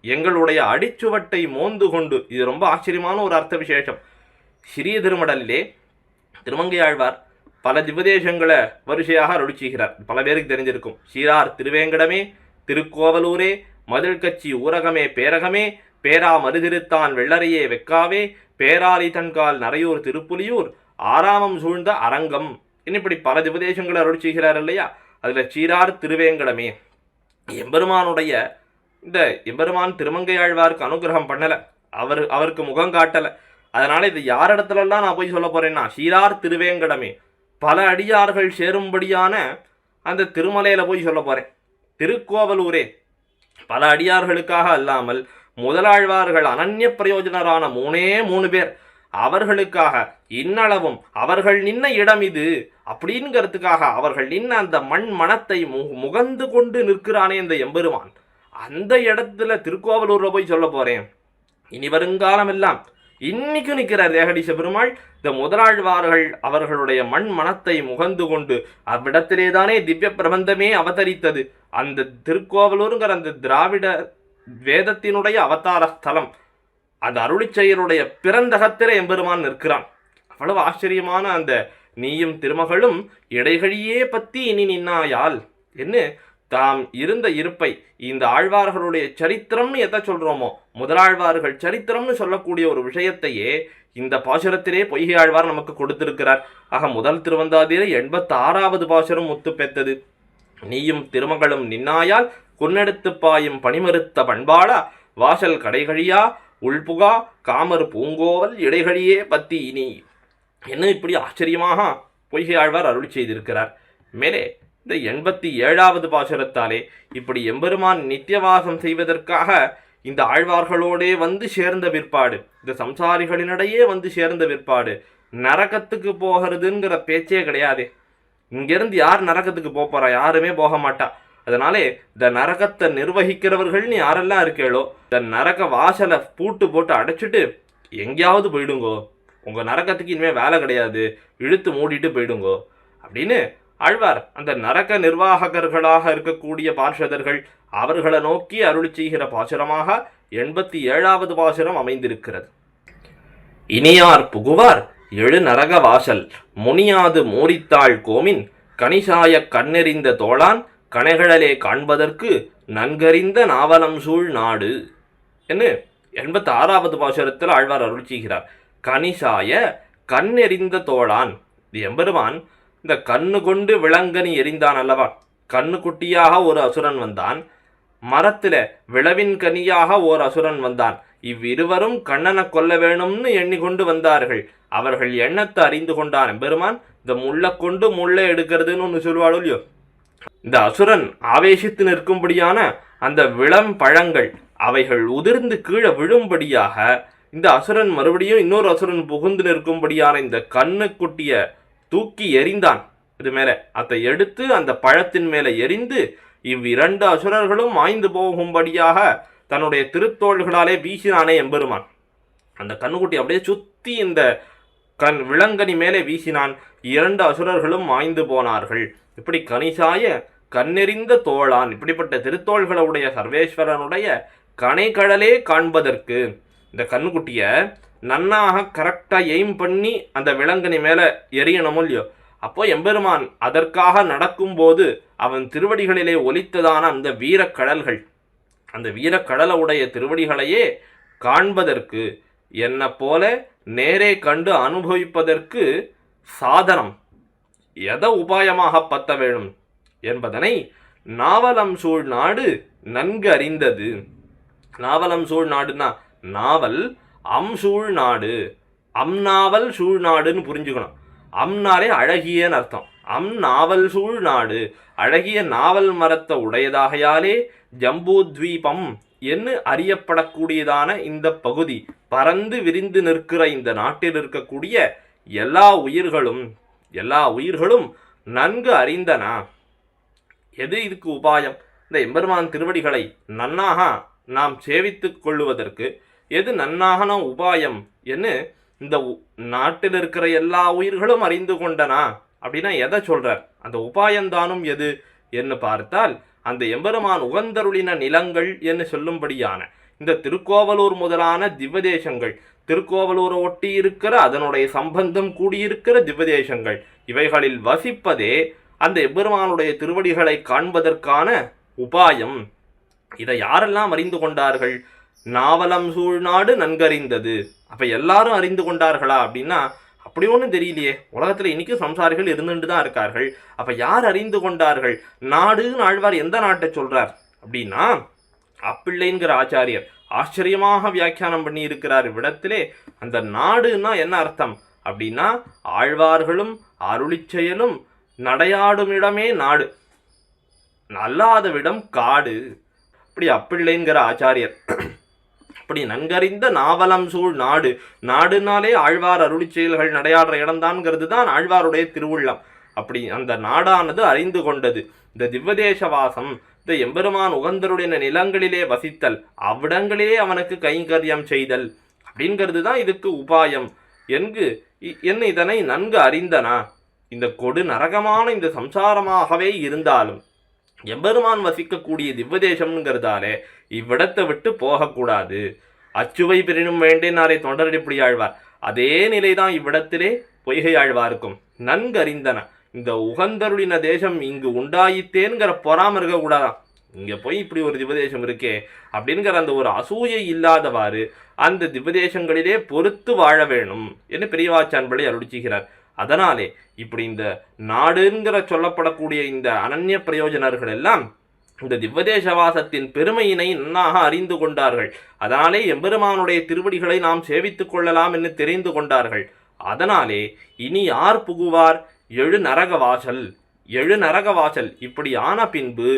எங்களுடைய அடிச்சுவட்டை மோந்து கொண்டு. இது ரொம்ப ஆச்சரியமான ஒரு அர்த்த விசேஷம். சிறிய திருமடலிலே திருமங்கையாழ்வார் பல திவ்யதேசங்களை வரிசையாக அருளிச்சுகிறார். பல பேருக்கு தெரிஞ்சிருக்கும். சீரார் திருவேங்கடமே, திருக்கோவலூரே, மதில் கட்சி ஊரகமே பேரகமே, பேரா மருதிருத்தான் வெள்ளரையே வெக்காவே, பேராலி தன்கால் நரையூர் திருப்புலியூர், ஆராமம் சூழ்ந்த அரங்கம், இப்படி பல திவ்யதேசங்களை அருளிச்சுகிறார் இல்லையா. அதில் சீரார் திருவேங்கடமே, எம்பெருமானுடைய இந்த எம்பெருமான் திருமங்கையாழ்வாருக்கு அனுகிரகம் பண்ணலை, அவருக்கு முகம் காட்டலை. அதனால இது யார் இடத்துலலாம் நான் போய் சொல்ல போறேன்னா, சீரார் திருவேங்கடமே, பல அடியார்கள் சேரும்படியான அந்த திருமலையில போய் சொல்ல போறேன். திருக்கோவலூரே, பல அடியார்களுக்காக அல்லாமல் முதலாழ்வார்கள் அனன்ய பிரயோஜனரான 3 பேர், அவர்களுக்காக இன்னளவும் அவர்கள் நின்ன இடம் இது அப்படிங்கிறதுக்காக அவர்கள் நின்ன அந்த மண் மனத்தை முகந்து கொண்டு நிற்கிறானே இந்த எம்பெருமான், அந்த இடத்துல திருக்கோவலூர்ல போய் சொல்ல போறேன். இனி வருங்காலம் எல்லாம் இன்னைக்கு நிற்கிறார் தேகடீச பெருமாள். இந்த முதலாழ்வார்கள் அவர்களுடைய மண் மனத்தை முகந்து கொண்டு அவ்விடத்திலே தானே திவ்ய பிரபந்தமே அவதரித்தது. அந்த திருக்கோவலூருங்கிற அந்த திராவிட வேதத்தினுடைய அவதார ஸ்தலம், அந்த அருளிச்செயலுடைய பிறந்தகத்திலே எம்பெருமான் நிற்கிறான். அவ்வளவு ஆச்சரியமான அந்த நீயும் திருமகளும் இடைகழியே பத்தி இனி நின்னாயால் என்ன தாம் இருந்த இருப்பை இந்த ஆழ்வார்களுடைய சரித்திரம்னு எதை சொல்றோமோ, முதலாழ்வார்கள் சரித்திரம்னு சொல்லக்கூடிய ஒரு விஷயத்தையே இந்த பாசுரத்திலே பொய்கை ஆழ்வார் நமக்கு கொடுத்திருக்கிறார். ஆக முதல் திருவந்தாதியிலே 86வது பாசுரம் முத்து பெற்றது. நீயும் திருமகளும் நின்னாயால் குன்னெடுத்து பாயும் பணிமறுத்த பண்பாளா, வாசல் கடைகழியா உள்புகா காமர் பூங்கோவல் இடைகழியே பத்தி இனி என்ன இப்படி ஆச்சரியமாக பொய்கை ஆழ்வார் அருளி செய்திருக்கிறார். மேலே இந்த 87வது பாசுரத்தாலே இப்படி எம்பெருமான் நித்தியவாசம் செய்வதற்காக இந்த ஆழ்வார்களோடே வந்து சேர்ந்த பிற்பாடு, இந்த சம்சாரிகளினிடையே வந்து சேர்ந்த பிற்பாடு நரகத்துக்கு போகிறதுங்கிற பேச்சே கிடையாது. இங்கிருந்து யார் நரகத்துக்கு போறா? யாருமே போக மாட்டா. அதனாலே இந்த நரகத்தை நிர்வகிக்கிறவர்கள்னு யாரெல்லாம் இருக்கேளோ, இந்த நரக வாசலை பூட்டு போட்டு அடைச்சிட்டு எங்கேயாவது போயிடுங்கோ, உங்க நரகத்துக்கு இனிமேல் வேலை கிடையாது, இழுத்து மூடிட்டு போயிடுங்கோ அப்படின்னு ஆழ்வார் அந்த நரக நிர்வாகர்களாக இருக்கக்கூடிய பார்ஷதர்கள் அவர்களை நோக்கி அருளி செய்கிற பாசுரமாக 87வது பாசுரம் அமைந்திருக்கிறது. இனியார் புகுவார் எழு நரக வாசல் முனியாது மூரித்தாள் கோமின் கனிசாய கண்ணெறிந்த தோளான் கணைகளே காண்பதற்கு நன்கறிந்த நாவலம் சூழ் நாடு என்று 86வது பாசுரத்தில் ஆழ்வார் அருளி செய்கிறார். கனிசாய கண்ணெறிந்த தோளான், இது எம்பெருமான் இந்த கண்ணு கொண்டு விலங்கனி எரிந்தான் அல்லவா. கண்ணு குட்டியாக ஒரு அசுரன் வந்தான், மரத்துல விளவின் கனியாக ஓர் அசுரன் வந்தான். இவ்விருவரும் கண்ணனை கொல்ல வேணும்னு எண்ணிக்கொண்டு வந்தார்கள். அவர்கள் எண்ணத்தை அறிந்து கொண்டான் எம்பெருமான். இந்த முள்ளை கொண்டு முள்ளை எடுக்கிறதுன்னு ஒன்று சொல்லுவாளோ இல்லையோ, இந்த அசுரன் ஆவேசித்து நிற்கும்படியான அந்த விளம் பழங்கள் அவைகள் உதிர்ந்து கீழே விழும்படியாக இந்த அசுரன் மறுபடியும் இன்னொரு அசுரன் புகுந்து நிற்கும்படியான இந்த கண்ணு குட்டிய தூக்கி எறிந்தான். இது மேலே அதை எடுத்து அந்த பழத்தின் மேலே எரிந்து இவ்விரண்டு அசுரர்களும் மாய்ந்து போகும்படியாக தன்னுடைய திருத்தோள்களாலே வீசினானே எம்பெருமான். அந்த கண்ணுக்குட்டி அப்படியே சுத்தி இந்த விலங்கனி மேலே வீசினான். இரண்டு அசுரர்களும் மாய்ந்து போனார்கள். இப்படி கனிசாய கண்ணெறிந்த தோளான், இப்படிப்பட்ட திருத்தோள்களுடைய சர்வேஸ்வரனுடைய கனைக்கடலே காண்பதற்கு இந்த கண்ணுக்குட்டிய நன்னாக கரெக்டாக எய்ம் பண்ணி அந்த விலங்கனி மேலே எரியணுமோ இல்லையோ, அப்போ எம்பெருமான் அதற்காக நடக்கும்போது அவன் திருவடிகளிலே ஒலித்ததான அந்த வீரக்கடல்கள், அந்த வீரக்கடலுடைய திருவடிகளையே காண்பதற்கு, என்ன போல நேரே கண்டு அனுபவிப்பதற்கு சாதனம் எதை உபாயமாக பத்த வேணும் என்பதனை நாவலம் சூழ் நாடு நன்கு அறிந்தது. நாவலம் சூழ் நாடுன்னா நாவல் சூழ் நாடு, நாவல் சூழ் நாடுன்னு புரிஞ்சுக்கணும். நாளே அழகியன்னு அர்த்தம். நாவல் சூழ் நாடு, அழகிய நாவல் மரத்தை உடையதாகையாலே ஜம்பூத்வீபம் என்று அறியப்படக்கூடியதான இந்த பகுதி, பறந்து விரிந்து நிற்கிற இந்த நாட்டில் இருக்கக்கூடிய எல்லா உயிர்களும் நன்கு அறிந்தனா. எது இதுக்கு உபாயம்? இந்த எம்பெருமான் திருவடிகளை நன்னாக நாம் சேவித்துக் கொள்ளுவதற்கு எது நன்னாகன உபாயம் என்று இந்த நாட்டில் இருக்கிற எல்லா உயிர்களும் அறிந்து கொண்டனா அப்படின்னா எதை சொல்றார்? அந்த உபாயந்தானும் எது என்று பார்த்தால், அந்த எம்பெருமான் உகந்தருளின நிலங்கள் என்று சொல்லும்படியான இந்த திருக்கோவலூர் முதலான திவ்வதேசங்கள், திருக்கோவலூரை ஒட்டி இருக்கிற அதனுடைய சம்பந்தம் கூடியிருக்கிற திவ்வதேசங்கள், இவைகளில் வசிப்பதே அந்த எம்பெருமானுடைய திருவடிகளை காண்பதற்கான உபாயம். இதை யாரெல்லாம் அறிந்து கொண்டார்கள்? நாவலம் சூழ்நாடு நன்கறிந்தது. அப்ப எல்லாரும் அறிந்து கொண்டார்களா அப்படின்னா அப்படி ஒன்றும் தெரியலையே. உலகத்துல இன்னைக்கும் சம்சாரிகள் இருந்துட்டு தான் இருக்கார்கள். அப்ப யார் அறிந்து கொண்டார்கள்? நாடுன்னு ஆழ்வார் எந்த நாட்டை சொல்றார் அப்படின்னா, அப்பிள்ளைங்கிற ஆச்சாரியர் ஆச்சரியமாக வியாக்கியானம் பண்ணி இருக்கிறார் இவ்விடத்திலே. அந்த நாடுன்னா என்ன அர்த்தம் அப்படின்னா, ஆழ்வார்களும் அருளிச் செயலும் நடையாடும் இடமே நாடு, அல்லாதவிடம் காடு. அப்படி அப்பிள்ளைங்கிற ஆச்சாரியர் அப்படி நன்கறிந்த நாவலம் சூழ் நாடு, நாடுனாலே ஆழ்வார் அருளி செயல்கள் நடையாடுற இடம்தான்ங்கிறது தான் ஆழ்வாருடைய திருவுள்ளம். அப்படி அந்த நாடானது அறிந்து கொண்டது. இந்த திவ்வதேச வாசம், இந்த எம்பெருமான் உகந்தருடைய நிலங்களிலே வசித்தல், அவ்விடங்களே அவனுக்கு கைங்கரியம் செய்தல் அப்படிங்கிறது தான் இதுக்கு உபாயம் என்ன இதனை நன்கு அறிந்தனா. இந்த கொடு நரகமான இந்த சம்சாரமாகவே இருந்தாலும் எம்பெருமான் வசிக்கக்கூடிய திவ்வதேசம்ங்கிறதாலே இவ்விடத்தை விட்டு போகக்கூடாது. அச்சுவை பெரினும் வேண்டேனாரே தொண்டரடிப்படி ஆழ்வார், அதே நிலைதான் இவ்விடத்திலே பொய்கை ஆழ்வாருக்கும். நன்கு அறிந்தன. இந்த உகந்தருளின தேசம் இங்கு உண்டாயித்தேங்கிற பொறாம இருக்கக்கூடாதான். இங்க போய் இப்படி ஒரு திவ்வதேசம் இருக்கே அப்படிங்கிற அந்த ஒரு அசூயை இல்லாதவாறு அந்த திவ்வதேசங்களிலே பொறுத்து வாழ வேணும் என்று பெரியவாச்சான்படி அருளிச்சுகிறார். அதனாலே இப்படி இந்த நாடுங்கிற சொல்லப்படக்கூடிய இந்த அனன்ய பிரயோஜனர்கள் எல்லாம் இந்த திவ்வதேசவாசத்தின் பெருமையினை நன்னாக அறிந்து கொண்டார்கள். அதனாலே எம்பெருமானுடைய திருவடிகளை நாம் சேவித்துக் கொள்ளலாம் என்று தெரிந்து கொண்டார்கள். அதனாலே இனி யார் புகுவார்? 7 நரகவாசல். 7 நரகவாசல் இப்படி ஆன பின்பு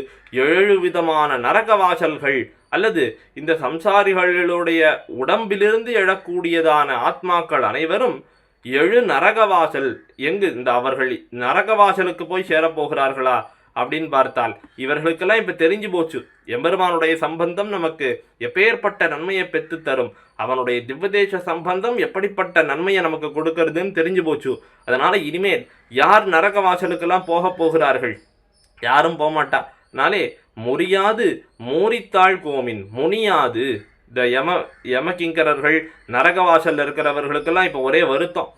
7 விதமான நரகவாசல்கள் அல்லது இந்த சம்சாரிகளுடைய உடம்பிலிருந்து எழக்கூடியதான ஆத்மாக்கள் அனைவரும் 7 நரகவாசல் எங்கு இந்த அவர்கள் நரகவாசலுக்கு போய் சேரப்போகிறார்களா அப்படின்னு பார்த்தால் இவர்களுக்கெல்லாம் இப்ப தெரிஞ்சு போச்சு எம்பெருமானுடைய சம்பந்தம் நமக்கு எப்பேற்பட்ட நன்மையை பெற்று தரும், அவனுடைய திவ்வதேச சம்பந்தம் எப்படிப்பட்ட நன்மையை நமக்கு கொடுக்கறதுன்னு தெரிஞ்சு போச்சு. அதனால இனிமேல் யார் நரகவாசலுக்கெல்லாம் போக போகிறார்கள்? யாரும் போகமாட்டா. நாளே முறியாது மூரித்தாள் கோமின், முனியாது இந்த யமகிங்கரர்கள் நரகவாசல் இருக்கிறவர்களுக்கெல்லாம் இப்போ ஒரே வருத்தம்.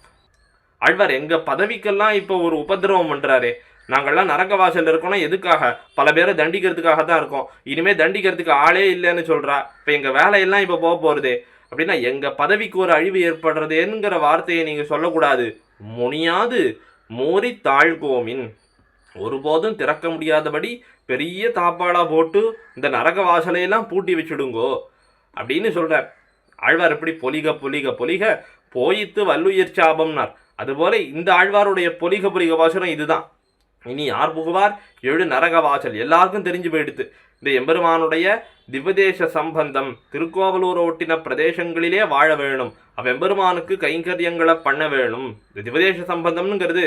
ஆழ்வார் எங்க பதவிக்கெல்லாம் இப்போ ஒரு உபதிரவம் பண்றாரு. நாங்கள்லாம் நரகவாசல் இருக்கோம்னா எதுக்காக? பல பேரை தண்டிக்கிறதுக்காக தான் இருக்கோம். இனிமேல் தண்டிக்கிறதுக்கு ஆளே இல்லைன்னு சொல்றா. இப்போ எங்க வேலையெல்லாம் இப்போ போக போறதே அப்படின்னா எங்க பதவிக்கு ஒரு அழிவு ஏற்படுறதுங்கிற வார்த்தையை நீங்க சொல்லக்கூடாது. முனியாது மூரி தாழ்கோமின், ஒருபோதும் திறக்க முடியாதபடி பெரிய தாப்பாளா போட்டு இந்த நரகவாசலையெல்லாம் பூட்டி வச்சுடுங்கோ அப்படின்னு சொல்றார். ஆழ்வார் எப்படி பொலிக பொலிக பொலிக போயித்து வல்லுயிர் சாபம்னார். அதுபோல இந்த ஆழ்வாருடைய பொலிக பொலிக வாசனம் இதுதான். இனி யார் புகுவார்? 7 நரகவாசல் எல்லாருக்கும் தெரிஞ்சு போயிடுத்து. இந்த எம்பெருமானுடைய திவ்வதேச சம்பந்தம் திருக்கோவலூர் ஒட்டின பிரதேசங்களிலே வாழ வேணும், எம்பெருமானுக்கு கைங்கரியங்களை பண்ண வேணும். இந்த திவ்வதேச சம்பந்தம்ங்கிறது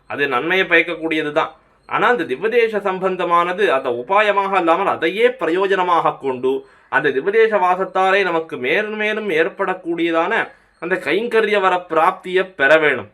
அது நன்மையை பயக்கக்கூடியது தான். ஆனால் அந்த திவ்யதேச சம்பந்தமானது அந்த உபாயமாக இல்லாமல் அதையே பிரயோஜனமாக கொண்டு அந்த திவ்யதேச வாசத்தாலே நமக்கு மேலும் மேலும் ஏற்படக்கூடியதான அந்த கைங்கரிய வர பிராப்தியை பெற வேணும்.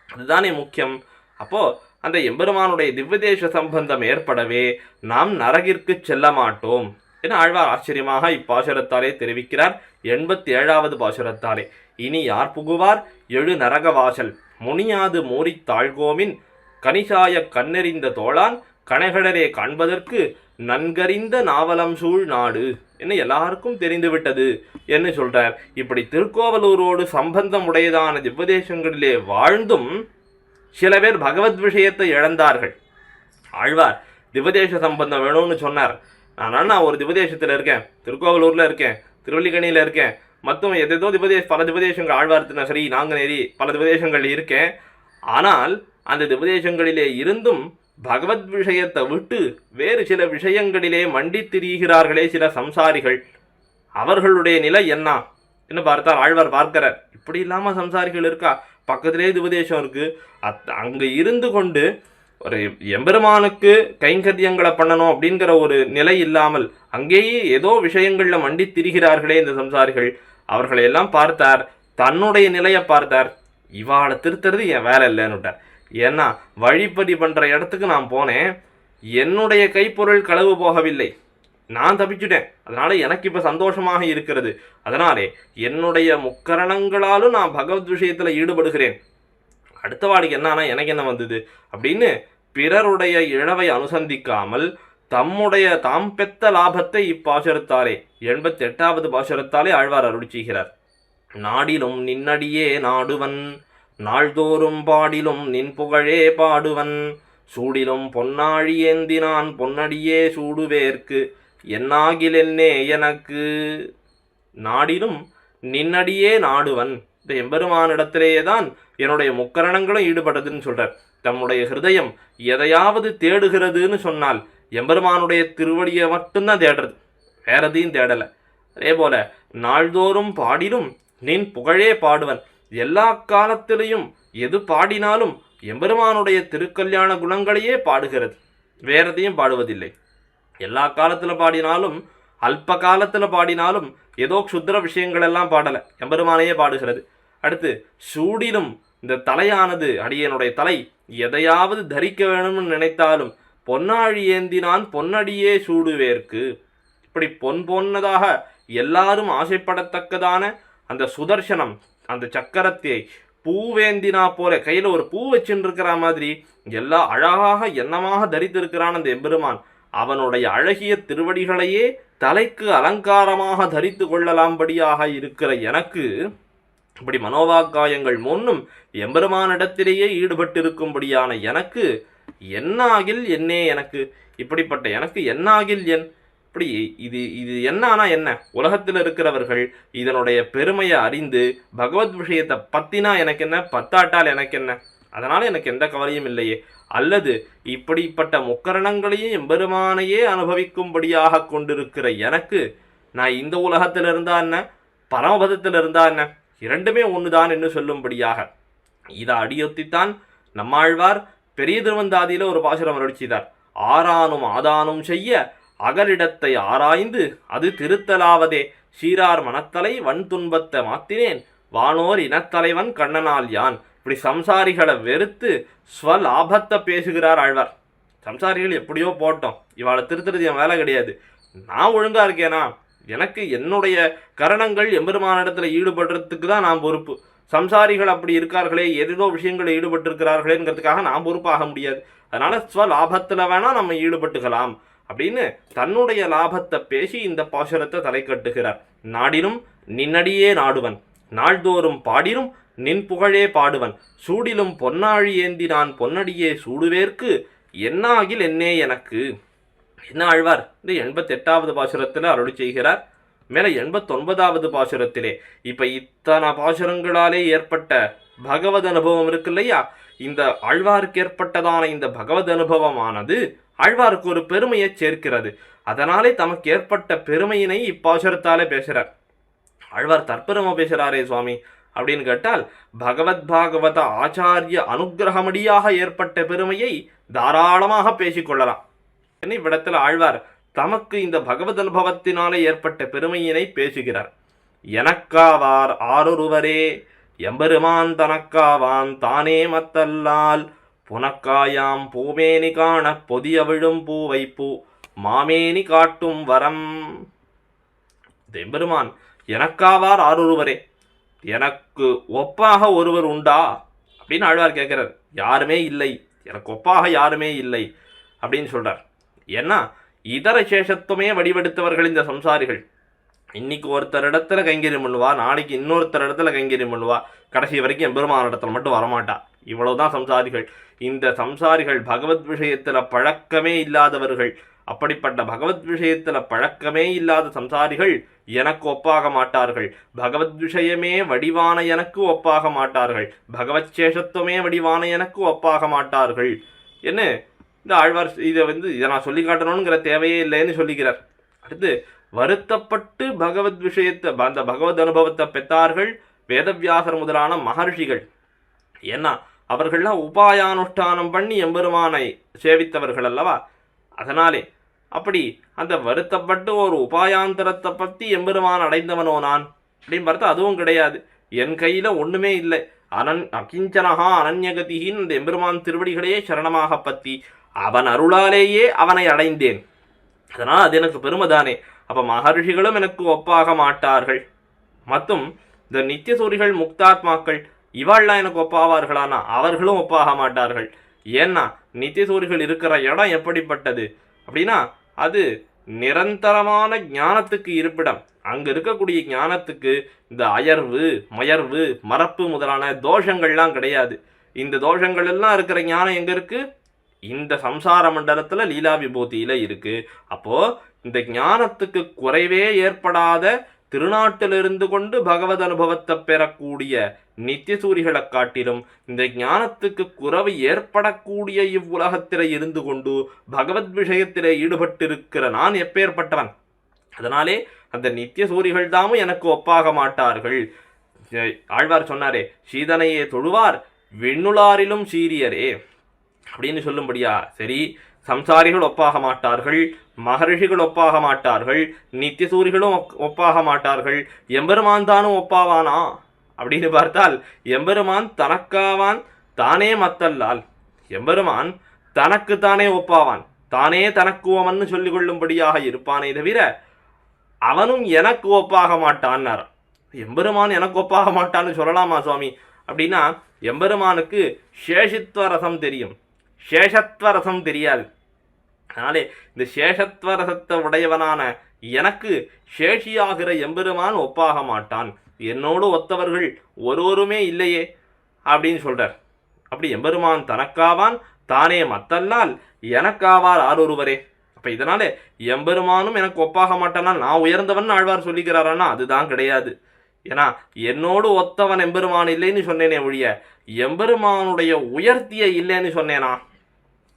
அதுதானே முக்கியம். அப்போ அந்த எம்பெருமானுடைய திவ்யதேச சம்பந்தம் ஏற்படவே நாம் நரகிற்கு செல்ல மாட்டோம் என ஆழ்வார் ஆச்சரியமாக இப்பாசுரத்தாலே தெரிவிக்கிறார். 87வது பாசுரத்தாலே, இனி யார் புகுவார் எழு நரக வாசல் முனியாது மூரி தாழ்கோமின் கனிசாய கண்ணெறிந்த தோளான் கணைகடரே காண்பதற்கு நன்கறிந்த நாவலம் சூழ் நாடு என்ன எல்லாருக்கும் தெரிந்துவிட்டது என்று சொல்றார். இப்படி திருக்கோவலூரோடு சம்பந்தம் உடையதான திவ்யதேசங்களிலே வாழ்ந்தும் சில பேர் பகவத் விஷயத்தை இழந்தார்கள். ஆழ்வார் திவ்யதேச சம்பந்தம் வேணும்னு சொன்னார். நான் ஒரு திவ்யதேசத்தில் இருக்கேன், திருக்கோவலூரில் இருக்கேன், திருவல்லிக்கணியில் இருக்கேன், மொத்தம் எதோ பல திவ்யதேசங்கள் ஆழ்வார் தினசரி நாங்குநேரி பல திவ்யதேசங்கள் இருக்கேன். ஆனால் அந்த திவ்யதேசங்களிலே இருந்தும் பகவத் விஷயத்தை விட்டு வேறு சில விஷயங்களிலே மண்டி திரிகிறார்களே சில சம்சாரிகள், அவர்களுடைய நிலை என்ன என்று பார்த்தால் ஆழ்வார் பார்க்கிறார். இப்படி இல்லாமல் சம்சாரிகள் இருக்கா? பக்கத்திலே திவ்யதேசம் இருக்கு, அங்கே இருந்து கொண்டு ஒரு எம்பெருமானுக்கு கைங்கரியங்களை பண்ணணும் அப்படிங்கிற ஒரு நிலை இல்லாமல் அங்கேயே ஏதோ விஷயங்கள்ல மண்டி திரிகிறார்களே இந்த சம்சாரிகள், அவர்களை எல்லாம் பார்த்தார். தன்னுடைய நிலையை பார்த்தார். இவாளை திருத்துறது என் வேலை இல்லைன்னுட்டார். ஏன்னா வழிப்பறி பண்ற இடத்துக்கு நான் போனேன், என்னுடைய கைப்பொருள் களவு போகவில்லை, நான் தப்பிச்சுட்டேன், அதனால எனக்கு இப்ப சந்தோஷமாக இருக்கிறது. அதனாலே என்னுடைய முக்கரணங்களாலும் நான் பகவத் விஷயத்துல ஈடுபடுகிறேன். அடுத்த வாடிக்கு என்னன்னா எனக்கு என்ன வந்தது அப்படின்னு பிறருடைய இழவை அனுசந்திக்காமல் தாம் பெத்த லாபத்தை இப்பாசுரத்தாலே 88வது பாசுரத்தாலே ஆழ்வார் அருளி செய்கிறார். நாடிலும் நின்னடியே நாடுவன் நாள்தோறும் பாடிலும் நின் புகழே பாடுவன் சூடிலும் பொன்னாழி ஏந்தினான் பொன்னடியே சூடுவேற்கு என்னாகிலென்னே எனக்கு. நாடிலும் நின்னடியே நாடுவன், இந்த எம்பெருமானிடத்திலேயே தான் என்னுடைய முக்கரணங்களும் ஈடுபடுதுன்னு சொல்றார். தம்முடைய ஹிருதயம் எதையாவது தேடுகிறதுன்னு சொன்னால் எம்பெருமானுடைய திருவடியை மட்டும்தான் தேடுறது, வேற எதையும் தேடலை. அதே போல நாள்தோறும் பாடிலும் நின் புகழே பாடுவன், எல்லா காலத்திலையும் எது பாடினாலும் எம்பெருமானுடைய திருக்கல்யாண குணங்களையே பாடுகிறது, வேற எதையும் பாடுவதில்லை. எல்லா காலத்தில் பாடினாலும் அல்ப காலத்தில் பாடினாலும் ஏதோ க்ஷுத்ர விஷயங்கள் எல்லாம் பாடலை, எம்பெருமானையே பாடுகிறது. அடுத்து சூடிலும், இந்த தலையானது அடியனுடைய தலை எதையாவது தரிக்க வேணும்னு நினைத்தாலும் பொன்னாழி ஏந்தினான் பொன்னடியே சூடுவேற்கு, இப்படி பொன்னதாக எல்லாரும் ஆசைப்படத்தக்கதான அந்த சுதர்சனம், அந்த சக்கரத்தை பூவேந்தினா போல கையில் ஒரு பூ வச்சுன்னு இருக்கிற மாதிரி எல்லா அழகாக எண்ணமாக தரித்திருக்கிறான் அந்த எம்பெருமான். அவனுடைய அழகிய திருவடிகளையே தலைக்கு அலங்காரமாக தரித்து கொள்ளலாம்படியாக இருக்கிற எனக்கு இப்படி மனோவாக்காயங்கள் முன்னும் எம்பெருமானிடத்திலேயே ஈடுபட்டிருக்கும்படியான எனக்கு என்னாகில் என்னே எனக்கு, இப்படிப்பட்ட எனக்கு என்னாகில் என், இப்படி இது என்னானா என்ன, உலகத்தில் இருக்கிறவர்கள் இதனுடைய பெருமையை அறிந்து பகவத் விஷயத்தை பத்தினா எனக்கு என்ன, பத்தாட்டால் எனக்கு என்ன, அதனால எனக்கு எந்த கவலையும் இல்லையே. அல்லது இப்படிப்பட்ட முக்கரணங்களையும் எம்பெருமானையே அனுபவிக்கும்படியாக கொண்டிருக்கிற எனக்கு நான் இந்த உலகத்தில் இருந்தா என்ன, பரமபதத்தில் இருந்தா என்ன, இரண்டுமே ஒண்ணுதான் என்று சொல்லும்படியாக இதை அடியொத்தித்தான் நம்மாழ்வார் பெரிய திருவந்தாதியில ஒரு பாசுரம் அருளிச்சார். ஆரானும் ஆதானும் செய்ய அகலிடத்தை ஆராய்ந்து அது திருத்தலாவதே சீரார் மனத்தலை வன் துன்பத்தை மாத்தினேன் வானோர் இனத்தலைவன் கண்ணனால் யான். இப்படி சம்சாரிகளை வெறுத்து ஸ்வலாபத்தை பேசுகிறார் ஆழ்வார். சம்சாரிகள் எப்படியோ போட்டோம், இவாளை திருத்துறது என் வேலை கிடையாது, நான் ஒழுங்கா இருக்கேனா, எனக்கு என்னுடைய கரணங்கள் எம்பெருமானிடத்துல ஈடுபடுறதுக்கு தான் நான் பொறுப்பு. சம்சாரிகள் அப்படி இருக்கார்களே, ஏதோ விஷயங்களில் ஈடுபட்டிருக்கிறார்களேங்கிறதுக்காக நான் பொறுப்பாக முடியாது. அதனால ஸ்வலாபத்தில் வேணா நம்ம ஈடுபட்டுக்கலாம் அப்படின்னு தன்னுடைய லாபத்தை பேசி இந்த பாசுரத்தை தலை கட்டுகிறார். நாடினும் நின்னடியே நாடுவன் நாள்தோறும் பாடினும் நின் புகழே பாடுவன் சூடிலும் பொன்னாழி ஏந்தினான் பொன்னடியே சூடுவேற்கு என்னாகில் என்னே எனக்கு. என்ன ஆழ்வார் இந்த 88வது பாசுரத்தில் அருளி செய்கிறார். மேலே 89வது பாசுரத்திலே இப்ப இத்தனை பாசுரங்களாலே ஏற்பட்ட பகவத் அனுபவம் இருக்கு இல்லையா, இந்த ஆழ்வாருக்கு ஏற்பட்டதான இந்த பகவத் அனுபவமானது ஆழ்வாருக்கு ஒரு பெருமையை சேர்க்கிறது. அதனாலே தமக்கு ஏற்பட்ட பெருமையினை இப்பாசுரத்தாலே பேசுறார். ஆழ்வார் தற்பெருமை பேசுறாரே சுவாமி, அப்படின்னு கேட்டால் பகவத் பாகவத ஆச்சாரிய அனுகிரகமடியாக ஏற்பட்ட பெருமையை தாராளமாக பேசிக்கொள்ளலாம். என்ன இவ்விடத்தில் ஆழ்வார் தமக்கு இந்த பகவத் அனுபவத்தினாலே ஏற்பட்ட பெருமையினை பேசுகிறார். எனக்காவார் ஆரொருவரே, எம்பெருமான் தனக்காவான் தானே மத்தல்லால், புனக்காயாம் பூமேனி காண பொதிய விழும் பூவைப்பூ மாமேனி காட்டும் வரம். எம்பெருமான் எனக்காவார் ஆரொருவரே, எனக்கு ஒப்பாக ஒருவர் உண்டா அப்படின்னு ஆழ்வார் கேட்கிறார். யாருமே இல்லை, எனக்கு ஒப்பாக யாருமே இல்லை அப்படின்னு சொல்றார். ஏன்னா இதர சேஷத்துவமே வடிவெடுத்தவர்கள் இந்த சம்சாரிகள். இன்னைக்கு ஒருத்தர் இடத்துல கைங்கரியம் பண்ணுவா, நாளைக்கு இன்னொருத்தர் இடத்துல கைங்கரியம் பண்ணுவா, கடைசி வரைக்கும் எம்பெருமான இடத்துல மட்டும் வரமாட்டா. இவ்வளவுதான் சம்சாரிகள். இந்த சம்சாரிகள் பகவத் விஷயத்துல பழக்கமே இல்லாதவர்கள். அப்படிப்பட்ட பகவத் விஷயத்துல பழக்கமே இல்லாத சம்சாரிகள் எனக்கு ஒப்பாக மாட்டார்கள். பகவத் விஷயமே வடிவான எனக்கு ஒப்பாக மாட்டார்கள். பகவத் சேஷத்துவமே வடிவான எனக்கு ஒப்பாக மாட்டார்கள் என்ன இந்த ஆழ்வார் இதை நான் சொல்லி காட்டணுங்கிற தேவையே இல்லைன்னு சொல்லிக்கிறார். அடுத்து வருத்தப்பட்டு பகவத் விஷயத்தை அந்த பகவத் அனுபவத்தை பெற்றார்கள் வேதவியாசர் முதலான மகர்ஷிகள். ஏன்னா அவர்கள்லாம் உபாயானுஷ்டானம் பண்ணி எம்பெருமானை சேவித்தவர்கள் அல்லவா. அதனாலே அப்படி அந்த வருத்தப்பட்டு ஒரு உபாயாந்தரத்தை பற்றி எம்பெருமான் அடைந்தவனோ நான் அப்படின்னு பார்த்தா அதுவும் கிடையாது. என் கையில் ஒன்றுமே இல்லை. அகிஞ்சனஹா அனன்யகதியின் அந்த எம்பெருமான் திருவடிகளையே சரணமாக பற்றி அவன் அருளாலேயே அவனை அடைந்தேன். அதனால் அது எனக்கு பெருமைதானே. அப்போ மகர்ஷிகளும் எனக்கு ஒப்பாக மாட்டார்கள். மற்றும் இந்த நித்தியசூரிகள் முக்தாத்மாக்கள் இவாள்லாம் எனக்கு ஒப்பாவார்களானா அவர்களும் ஒப்பாக மாட்டார்கள். ஏன்னா நித்தியசூரிகள் இருக்கிற இடம் எப்படிப்பட்டது அப்படின்னா அது நிரந்தரமான ஞானத்துக்கு இருப்பிடம். அங்கே இருக்கக்கூடிய ஞானத்துக்கு இந்த அயர்வு மயர்வு மறப்பு முதலான தோஷங்கள்லாம் கிடையாது. இந்த தோஷங்கள் எல்லாம் இருக்கிற ஞானம் எங்கே இருக்குது? இந்த சம்சார மண்டலத்தில் லீலா விபூதியில் இருக்குது. அப்போது இந்த ஞானத்துக்கு குறைவே ஏற்படாத திருநாட்டிலிருந்து கொண்டு பகவத் அனுபவத்தை பெறக்கூடிய நித்தியசூரிகளை காட்டிலும் இந்த ஞானத்துக்கு குறைவு ஏற்படக்கூடிய இவ்வுலகத்திலே இருந்து கொண்டு பகவத் விஷயத்திலே ஈடுபட்டிருக்கிற நான் எப்பேற்பட்டவன். அதனாலே அந்த நித்தியசூரிகள் தாமும் எனக்கு ஒப்பாக மாட்டார்கள். ஆழ்வார் சொன்னாரே, சீதனையே தொழுவார் வெண்ணுளாரிலும் சீரியரே அப்படின்னு சொல்லும்படியா. சரி, சம்சாரிகள் ஒப்பாக மாட்டார்கள், மகர்ஷிகள் ஒப்பாக மாட்டார்கள், நித்தியசூரிகளும் ஒப்பாக மாட்டார்கள், எம்பெருமான் தானும் ஒப்பாவானா அப்படின்னு பார்த்தால் எம்பெருமான் தனக்காவான் தானே மத்தல்லால். எம்பெருமான் தனக்கு தானே ஒப்பாவான், தானே தனக்குவமன்னு சொல்லிக் கொள்ளும்படியாக இருப்பானே தவிர அவனும் எனக்கு ஒப்பாக மாட்டான்னார். எம்பெருமான் எனக்கு ஒப்பாக மாட்டான்னு சொல்லலாமா சுவாமி அப்படின்னா, எம்பெருமானுக்கு சேஷித்வ ரசம் தெரியும், சேஷத்வ ரசம் தெரியாது. அதனாலே இந்த சேஷத்வ ரசத்தை உடையவனான எனக்கு சேஷியாகிற எம்பெருமான் ஒப்பாக மாட்டான். என்னோடு ஒத்தவர்கள் ஒருவருமே இல்லையே அப்படின்னு சொல்றார். அப்படி எம்பெருமான் தனக்காவான் தானே மத்தல்லால் எனக்காவார் ஆரொருவரே. அப்ப இதனால எம்பெருமானும் எனக்கு ஒப்பாக மாட்டானா நான் உயர்ந்தவன் ஆழ்வார் சொல்லிக்கிறாரானா அதுதான் கிடையாது. ஏன்னா என்னோடு ஒத்தவன் எம்பெருமான் இல்லைன்னு சொன்னேனே ஒழிய எம்பெருமானுடைய உயர்த்திய இல்லைன்னு சொன்னேனா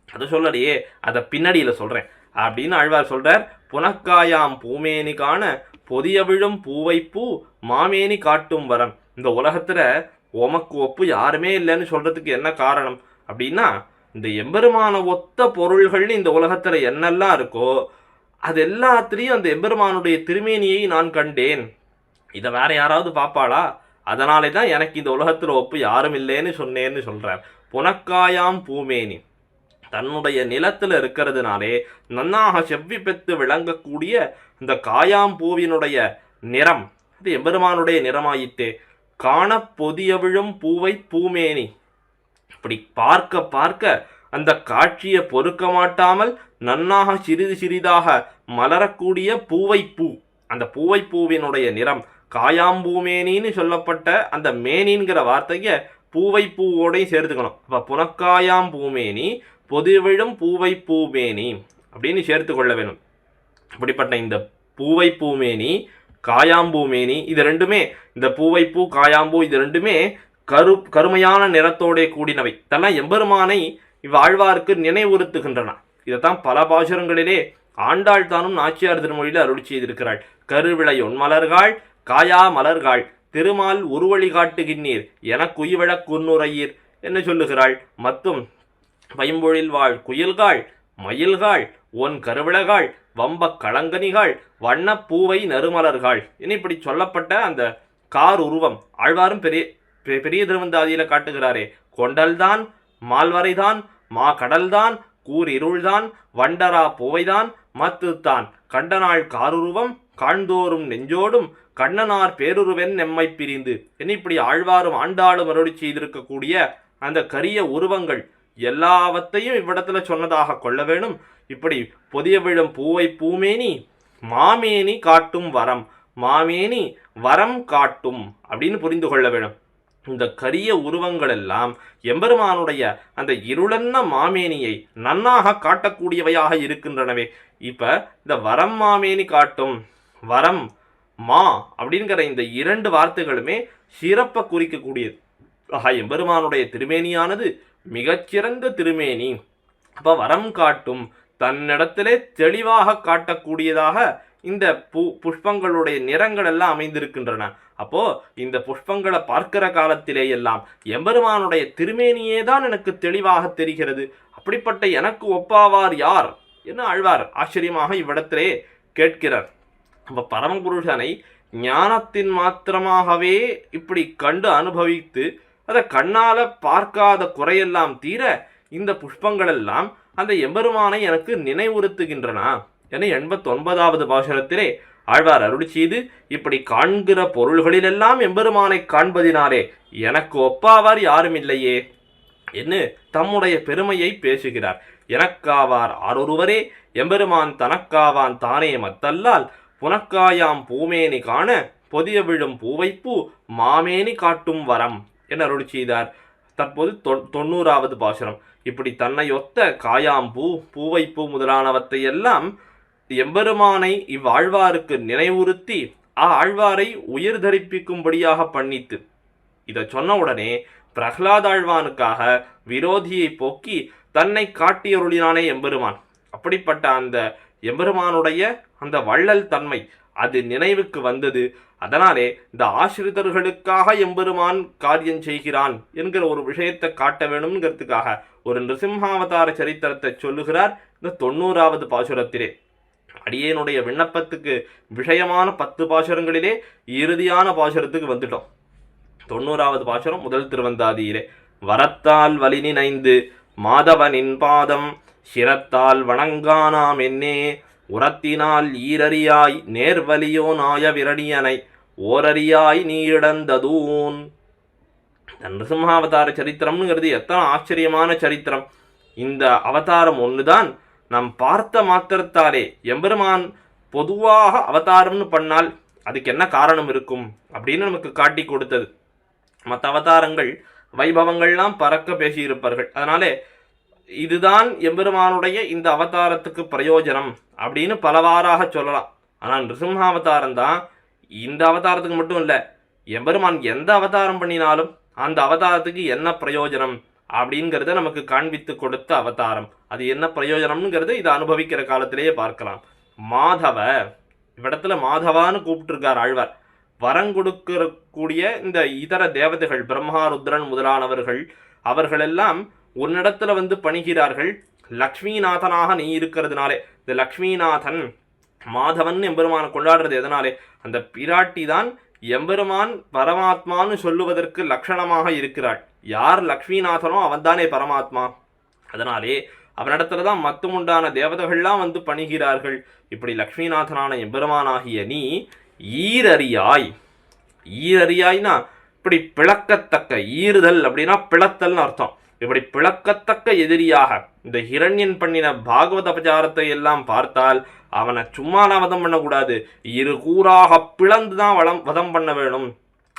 அது சொல்லலையே, அதை பின்னாடியில் சொல்கிறேன் அப்படின்னு ஆழ்வார் சொல்கிறார். புனக்காயாம் பூமேனி காண பொதிய விழும் பூவைப்பூ மாமேனி காட்டும் வரம். இந்த உலகத்தில் உமக்கு ஒப்பு யாருமே இல்லைன்னு சொல்கிறதுக்கு என்ன காரணம் அப்படின்னா, இந்த எம்பெருமான ஒத்த பொருள்கள்னு இந்த உலகத்தில் என்னெல்லாம் இருக்கோ அது எல்லாத்திலையும் அந்த எம்பெருமானுடைய திருமேனியை நான் கண்டேன். இதை வேற யாராவது பார்ப்பாளா? அதனாலே தான் எனக்கு இந்த உலகத்தில் ஒப்பு யாரும் இல்லைன்னு சொன்னேன்னு சொல்கிறார். புனக்காயாம் பூமேனி தன்னுடைய நிலத்தில் இருக்கிறதுனாலே நன்னாக செவ்வி பெற்று விளங்கக்கூடிய இந்த காயாம்பூவினுடைய நிறம் இது எம்பெருமானுடைய நிறமாயிட்டே. காண பொதிய விழும் பூவை பூமேனி. இப்படி பார்க்க பார்க்க அந்த காட்சியை பொறுக்க மாட்டாமல் நன்னாக சிறிது சிறிதாக மலரக்கூடிய பூவை பூ, அந்த பூவை பூவினுடைய நிறம் காயாம்பூமேனின்னு சொல்லப்பட்ட அந்த மேனிங்கிற வார்த்தையை பூவை பூவோடையும் சேர்த்துக்கணும். அப்போ புனக்காயாம் பூமேனி பொதிவிழும் பூவை பூமேனி அப்படின்னு சேர்த்து கொள்ள வேணும். அப்படிப்பட்ட இந்த பூவை பூமேனி காயாம்பூமேனி இது ரெண்டுமே, இந்த பூவைப்பூ காயாம்பூ இது ரெண்டுமே கருமையான நிறத்தோட கூடினவை. இதெல்லாம் எம்பெருமானை இவ்வாழ்வாருக்கு நினைவுறுத்துகின்றன. இதைத்தான் பல பாசுரங்களிலே ஆண்டாள் தானும் நாச்சியார் திருமொழியில் அருளி செய்திருக்கிறாள். கருவிளையொன் மலர்கள் காயா மலர்கள் திருமால் உருவழி காட்டுகின்றீர் எனக்கு உய்வழக் குன்னுரையீர் என்று சொல்லுகிறாள். மத்தும் பைம்பொழில் வாழ் குயில்காள் மயில்காள் ஒன் கருவிளகாள் வம்பக் களங்கனிகாள் வண்ணப் பூவை நறுமலர்கள் இனி இப்படி சொல்லப்பட்ட அந்த கார் உருவம் ஆழ்வாரும் பெரிய திருவந்தாதியில காட்டுகிறாரே. கொண்டல்தான் மால்வரைதான் மா கடல்தான் கூர் இருள்தான் வண்டரா பூவைதான் மத்துத்தான் கண்டனாள் காருருவம் காண்தோறும் நெஞ்சோடும் கண்ணனார் பேருருவென் நெம்மை பிரிந்து இனி இப்படி ஆழ்வாரும் ஆண்டாளும் அருளி செய்திருக்கக்கூடிய அந்த கரிய உருவங்கள் எல்லாவற்றையும் இவ்விடத்துல சொன்னதாக கொள்ள வேணும். இப்படி பொதிய விழும் பூவை பூமேனி மாமேனி காட்டும் வரம் மாமேனி வரம் காட்டும் அப்படின்னு புரிந்து கொள்ள வேணும். இந்த கரிய உருவங்கள் எல்லாம் எம்பெருமானுடைய அந்த இருளன்ன மாமேனியை நன்னாக காட்டக்கூடியவையாக இருக்கின்றனவே. இப்ப இந்த வரம் மாமேனி காட்டும் வரம் மா அப்படிங்கிற இந்த இரண்டு வார்த்தைகளுமே சிறப்பை குறிக்கக்கூடியது. ஆக எம்பெருமானுடைய திருமேனியானது மிகச்சிறந்த திருமேனி. அப்ப வரம் காட்டும் தன்னிடத்திலே தெளிவாக காட்டக்கூடியதாக இந்த புஷ்பங்களுடைய நிறங்கள் எல்லாம் அமைந்திருக்கின்றன. அப்போ இந்த புஷ்பங்களை பார்க்கிற காலத்திலே எல்லாம் எம்பெருமானுடைய திருமேனியே தான் எனக்கு தெளிவாக தெரிகிறது. அப்படிப்பட்ட எனக்கு ஒப்பாவார் யார் என்று ஆழ்வார் ஆச்சரியமாக இவ்விடத்திலே கேட்கிறார். நம்ம பரமபுருஷனை ஞானத்தின் மாத்திரமாகவே இப்படி கண்டு அனுபவித்து அதை கண்ணால பார்க்காத குறையெல்லாம் தீர இந்த புஷ்பங்கள் எல்லாம் அந்த எம்பெருமானை எனக்கு நினைவுறுத்துகின்றன என 89வது பாசுரத்திலே ஆழ்வார் அருளி செய்து இப்படி காண்கிற பொருள்களிலெல்லாம் எம்பெருமானை காண்பதினாலே எனக்கு ஒப்பாவார் யாரும் இல்லையே என்று தம்முடைய பெருமையை பேசுகிறார். எனக்காவார் ஆரொருவரே எம்பெருமான் தனக்காவான் தானே மத்தல்லால் புனக்காயாம் பூமேனி காண பொதிய விழும் பூவைப்பூ மாமேனி காட்டும் வரம் என அருளி செய்தார். தற்போது 90வது பாசுரம் இப்படி தன்னையொத்த காயாம்பூ பூவைப்பூ முதலானவற்றை எல்லாம் எம்பெருமானை இவ்வாழ்வாருக்கு நினைவுறுத்தி ஆழ்வாரை உயிர் தரிப்பிக்கும்படியாக பண்ணித்து. இதை சொன்ன உடனே பிரகலாதாழ்வானுக்காக விரோதியை போக்கி தன்னை காட்டியருளினானே எம்பெருமான். அப்படிப்பட்ட அந்த எம்பெருமானுடைய அந்த வள்ளல் தன்மை அது நினைவுக்கு வந்தது. அதனாலே இந்த ஆசிரிதர்களுக்காக எம்பெருமான் காரியம் செய்கிறான் என்கிற ஒரு விஷயத்தை காட்ட வேணும்ங்கிறதுக்காக ஒரு நிருசிம்ஹாவதார சரித்திரத்தை சொல்லுகிறார் இந்த 90வது பாசுரத்திலே. அடியேனுடைய விண்ணப்பத்துக்கு விஷயமான 10 பாசுரங்களிலே இறுதியான பாசுரத்துக்கு வந்துட்டோம். 90வது பாசுரம் முதல் திருவந்தாதியிலே வரத்தால் வலினி நைந்து மாதவனின் பாதம் சிரத்தால் வணங்கானாம் என்னே உரத்தினால் ஈரறியாய் நேர்வலியோ நாய விரணியனை ஓரறியாய் நீ இடந்ததூன். நிருசிம்ஹாவதார சரித்திரம்ங்கிறது எத்தனை ஆச்சரியமான சரித்திரம். இந்த அவதாரம் ஒண்ணுதான் நாம் பார்த்த மாத்திரத்தாலே எம்பெருமான் பொதுவாக அவதாரம்னு பண்ணால் அதுக்கு என்ன காரணம் இருக்கும் அப்படின்னு நமக்கு காட்டி கொடுத்தது. மற்ற அவதாரங்கள் வைபவங்கள்லாம் பறக்க பேசியிருப்பார்கள். அதனாலே இதுதான் எம்பெருமானுடைய இந்த அவதாரத்துக்கு பிரயோஜனம் அப்படின்னு பலவாறாக சொல்லலாம். ஆனால் நிருசிம்ஹாவதாரம் தான் இந்த அவதாரத்துக்கு மட்டும் இல்லை, எம்பெருமான் எந்த அவதாரம் பண்ணினாலும் அந்த அவதாரத்துக்கு என்ன பிரயோஜனம் அப்படிங்கிறத நமக்கு காண்பித்து கொடுத்த அவதாரம். அது என்ன பிரயோஜனம்ங்கிறத இதை அனுபவிக்கிற காலத்திலேயே பார்க்கலாம். மாதவ இவ்விடத்துல மாதவான்னு கூப்பிட்டுருக்கார் ஆழ்வார். வரம் கொடுக்கக்கூடிய இந்த இதர தேவதைகள் பிரம்மா ருத்ரன் முதலானவர்கள் அவர்களெல்லாம் உன்னிடத்துல வந்து பணிகிறார்கள். லக்ஷ்மிநாதனாக நீ இருக்கிறதுனாலே இந்த லக்ஷ்மிநாதன் மாதவன் எம்பெருமான கொண்டாடுறது எதனாலே அந்த பிராட்டி தான் எம்பெருமான் பரமாத்மான்னு சொல்லுவதற்கு லட்சணமாக இருக்கிறாள். யார் லக்ஷ்மிநாதனோ அவன்தானே பரமாத்மா. அதனாலே அவனிடத்துல தான் மத்துமுண்டான தேவதைகள்லாம் வந்து பணிகிறார்கள். இப்படி லக்ஷ்மிநாதனான எம்பெருமானாகிய நீ ஈரறியாய், ஈரறியாய்னா இப்படி பிளக்கத்தக்க, ஈறுதல் அப்படின்னா பிளத்தல்னு அர்த்தம். இப்படி பிளக்கத்தக்க எதிரியாக இந்த ஹிரண்யன் பண்ணின பாகவத அபச்சாரத்தை எல்லாம் பார்த்தால் அவனை சும்மாலாம் வதம் பண்ணக்கூடாது, இரு கூறாக பிளந்துதான் வதம் பண்ண வேணும்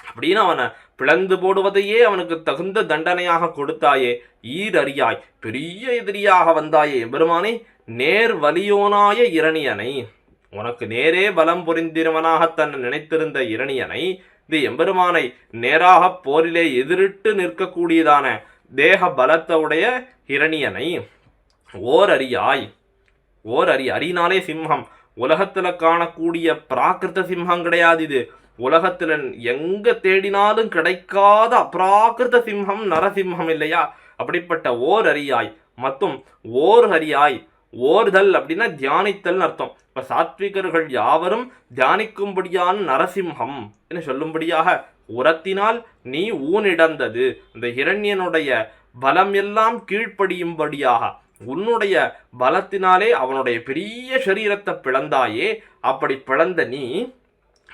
அப்படின்னு அவனை பிளந்து போடுவதையே அவனுக்கு தகுந்த தண்டனையாக கொடுத்தாயே. ஈரறியாய் பெரிய எதிரியாக வந்தாயே எம்பெருமானே. நேர் வலியோனாய இரணியனை, உனக்கு நேரே பலம் புரிந்திருவனாக தன்னை நினைத்திருந்த இரணியனை, இது எம்பெருமானை நேராக போரிலே எதிரிட்டு நிற்கக்கூடியதான தேக பலத்தவுடைய இரணியனை ஓர் அறியாய், ஓர் அறி, அறினாலே சிம்ஹம், உலகத்துல காணக்கூடிய பிராகிருத சிம்ஹம் கிடையாது, இது உலகத்துல எங்க தேடினாலும் கிடைக்காத அப்ராகிருத சிம்ஹம் நரசிம்ஹம் இல்லையா? அப்படிப்பட்ட ஓர் அரியாய் மற்றும் ஓர் ஹரியாய். ஓர்தல் அப்படின்னா தியானித்தல் அர்த்தம். இப்ப சாத்விகர்கள் யாவரும் தியானிக்கும்படியான நரசிம்ஹம் என்று சொல்லும்படியாக உரத்தினால் நீ ஊனிடந்தது, அந்த ஹிரண்யனுடைய பலம் எல்லாம் கீழ்ப்படியும்படியாக உன்னுடைய பலத்தினாலே அவனுடைய பெரிய சரீரத்தை பிளந்தாயே. அப்படி பிளந்த நீ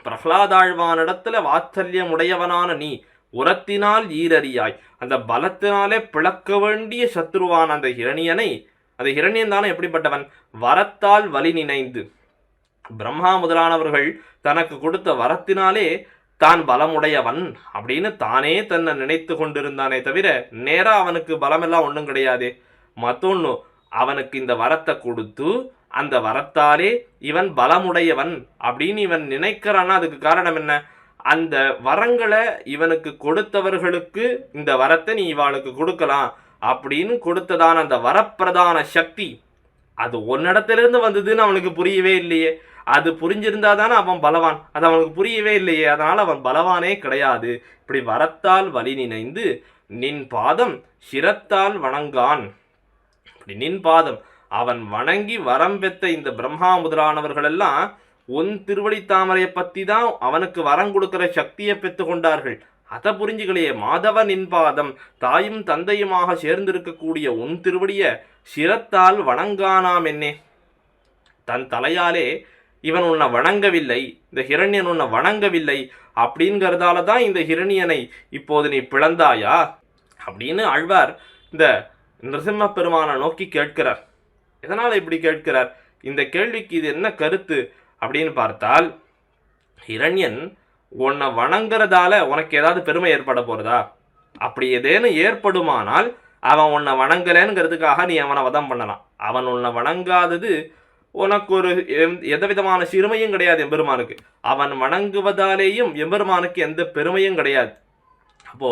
பிரகலாதாழ்வானிடத்துல வாத்சல்யம் உடையவனான நீ உரத்தினால் ஈரறியாய் அந்த பலத்தினாலே பிளக்க வேண்டிய சத்ருவான அந்த ஹிரணியனை, அந்த ஹிரண்யன் தானே எப்படிப்பட்டவன்? வரத்தால் வலி நினைந்து பிரம்மா முதலானவர்கள் தனக்கு கொடுத்த வரத்தினாலே தான் பலமுடையவன் அப்படின்னு தானே தன்னை நினைத்து கொண்டிருந்தானே தவிர நேரா அவனுக்கு பலமெல்லாம் ஒன்றும் கிடையாது. மத்தொன்னு அவனுக்கு இந்த வரத்தை கொடுத்து அந்த வரத்தாலே இவன் பலமுடையவன் அப்படின்னு இவன் நினைக்கிறான்னா அதுக்கு காரணம் என்ன? அந்த வரங்களை இவனுக்கு கொடுத்தவர்களுக்கு இந்த வரத்தை நீ இவனுக்கு கொடுக்கலாம் அப்படின்னு கொடுத்ததான அந்த வரப்பிரதான சக்தி அது ஒன்னிடத்திலிருந்து வந்ததுன்னு அவனுக்கு புரியவே இல்லையே. அது புரிஞ்சிருந்தா தானே அவன் பலவான். அது அவனுக்கு புரியவே இல்லையே, அதனால அவன் பலவானே கிடையாது. இப்படி வரத்தால் வலி நினைந்து நின் பாதம் சிரத்தால் வணங்கான். இப்படி நின் பாதம் அவன் வணங்கி வரம் பெற்ற இந்த பிரம்மா முதலானவர்கள் எல்லாம் உன் திருவடி தாமரையை பத்தி தான் அவனுக்கு வரம் கொடுக்கிற சக்தியை பெற்று கொண்டார்கள். அதை புரிஞ்சுக்கலையே. மாதவ நின் பாதம் தாயும் தந்தையுமாக சேர்ந்திருக்கக்கூடிய உன் திருவடிய சிரத்தால் வணங்கானாம் என்னே. தன் தலையாலே இவன் உன்னை வணங்கவில்லை, இந்த ஹிரண்யன் உன்னை வணங்கவில்லை அப்படிங்கிறதால தான் இந்த ஹிரண்யனை இப்போது நீ பிளந்தாயா அப்படின்னு ஆழ்வார் இந்த நரசிம்ம பெருமானை நோக்கி கேட்கிறார். எதனால் இப்படி கேட்கிறார்? இந்த கேள்விக்கு இது என்ன கருத்து அப்படின்னு பார்த்தால், ஹிரண்யன் உன்னை வணங்குறதால உனக்கு ஏதாவது பெருமை ஏற்பட போறதா? அப்படி ஏதேனும் ஏற்படுமானால் அவன் உன்னை வணங்கலைங்கிறதுக்காக நீ அவனை வதம் பண்ணலாம். அவன் உன்னை வணங்காதது உனக்கு ஒரு எந்த விதமான சிறுமையும் கிடையாது எம்பெருமானுக்கு. அவன் வணங்குவதாலேயும் எம்பெருமானுக்கு எந்த பெருமையும் கிடையாது. அப்போ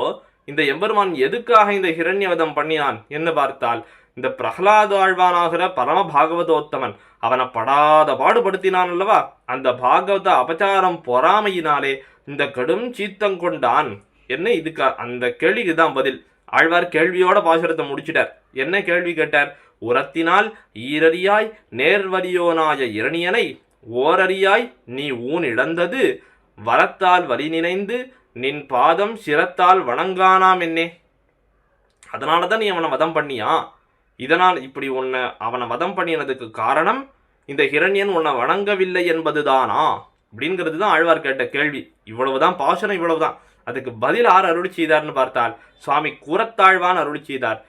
இந்த எம்பெருமான் எதுக்காக இந்த ஹிரண்யவதம் பண்ணினான் என்று பார்த்தால், இந்த பிரகலாத ஆழ்வானாகிற பரம பாகவதோத்தமன் அவனை படாத பாடுபடுத்தினான் அல்லவா, அந்த பாகவத அபச்சாரம் பொறாமையினாலே இந்த கடும் சீத்தம் கொண்டான். என்ன இதுக்கு அந்த கேள்விக்கு தான் பதில். ஆழ்வார் கேள்வியோட பாசுரத்தை முடிச்சிட்டார். என்ன கேள்வி கேட்டார்? உரத்தினால் ஈரறியாய் நேர்வலியோனாய இரணியனை ஓரறியாய் நீ ஊன் இழந்தது வரத்தால் வலி நினைந்து நின் பாதம் சிரத்தால் வணங்கானாம் என்னே. அதனால தான் நீ அவனை வதம் பண்ணியா? இதனால் இப்படி அவனை வதம் பண்ணினதுக்கு காரணம் இந்த ஹிரண்யன் உன்னை வணங்கவில்லை என்பதுதானா அப்படிங்கிறது தான் ஆழ்வார் கேட்ட கேள்வி. இவ்வளவுதான் பாசுரம், இவ்வளவுதான். அதுக்கு பதில் யார் அருளி செய்தார்னு பார்த்தால் சுவாமி கூரத்தாழ்வான் அருளி செய்தார்.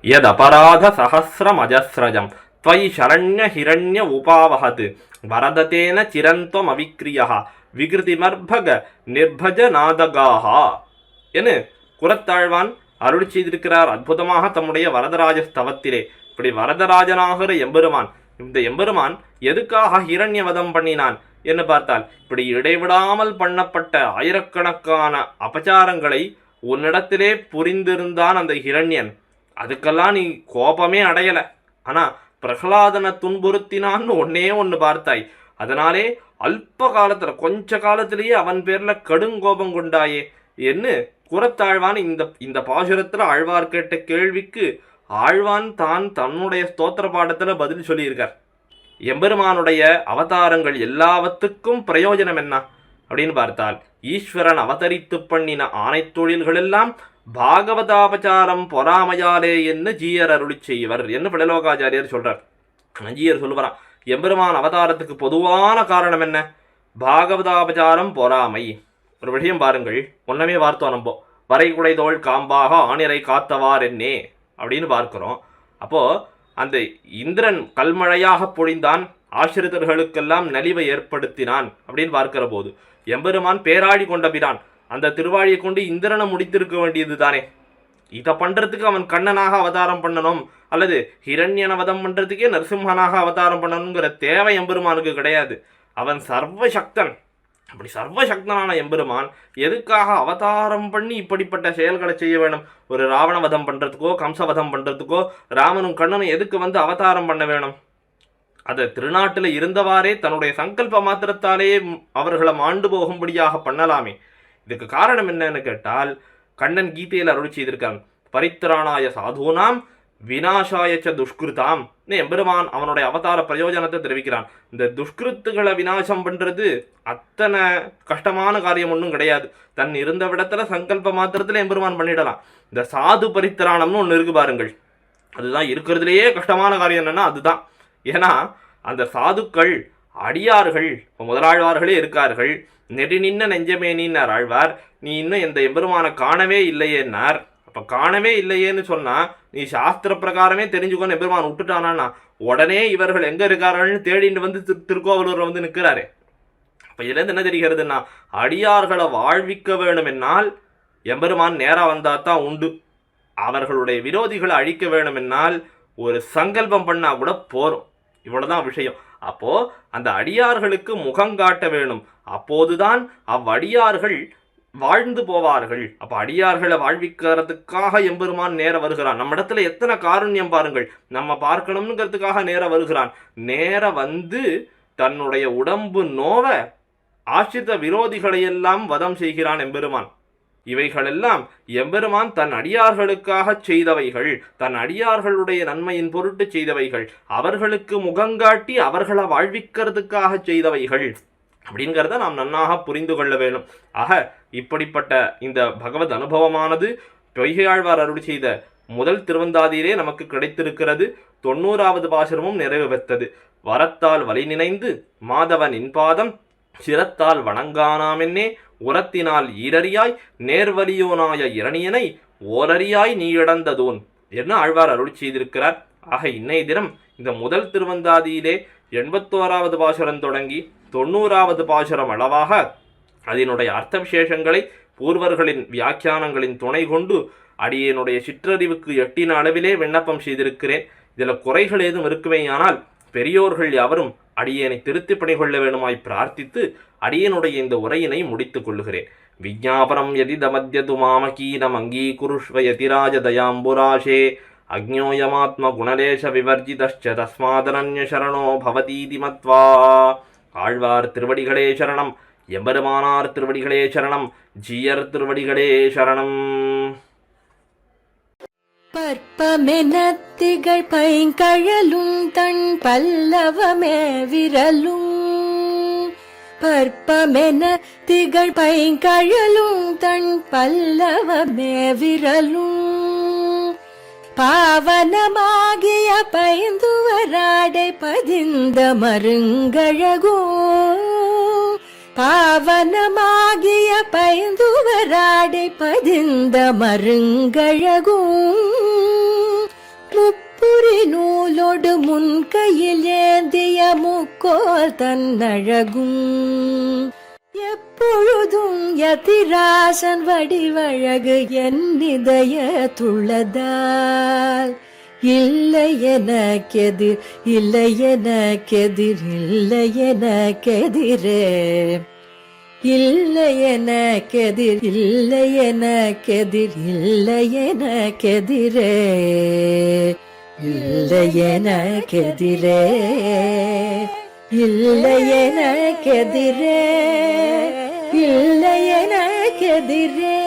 யத் அபராத சஹஸ்ரம் அஜஸ்ரஜம் த்வை சரண்ய ஹிரண்ய உபாவஹத் வரததேன சிரந்தம் அவிக்ரியஹ விகிருதிமர்பக நிர்பஜ நாதகாஹா என குரத்தாழ்வான் அருளி செய்திருக்கிறார் அற்புதமாக தம்முடைய வரதராஜ ஸ்தவத்திலே. இப்படி வரதராஜனாகிற எம்பெருமான், இந்த எம்பெருமான் எதுக்காக ஹிரண்யவதம் பண்ணினான் என்று பார்த்தால், இப்படி இடைவிடாமல் பண்ணப்பட்ட ஆயிரக்கணக்கான அபச்சாரங்களை உன்னிடத்திலே புரிந்திருந்தான் அந்த ஹிரண்யன். அதுக்கெல்லாம் நீ கோபமே அடையலை. ஆனால் பிரகலாதனை துன்புறுத்தினான்னு ஒன்று பார்த்தாய். அதனாலே அல்ப காலத்தில் கொஞ்ச காலத்திலேயே அவன் பேரில் கடுங்கோபம் கொண்டாயே என்று குரத்தாழ்வான் இந்த பாசுரத்தில் ஆழ்வார் கேட்ட கேள்விக்கு ஆழ்வான் தான் தன்னுடைய ஸ்தோத்திர பாடத்தில் பதில் சொல்லியிருக்கார். எம்பெருமானுடைய அவதாரங்கள் எல்லாவற்றுக்கும் பிரயோஜனம் என்ன அப்படின்னு பார்த்தால், ஈஸ்வரன் அவதரித்து பண்ணின ஆணை தொழில்களெல்லாம் பாகவதாபச்சாரம் பொறாமையாலே என்ன ஜீயர் அருளி செய்வர் என்று பிடலோகாச்சாரியர் சொல்றார். ஜீயர் சொல்லுவாராம், எம்பெருமான் அவதாரத்துக்கு பொதுவான காரணம் என்ன? பாகவதாபச்சாரம் பொறாமை. ஒரு விஷயம் பாருங்கள், ஒன்னமே வார்த்தோம் நம்ம, வரை குடைதோள் காம்பாக ஆணிரை காத்தவார் என்னே அப்படின்னு பார்க்கிறோம். அப்போ அந்த இந்திரன் கல்மழையாக பொழிந்தான், ஆசிரிதர்களுக்கெல்லாம் நலிவை ஏற்படுத்தினான் அப்படின்னு பார்க்கிற போது எம்பெருமான் பேராழி கொண்டபிரான் அந்த திருவாழியை கொண்டு இந்திரனை முடித்திருக்க வேண்டியது தானே. இதை பண்றதுக்கு அவன் கண்ணனாக அவதாரம் பண்ணணும் அல்லது ஹிரண்யனவதம் பண்றதுக்கே நரசிம்மனாக அவதாரம் பண்ணணுங்கிற தேவை எம்பெருமானுக்கு கிடையாது. அவன் சர்வசக்தன். அப்படி சர்வசக்தனான எம்பெருமான் எதுக்காக அவதாரம் பண்ணி இப்படிப்பட்ட செயல்களை செய்ய வேணும்? ஒரு ராவணவதம் பண்றதுக்கோ கம்சவதம் பண்றதுக்கோ ராமனும் கண்ணனும் எதுக்கு அவதாரம் பண்ண வேணும்? அதை திருநாட்டில் இருந்தவாறே தன்னுடைய சங்கல்ப மாத்திரத்தாலே அவர்களை மாண்டு போகும்படியாக பண்ணலாமே. இதுக்கு காரணம் என்னன்னு கேட்டால், கண்ணன் கீதையில் அருள் செய்திருக்கான், பரித்ராணாய சாதுனாம் விநாசாயச்ச துஷ்கிருதாம் எம்பெருமான் அவனுடைய அவதார பிரயோஜனத்தை தெரிவிக்கிறான். இந்த துஷ்கிருத்துகளை விநாசம் பண்றது அத்தனை கஷ்டமான காரியம் ஒன்றும் கிடையாது. தன் இருந்த விடத்துல சங்கல்ப மாத்திரத்துல எம்பெருமான் பண்ணிடலாம். இந்த சாது பரித்திராணம்னு ஒன்று இருக்கு பாருங்கள், அதுதான் இருக்கிறதுலேயே கஷ்டமான காரியம். என்னன்னா அதுதான். ஏன்னா அந்த சாதுக்கள் அடியார்கள், இப்போ முதலாழ்வார்களே இருக்கார்கள். நெடி நின்ன நெஞ்சமேனின்னார் ஆழ்வார். நீ இன்னும் எந்த எம்பெருமானை காணவே இல்லையேன்னார். அப்போ காணவே இல்லையேன்னு சொன்னால் நீ சாஸ்திர பிரகாரமே தெரிஞ்சுக்கோன்னு எம்பெருமான் விட்டுட்டானா, உடனே இவர்கள் எங்கே இருக்கார்கள்னு தேடிட்டு வந்து திருக்கோவலூரில் வந்து நிற்கிறாரே. அப்போ இதுலேருந்து என்ன தெரிகிறதுன்னா, அடியார்களை வாழ்விக்க வேணும் என்னால் எம்பெருமான் நேராக வந்தால் தான் உண்டு. அவர்களுடைய விரோதிகளை அழிக்க வேணும் என்னால் ஒரு சங்கல்பம் பண்ணால் கூட போகிறோம். இவ்வளோதான் விஷயம். அப்போது அந்த அடியார்களுக்கு முகம் காட்ட வேணும். அப்போதுதான் அவ்வடியார்கள் வாழ்ந்து போவார்கள். அப்போ அடியார்களை வாழ்விக்கிறதுக்காக எம்பெருமான் நேர வருகிறான். நம்ம இடத்துல எத்தனை காருண்யம் பாருங்கள். நம்ம பார்க்கணுங்கிறதுக்காக நேர வருகிறான். நேர வந்து தன்னுடைய உடம்பு நோவ ஆசிரித விரோதிகளையெல்லாம் வதம் செய்கிறான் எம்பெருமான். இவைகளெல்லாம் எம்பெருமான் தன் அடியார்களுக்காக செய்தவைகள், தன் அடியார்களுடைய நன்மையின் பொருட்டு செய்தவைகள், அவர்களுக்கு முகங்காட்டி அவர்களை வாழ்விக்கிறதுக்காக செய்தவைகள் அப்படிங்கிறத நாம் நன்னாக புரிந்து கொள்ள வேண்டும். ஆக இப்படிப்பட்ட இந்த பகவத் அனுபவமானது பொய்கையாழ்வார் அருள் செய்த முதல் திருவந்தாதியிலே நமக்கு கிடைத்திருக்கிறது. 90வது பாசுரமும் நிறைவு பெற்றது. வரத்தால் வழி நினைந்து மாதவன் இன்பாதம் சிரத்தால் வணங்கானாமென்னே உரத்தினால் ஈரறியாய் நேர்வலியோனாய இரணியனை ஓரறியாய் நீ இழந்ததோன் என்ன ஆழ்வார் அருள் செய்திருக்கிறார். ஆக இன்னைய தினம் இந்த முதல் திருவந்தாதியிலே 81வது பாசுரம் தொடங்கி 90வது பாசுரம் அளவாக அதனுடைய அர்த்த விசேஷங்களை பூர்வர்களின் வியாக்கியானங்களின் துணை கொண்டு அடியனுடைய சிற்றறிவுக்கு எட்டின அளவிலே விண்ணப்பம் செய்திருக்கிறேன். இதில் குறைகள் ஏதும் இருக்குமேயானால் பெரியோர்கள் யாவரும் அடியனை திருத்தி பணி கொள்ள வேணுமாய் பிரார்த்தித்து அடியனுடைய இந்த உரையினை முடித்துக் கொள்ளுகிறேன். விஜாபனம் யதிதமத்யது மாமகீனம் அங்கீகுருஷ்வ யதிராஜ தயாம்புராஷே அக்ஞோயமாத்ம குணலேஷ விவர்ஜிதஸ்ச தஸ்மாதனன்ய சரணோ பவதீதி மத்வா. ஆழ்வார் திருவடிகளே சரணம், எம்பெருமானார் திருவடிகளே சரணம், ஜீயர் திருவடிகளே சரணம். பற்பமென திகழ் பைங்கழலும் தன் பல்லவமே விரலும். பற்பமென திகழ் பைங்கழலும் தன் பல்லவமே விரலும். பாவனமாகிய பைந்துவராடை பதிந்த மருங்கழகும். பாவனமாகிய பைந்துவராடை பதிந்த மருங்கழகும். முப்புரி நூலோடு முன்கையில் ஏந்திய முக்கோல் தன்னழகும். எப்பொழுதும் யதிராசன் வடிவழகு என் இதயத்துள்ளதால் இல்லை எனக்கெதிர், இல்லை எனக்கெதிர், இல்லை எனக்கெதிரே. இல்லை எனக்கெதிர், இல்லை எனக்கெதிர், இல்லை எனக்கெதிரே. இல்லை எனக்கெதிரே, இல்லை எனக்கெதிரே, இல்லை எனக்கெதிரே.